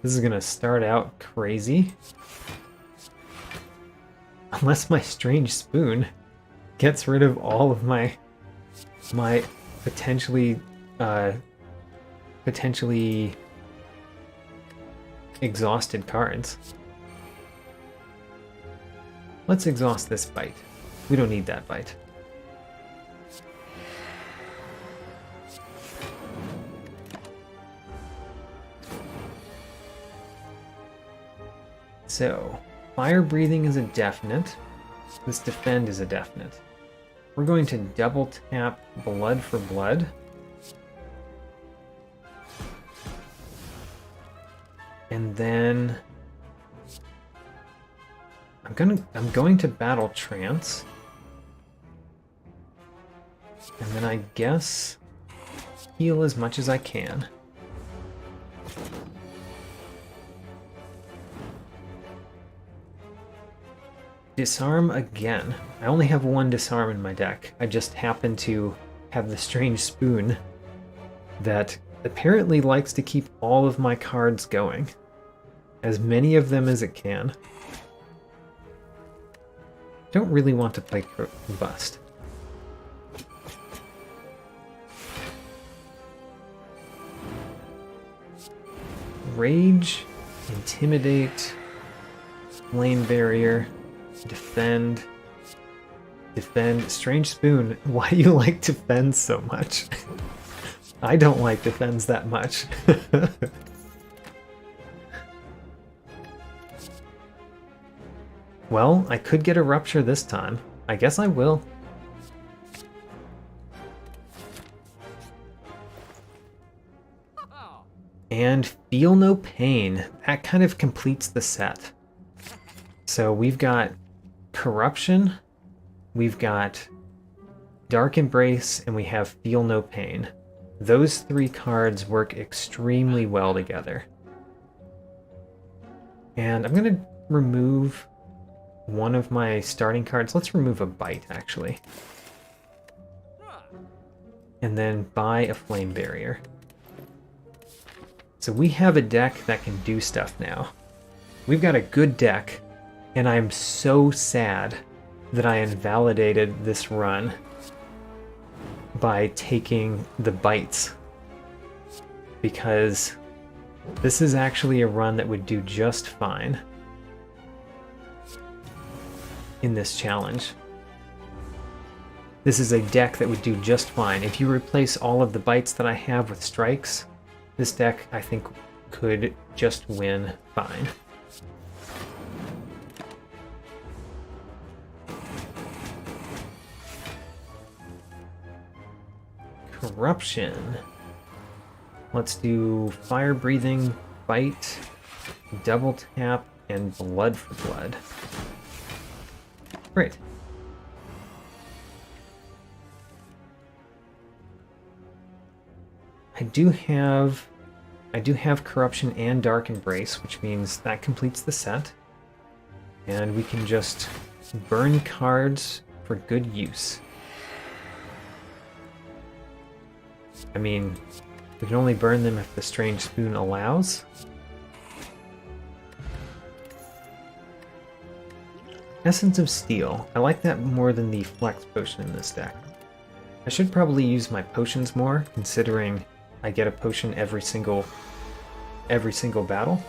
this is gonna start out crazy. Unless my Strange Spoon gets rid of all of my potentially exhausted cards. Let's exhaust this bite. We don't need that bite. So, fire breathing is a definite. This defend is a definite. We're going to double tap blood for blood. And then I'm going to Battle Trance. And then I guess heal as much as I can. Disarm again. I only have 1 disarm in my deck. I just happen to have the Strange Spoon that apparently likes to keep all of my cards going. As many of them as it can. Don't really want to play Combust. Rage, Intimidate, Flame Barrier, Defend. Strange Spoon, why do you like Defend so much? I don't like Defends that much. Well, I could get a Rupture this time. I guess I will. And Feel No Pain. That kind of completes the set. So we've got Corruption, we've got Dark Embrace, and we have Feel No Pain. Those 3 cards work extremely well together. And I'm going to remove one of my starting cards. Let's remove a bite, actually. and then buy a flame barrier. So we have a deck that can do stuff now. We've got a good deck, and I'm so sad that I invalidated this run by taking the bites, because this is actually a run that would do just fine in this challenge. This is a deck that would do just fine. If you replace all of the bites that I have with strikes, this deck, I think, could just win fine. Corruption. Let's do fire breathing, bite, double tap, and blood for blood. Great. I do have corruption and dark embrace, which means that completes the set. And we can just burn cards for good use. I mean, we can only burn them if the strange spoon allows. Essence of Steel. I like that more than the flex potion in this deck. I should probably use my potions more, considering I get a potion every single battle.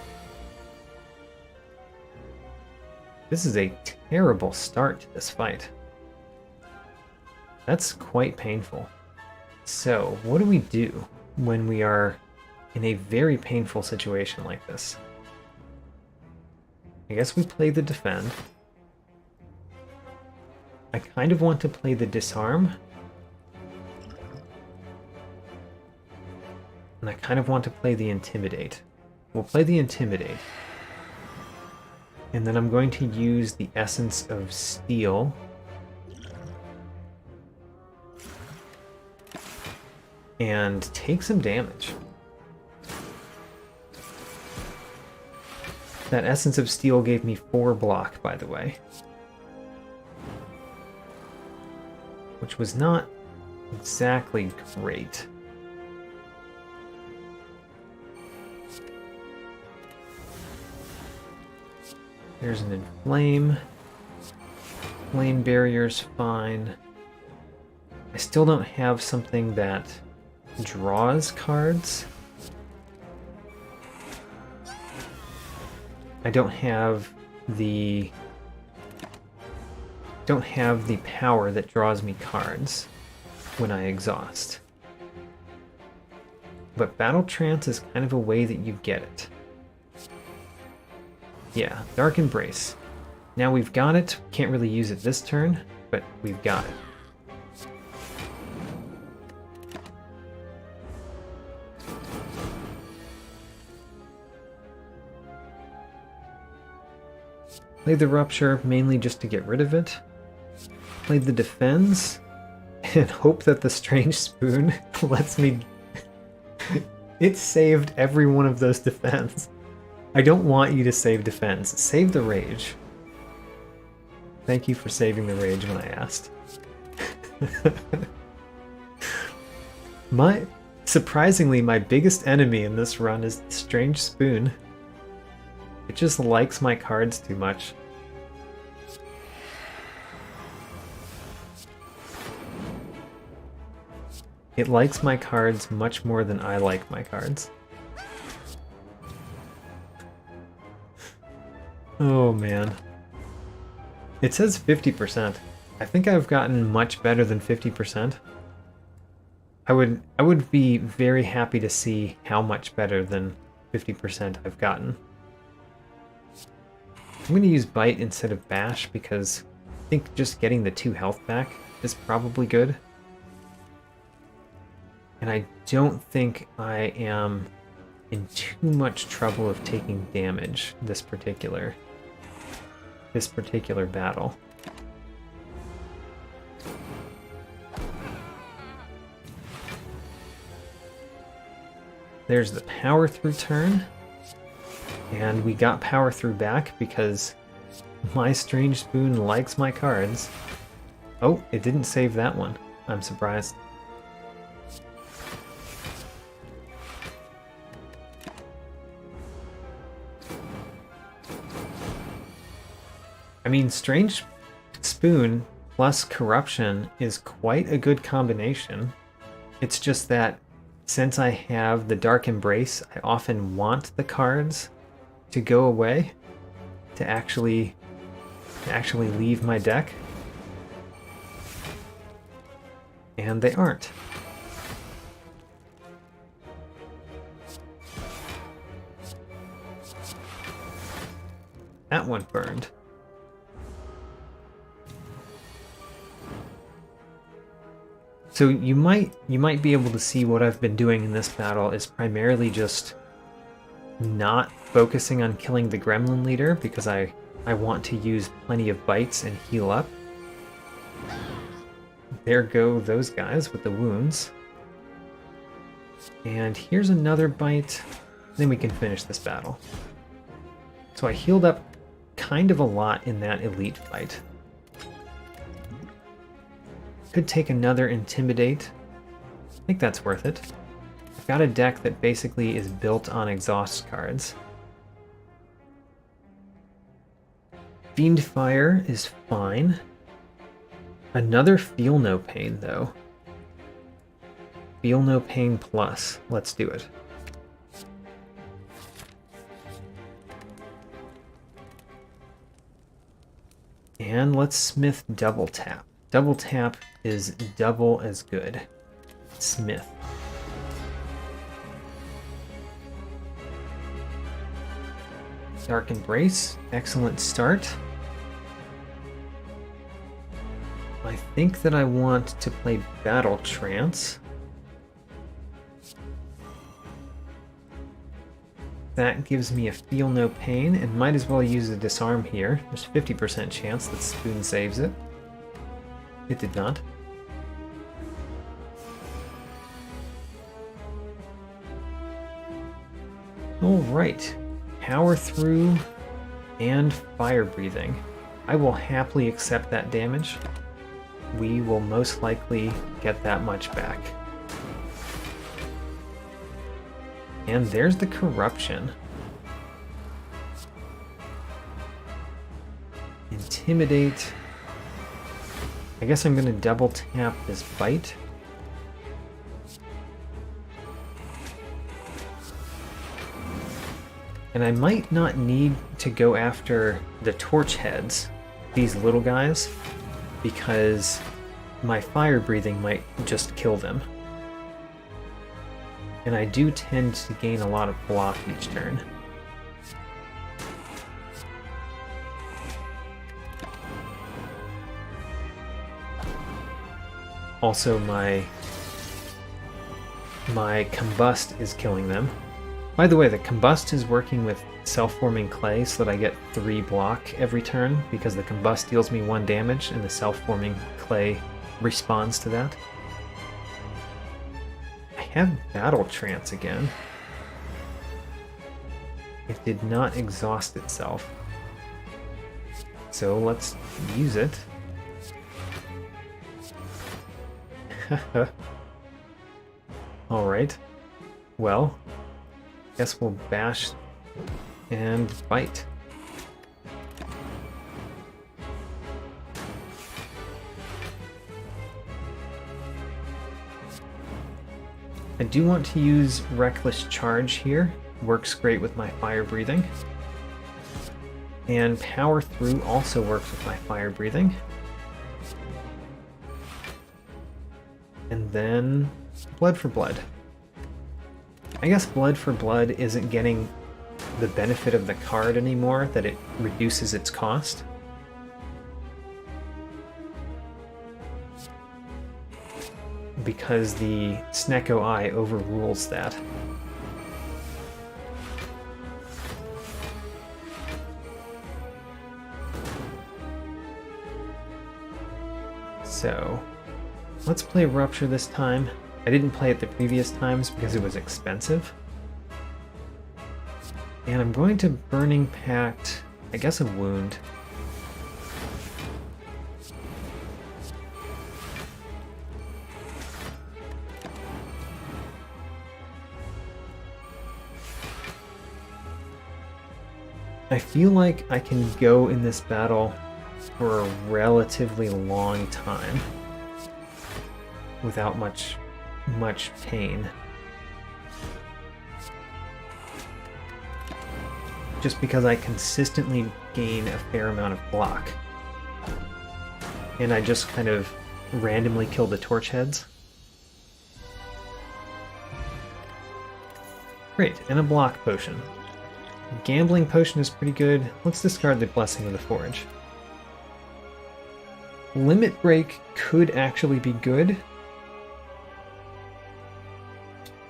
This is a terrible start to this fight. That's quite painful. So, what do we do when we are in a very painful situation like this? I guess we play the defend. I kind of want to play the disarm. And I kind of want to play the intimidate. We'll play the intimidate. And then I'm going to use the Essence of Steel. And take some damage. That Essence of Steel gave me 4 block, by the way. Which was not exactly great. There's an Inflame. Flame Barrier's fine. I still don't have something that draws cards. I don't have the power that draws me cards when I exhaust. But Battle Trance is kind of a way that you get it. Yeah, Dark Embrace. Now we've got it. Can't really use it this turn, but we've got it. Play the Rupture mainly just to get rid of it. Play the Defends and hope that the Strange Spoon lets me... It saved every one of those defends. I don't want you to save defends. Save the Rage. Thank you for saving the Rage when I asked. Surprisingly, my biggest enemy in this run is the Strange Spoon. It just likes my cards too much. It likes my cards much more than I like my cards. Oh man. It says 50%. I think I've gotten much better than 50%. I would be very happy to see how much better than 50% I've gotten. I'm going to use Bite instead of Bash because I think just getting the 2 health back is probably good. And I don't think I am in too much trouble of taking damage this particular battle. There's the power through turn. And we got power through back because my Strange Spoon likes my cards. Oh, it didn't save that one. I'm surprised. I mean, Strange Spoon plus Corruption is quite a good combination. It's just that since I have the Dark Embrace, I often want the cards to go away to actually leave my deck. And they aren't. That one burned. So you might be able to see what I've been doing in this battle is primarily just not focusing on killing the gremlin leader because I want to use plenty of bites and heal up. There go those guys with the wounds. And here's another bite, then we can finish this battle. So I healed up kind of a lot in that elite fight. Could take another Intimidate. I think that's worth it. I've got a deck that basically is built on exhaust cards. Fiend Fire is fine. Another Feel No Pain, though. Feel No Pain plus. Let's do it. And let's Smith Double Tap. Double Tap is double as good. Smith. Dark Embrace, excellent start. I think that I want to play Battle Trance. That gives me a Feel No Pain, and might as well use a Disarm here. There's 50% chance that Spoon saves it. It did not. Alright. Power Through and Fire Breathing. I will happily accept that damage. We will most likely get that much back. And there's the Corruption. Intimidate. I guess I'm going to double tap this bite. And I might not need to go after the torch heads, these little guys, because my fire breathing might just kill them. And I do tend to gain a lot of block each turn. Also, my Combust is killing them. By the way, the Combust is working with self-forming clay so that I get 3 block every turn, because the Combust deals me 1 damage and the self-forming clay responds to that. I have Battle Trance again. It did not exhaust itself. So let's use it. Alright. Well, guess we'll bash and bite. I do want to use Reckless Charge here. Works great with my fire breathing. And Power Through also works with my fire breathing. And then Blood for Blood. I guess Blood for Blood isn't getting the benefit of the card anymore, that it reduces its cost. Because the Snecko Eye overrules that. So, let's play Rupture this time. I didn't play it the previous times because it was expensive. And I'm going to Burning Pact, I guess a Wound. I feel like I can go in this battle for a relatively long time without much pain. Just because I consistently gain a fair amount of block. And I just kind of randomly kill the torch heads. Great, and a block potion. Gambling potion is pretty good. Let's discard the Blessing of the Forge. Limit Break could actually be good.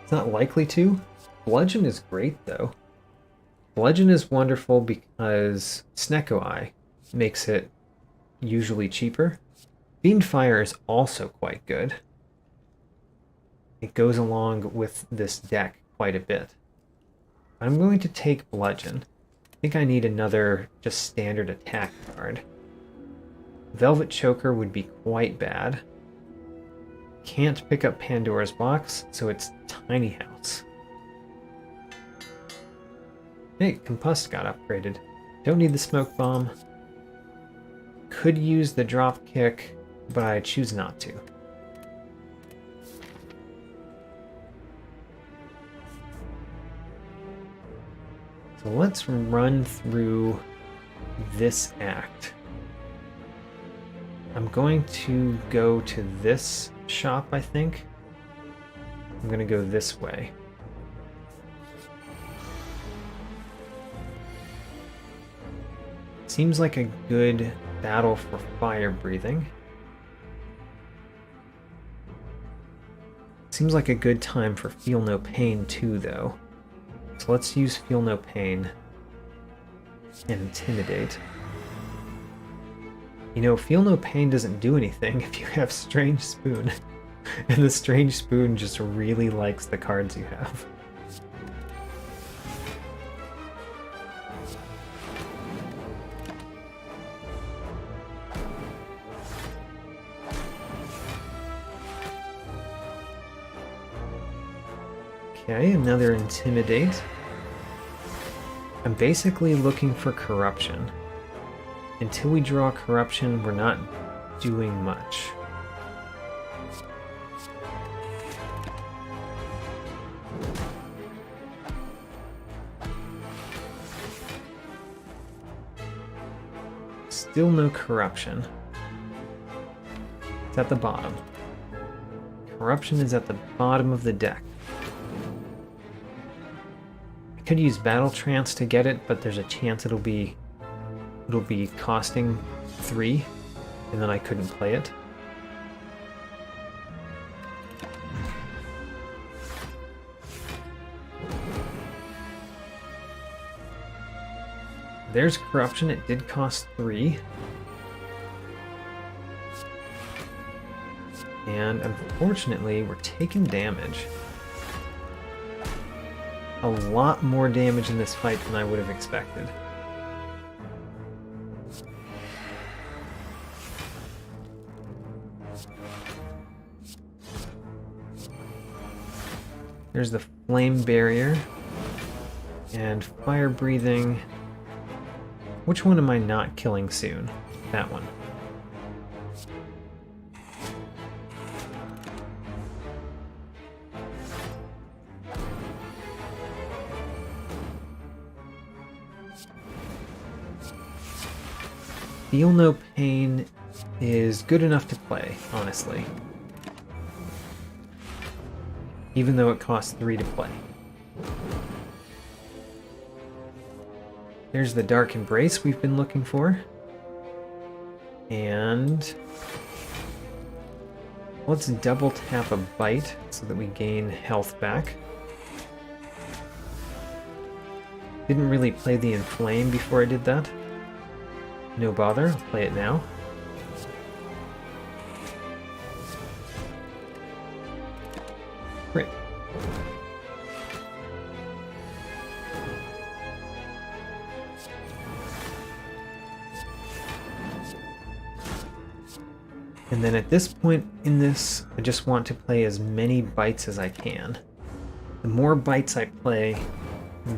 It's not likely to. Bludgeon is great, though. Bludgeon is wonderful because Snecko Eye makes it usually cheaper. Fiend Fire is also quite good. It goes along with this deck quite a bit. I'm going to take Bludgeon. I think I need another just standard attack card. Velvet Choker would be quite bad. Can't pick up Pandora's Box, so it's Tiny House. Hey, Compust got upgraded. Don't need the Smoke Bomb. Could use the Drop Kick, but I choose not to. So let's run through this act. I'm going to go to this shop, I think. I'm going to go this way. Seems like a good battle for fire breathing. Seems like a good time for Feel No Pain too, though. So let's use Feel No Pain and Intimidate. You know, Feel No Pain doesn't do anything if you have Strange Spoon. And the Strange Spoon just really likes the cards you have. Okay, another Intimidate. I'm basically looking for Corruption. Until we draw Corruption, we're not doing much. Still no Corruption. It's at the bottom. Corruption is at the bottom of the deck. I could use Battle Trance to get it, but there's a chance it'll be costing 3, and then I couldn't play it. There's Corruption, it did cost 3. And unfortunately, we're taking damage. A lot more damage in this fight than I would have expected. There's the Flame Barrier and Fire Breathing. Which one am I not killing soon? That one. Feel No Pain is good enough to play, honestly. Even though it costs 3 to play. There's the Dark Embrace we've been looking for. And let's double tap a Bite so that we gain health back. Didn't really play the Inflame before I did that. No bother, I'll play it now. Great. And then at this point in this, I just want to play as many bites as I can. The more bites I play,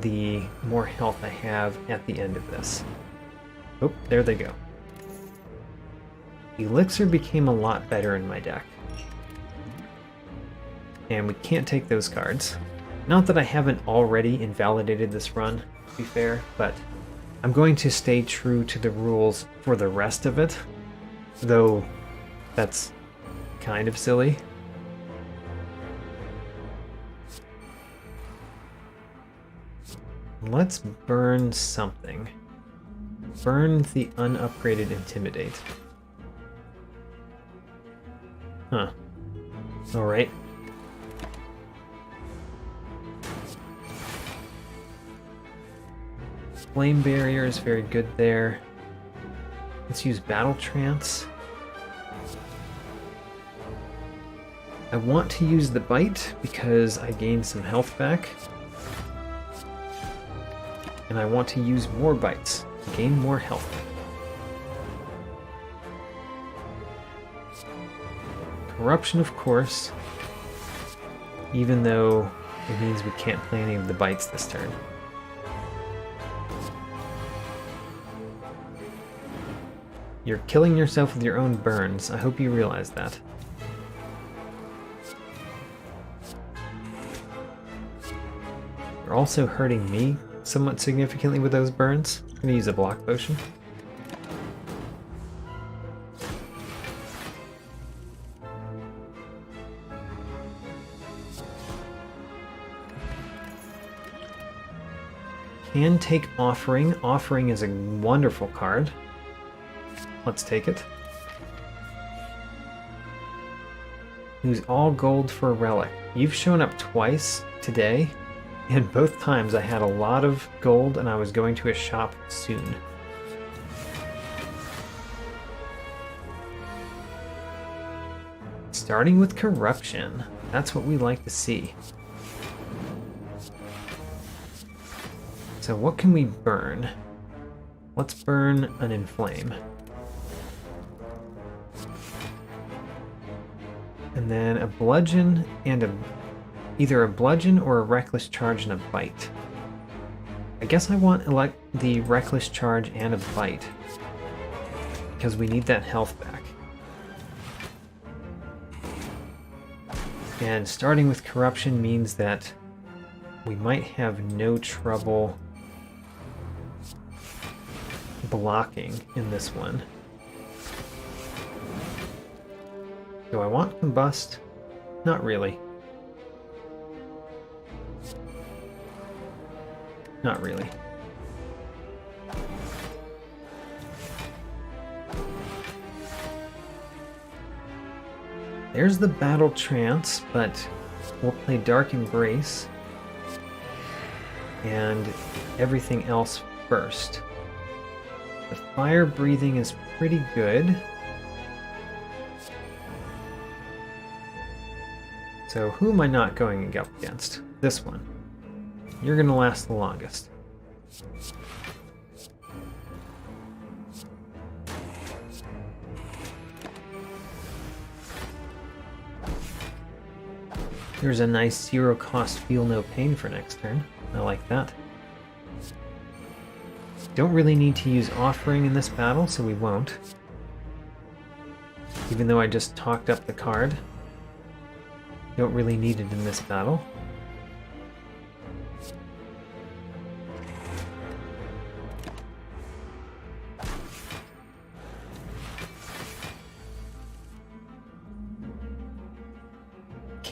the more health I have at the end of this. Oh, there they go. Elixir became a lot better in my deck. And we can't take those cards. Not that I haven't already invalidated this run, to be fair, but I'm going to stay true to the rules for the rest of it, though that's kind of silly. Let's burn something. Burn the unupgraded Intimidate. Huh. Alright. Flame Barrier is very good there. Let's use Battle Trance. I want to use the Bite because I gained some health back. And I want to use more bites to gain more health. Corruption, of course, even though it means we can't play any of the bites this turn. You're killing yourself with your own burns. I hope you realize that. You're also hurting me somewhat significantly with those burns. I'm going to use a block potion. Can take Offering. Offering is a wonderful card. Let's take it. Use all gold for a relic. You've shown up twice today, and both times I had a lot of gold and I was going to a shop soon. Starting with Corruption. That's what we like to see. So what can we burn? Let's burn an Inflame. And then a Bludgeon and either a Bludgeon or a Reckless Charge and a Bite. I guess I want the Reckless Charge and a Bite, because we need that health back. And starting with Corruption means that we might have no trouble blocking in this one. Do I want Combust? Not really. Not really. There's the Battle Trance, but we'll play Dark Embrace and everything else first. The Fire Breathing is pretty good. So who am I not going up against? This one. You're going to last the longest. There's a nice zero cost Feel No Pain for next turn. I like that. Don't really need to use Offering in this battle, so we won't. Even though I just talked up the card. Don't really need it in this battle.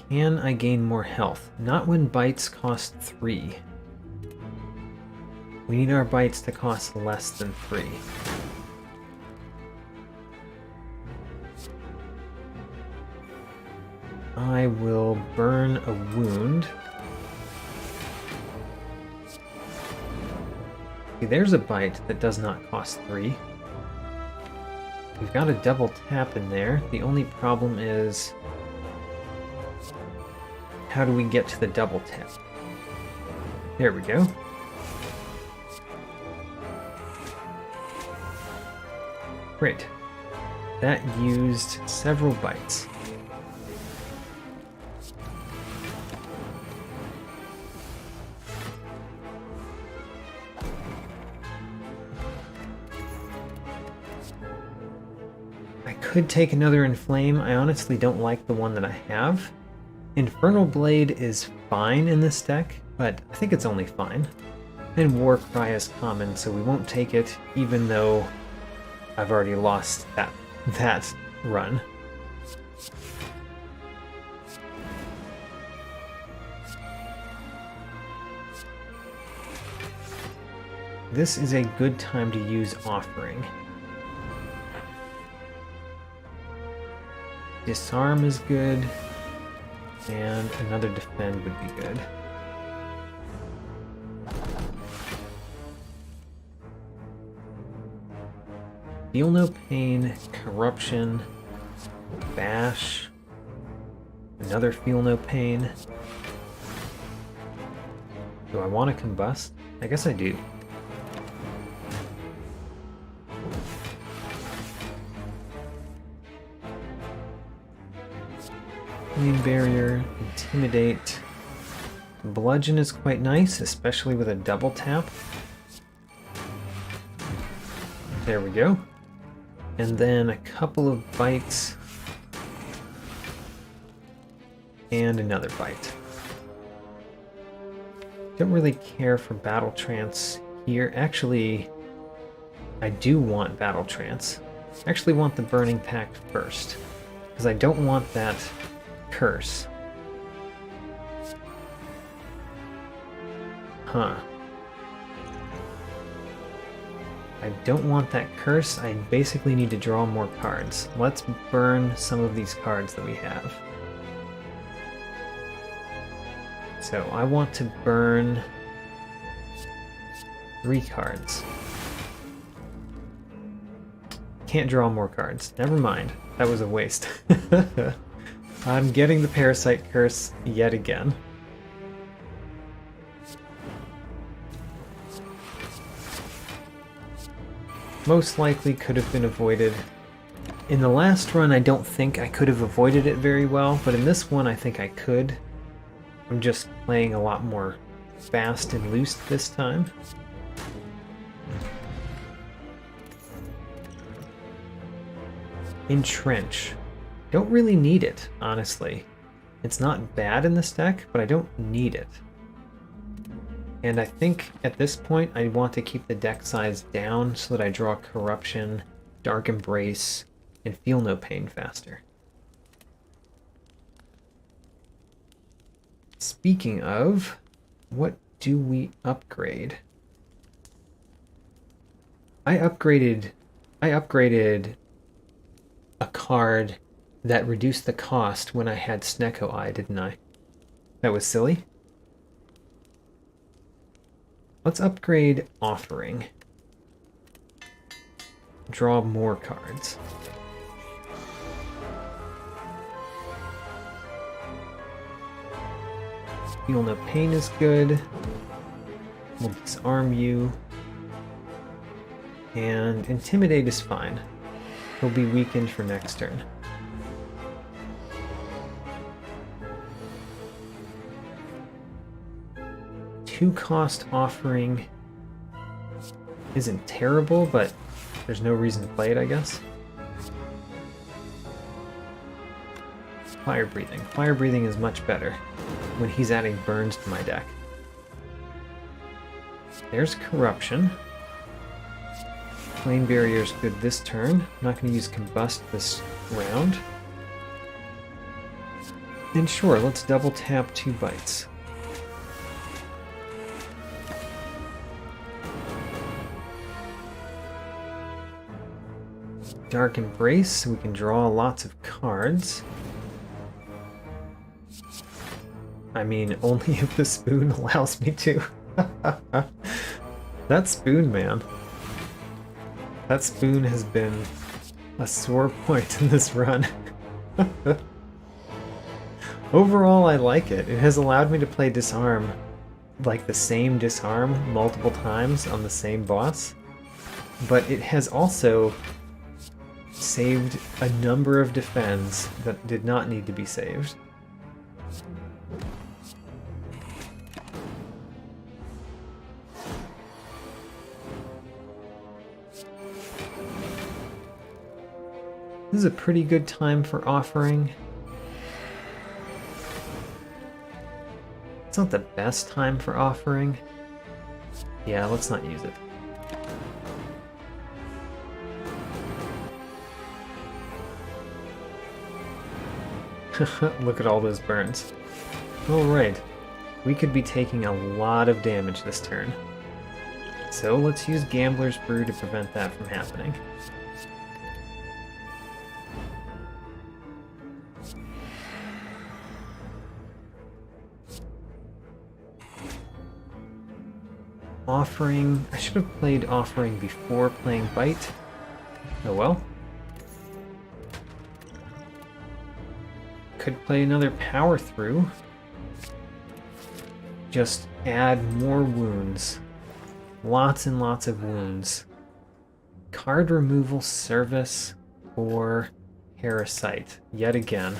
Can I gain more health? Not when bites cost 3. We need our bites to cost less than 3. I will burn a wound. See, there's a bite that does not cost 3. We've got a double tap in there. The only problem is, how do we get to the double tap? There we go. Great. That used several bites. I could take another Inflame. I honestly don't like the one that I have. Infernal Blade is fine in this deck, but I think it's only fine. And Warcry is common, so we won't take it, even though I've already lost that run. This is a good time to use Offering. Disarm is good, and another Defend would be good. Feel No Pain, Corruption, Bash, another Feel No Pain. Do I want to Combust? I guess I do. Flame Barrier, Intimidate. Bludgeon is quite nice, especially with a double tap. There we go. And then a couple of bites. And another bite. Don't really care for Battle Trance here. Actually, I do want Battle Trance. I actually want the Burning Pact first, because I don't want that curse. Huh. I don't want that curse. I basically need to draw more cards. Let's burn some of these cards that we have. So I want to burn 3 cards. Can't draw more cards. Never mind. That was a waste. I'm getting the Parasite Curse yet again. Most likely could have been avoided. In the last run, I don't think I could have avoided it very well, but in this one, I think I could. I'm just playing a lot more fast and loose this time. Entrench. Don't really need it, honestly. It's not bad in this deck, but I don't need it. And I think at this point I want to keep the deck size down so that I draw Corruption, Dark Embrace, and Feel No Pain faster. Speaking of, what do we upgrade? I upgraded a card that reduced the cost when I had Snecko Eye, didn't I? That was silly. Let's upgrade Offering. Draw more cards. Feel No Pain is good. We'll disarm you. And Intimidate is fine. He'll be weakened for next turn. Two-cost Offering isn't terrible, but there's no reason to play it, I guess. Fire Breathing. Fire Breathing is much better when he's adding burns to my deck. There's Corruption. Flame Barrier is good this turn. I'm not going to use Combust this round. And sure, let's double tap 2 bites. Dark Embrace, so we can draw lots of cards. I mean, only if the spoon allows me to. That spoon, man. That spoon has been a sore point in this run. Overall, I like it. It has allowed me to play Disarm, like the same Disarm multiple times on the same boss. But it has also saved a number of defends that did not need to be saved. This is a pretty good time for offering. It's not the best time for offering. Yeah, let's not use it. Look at all those burns. Alright, we could be taking a lot of damage this turn. So let's use Gambler's Brew to prevent that from happening. Offering... I should have played Offering before playing Bite. Oh well. Could play another Power Through. Just add more wounds. Lots and lots of wounds. Card removal service or Parasite, yet again.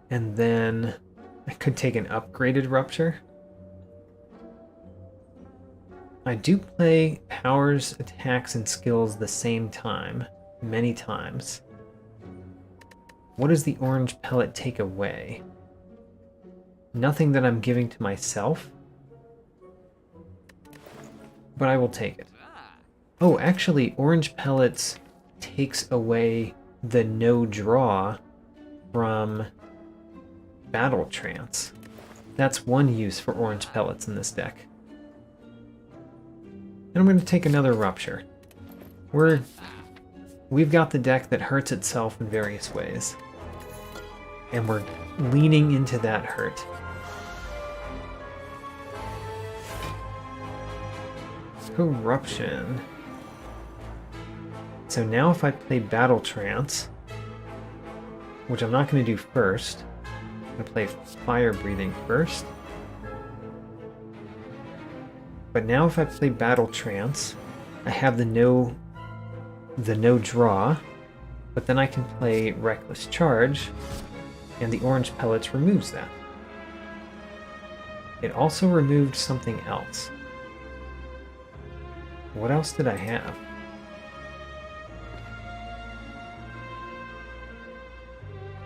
And then I could take an upgraded Rupture. I do play powers, attacks, and skills the same time, many times. What does the orange pellet take away? Nothing that I'm giving to myself, but I will take it. Oh, actually, orange pellets takes away the no draw from Battle Trance. That's one use for orange pellets in this deck. And I'm going to take another Rupture. We've got the deck that hurts itself in various ways. And we're leaning into that hurt. Corruption. So now if I play Battle Trance, which I'm not going to do first, I'm going to play Fire Breathing first. But now if I play Battle Trance, I have the no draw, but then I can play Reckless Charge, and the orange pellets removes that. It also removed something else. What else did I have?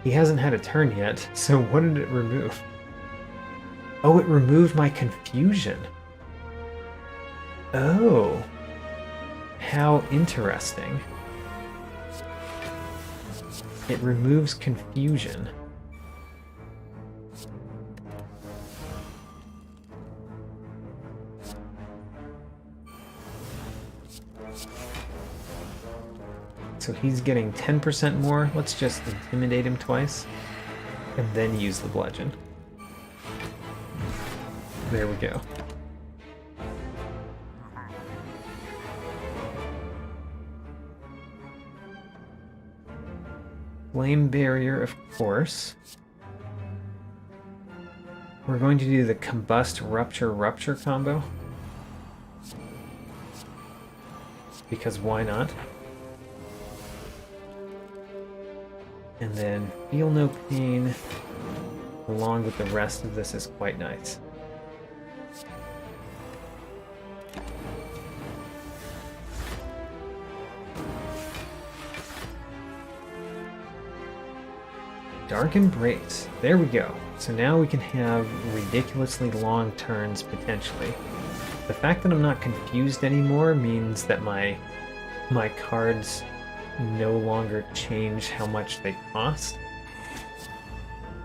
He hasn't had a turn yet, so what did it remove? Oh, it removed my confusion. Oh. How interesting. It removes confusion. So he's getting 10% more. Let's just intimidate him twice. And then use the bludgeon. There we go. Flame Barrier, of course. We're going to do the Combust Rupture Rupture combo. Because why not? And then Feel No Pain, along with the rest of this, is quite nice. Dark Embrace. There we go. So now we can have ridiculously long turns, potentially. The fact that I'm not confused anymore means that my cards no longer change how much they cost.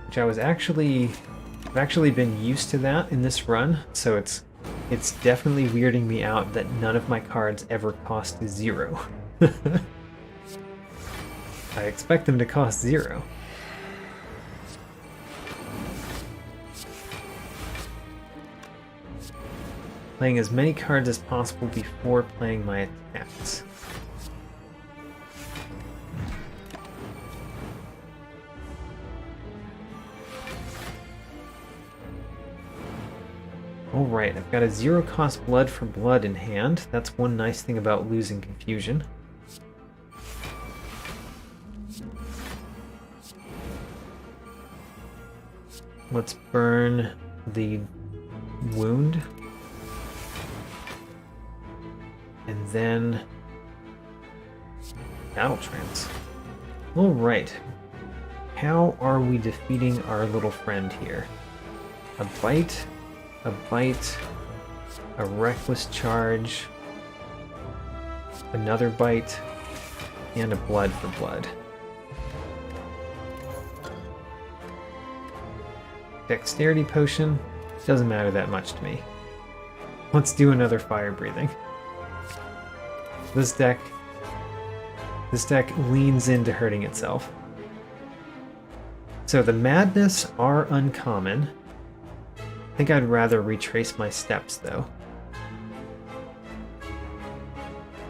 Which I've actually been used to that in this run, so it's definitely weirding me out that none of my cards ever cost 0. I expect them to cost 0. Playing as many cards as possible before playing my attacks. Alright, I've got a 0-cost Blood for Blood in hand. That's one nice thing about losing Confusion. Let's burn the Wound. And then battle trance. Alright. How are we defeating our little friend here? A bite, a reckless charge, another bite, and a blood for blood. Dexterity potion doesn't matter that much to me. Let's do another fire breathing. This deck leans into hurting itself. So the madness are uncommon. I think I'd rather retrace my steps though.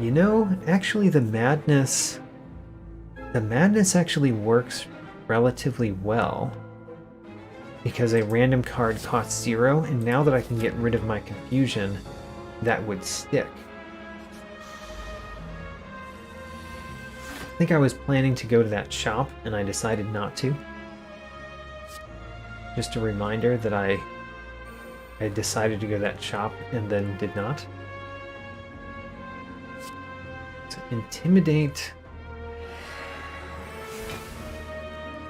You know, actually the madness actually works relatively well because a random card costs 0, and now that I can get rid of my confusion, that would stick. I think I was planning to go to that shop and I decided not to. Just a reminder that I decided to go to that shop and then did not. So intimidate.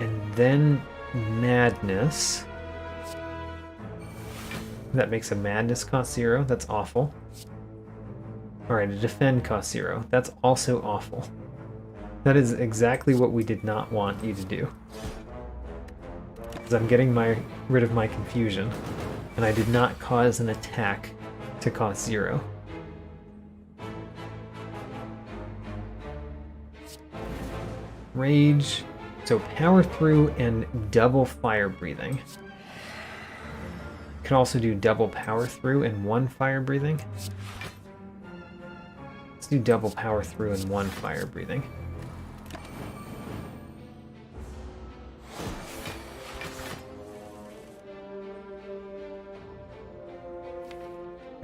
And then madness. That makes a madness cost 0. That's awful. Alright, a defend costs 0. That's also awful. That is exactly what we did not want you to do. Because I'm getting rid of my confusion, and I did not cause an attack to cost 0. Rage. So power through and double fire breathing. Could also do double power through and 1 fire breathing. Let's do double power through and 1 fire breathing.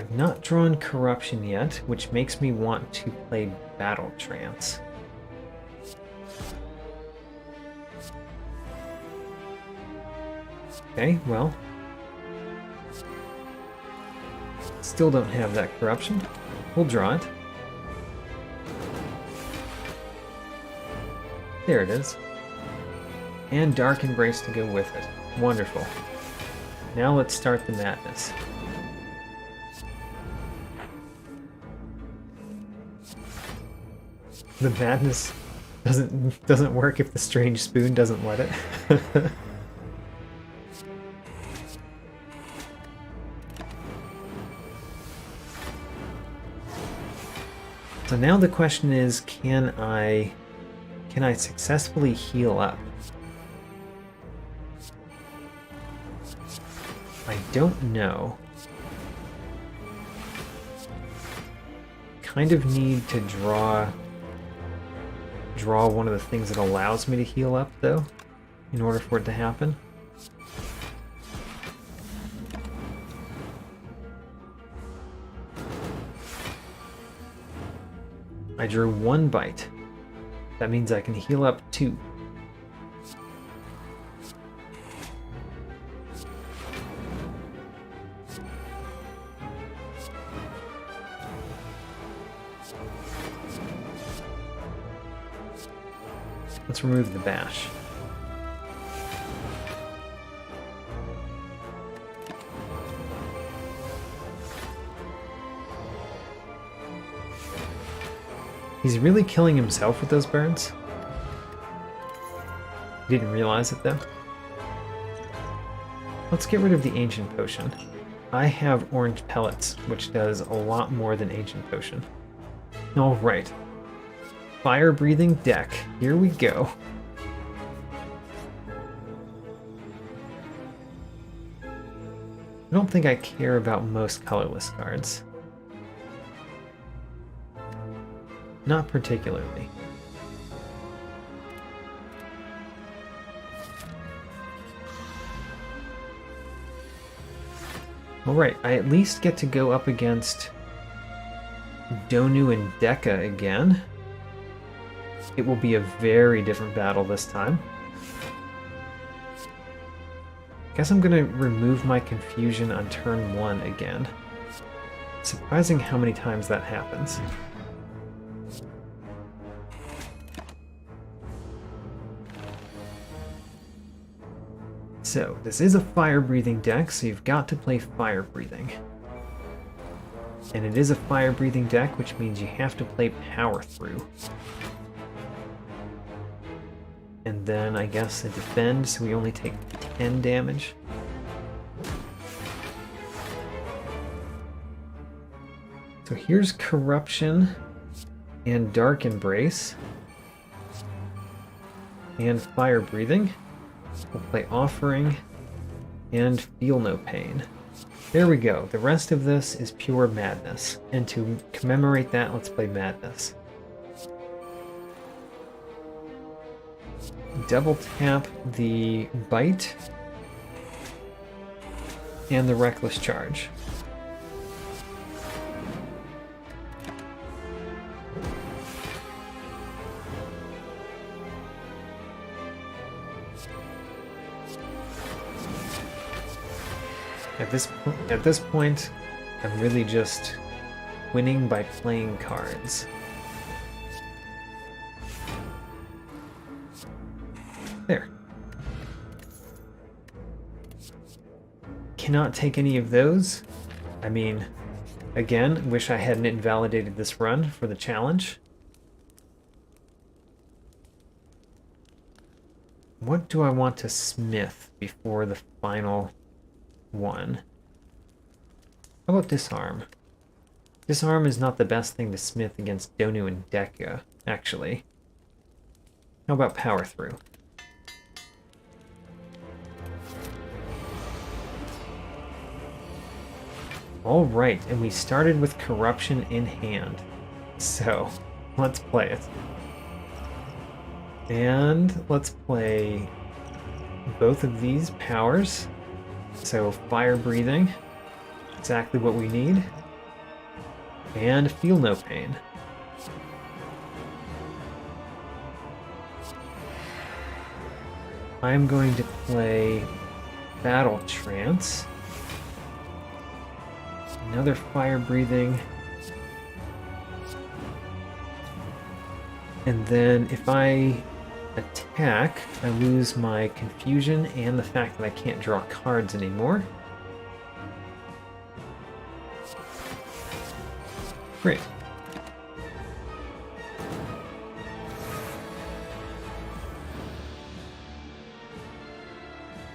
I've not drawn corruption yet, which makes me want to play battle trance. Okay, well, still don't have that corruption. We'll draw it. There it is. And Dark Embrace to go with it. Wonderful. Now let's start the madness. The madness doesn't work if the strange spoon doesn't let it. So now the question is, can I successfully heal up? I don't know. Kind of need to draw one of the things that allows me to heal up, though, in order for it to happen. I drew 1 bite. That means I can heal up 2. Let's remove the bash. He's really killing himself with those burns. Didn't realize it though. Let's get rid of the ancient potion. I have orange pellets, which does a lot more than ancient potion. Alright. Fire breathing deck. Here we go. I don't think I care about most colorless cards. Not particularly. Alright, I at least get to go up against Donu and Deka again. It will be a very different battle this time. Guess I'm gonna remove my confusion on turn 1 again. Surprising how many times that happens. So, this is a fire-breathing deck, so you've got to play fire-breathing. And it is a fire-breathing deck, which means you have to play power through. And then, I guess, a defend, so we only take 10 damage. So here's Corruption and Dark Embrace. And Fire Breathing. We'll play Offering and Feel No Pain. There we go. The rest of this is pure madness. And to commemorate that, let's play Madness. Double tap the Bite and the Reckless Charge. At this point, I'm really just winning by playing cards. There. Cannot take any of those. I mean, again, wish I hadn't invalidated this run for the challenge. What do I want to smith before the final one? How about Disarm? Disarm is not the best thing to smith against Donu and Deka, actually. How about Power Through? Alright, and we started with Corruption in hand. So, let's play it. And let's play both of these powers. So, Fire Breathing, exactly what we need. And Feel No Pain. I'm going to play Battle Trance. Another Fire Breathing. And then if I attack, I lose my confusion and the fact that I can't draw cards anymore. Great.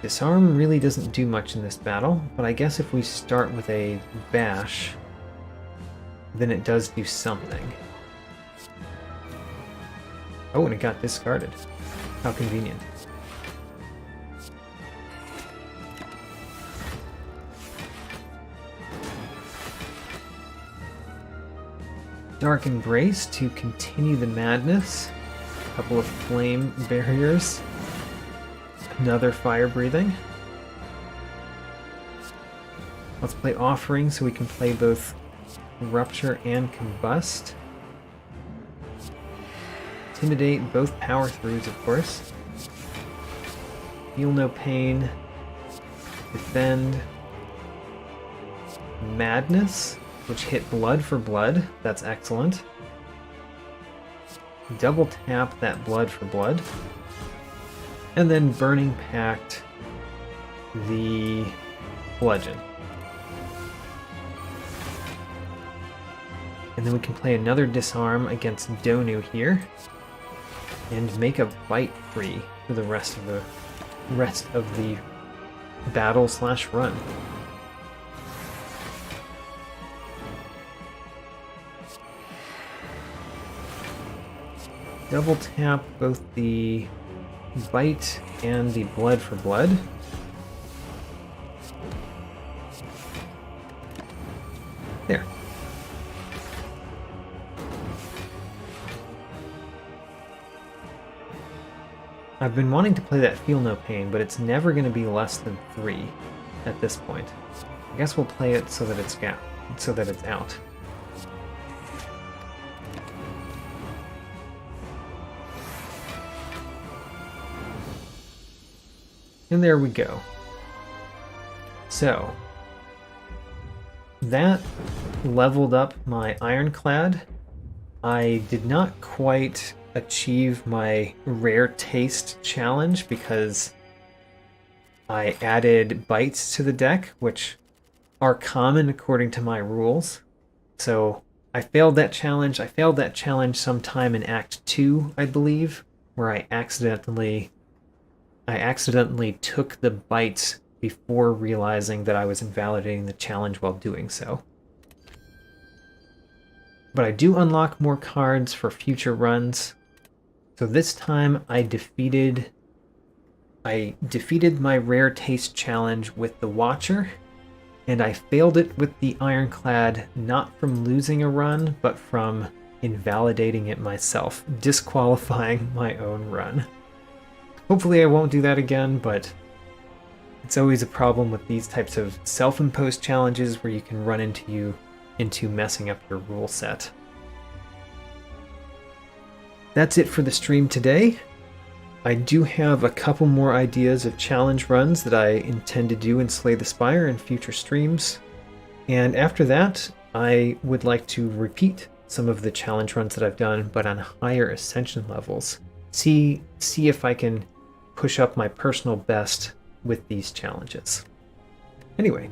Disarm really doesn't do much in this battle, but I guess if we start with a bash, then it does do something. Oh, and it got discarded. How convenient. Dark Embrace to continue the madness. A couple of flame barriers. Another Fire Breathing. Let's play Offering so we can play both Rupture and Combust. Intimidate, both Power Throughs, of course. Feel No Pain. Defend. Madness, which hit Blood for Blood. That's excellent. Double tap that Blood for Blood. And then Burning Pact the Bludgeon. And then we can play another Disarm against Donu here. And make a Bite free for the rest of the battle / run. Double tap both the Bite and the Blood for Blood. There. I've been wanting to play that Feel No Pain, but it's never going to be less than 3 at this point. I guess we'll play it so that it's out. And there we go. So, that leveled up my Ironclad. I did not quite achieve my Rare Taste challenge because I added bites to the deck, which are common according to my rules. So I failed that challenge. I failed that challenge sometime in Act 2, I believe, where I accidentally took the bites before realizing that I was invalidating the challenge while doing so. But I do unlock more cards for future runs. So this time I defeated my rare taste challenge with the Watcher, and I failed it with the Ironclad, not from losing a run, but from invalidating it myself, disqualifying my own run. Hopefully I won't do that again, but it's always a problem with these types of self-imposed challenges where you can run into messing up your rule set. That's it for the stream today. I do have a couple more ideas of challenge runs that I intend to do in Slay the Spire in future streams. And after that, I would like to repeat some of the challenge runs that I've done, but on higher ascension levels. See if I can push up my personal best with these challenges. Anyway,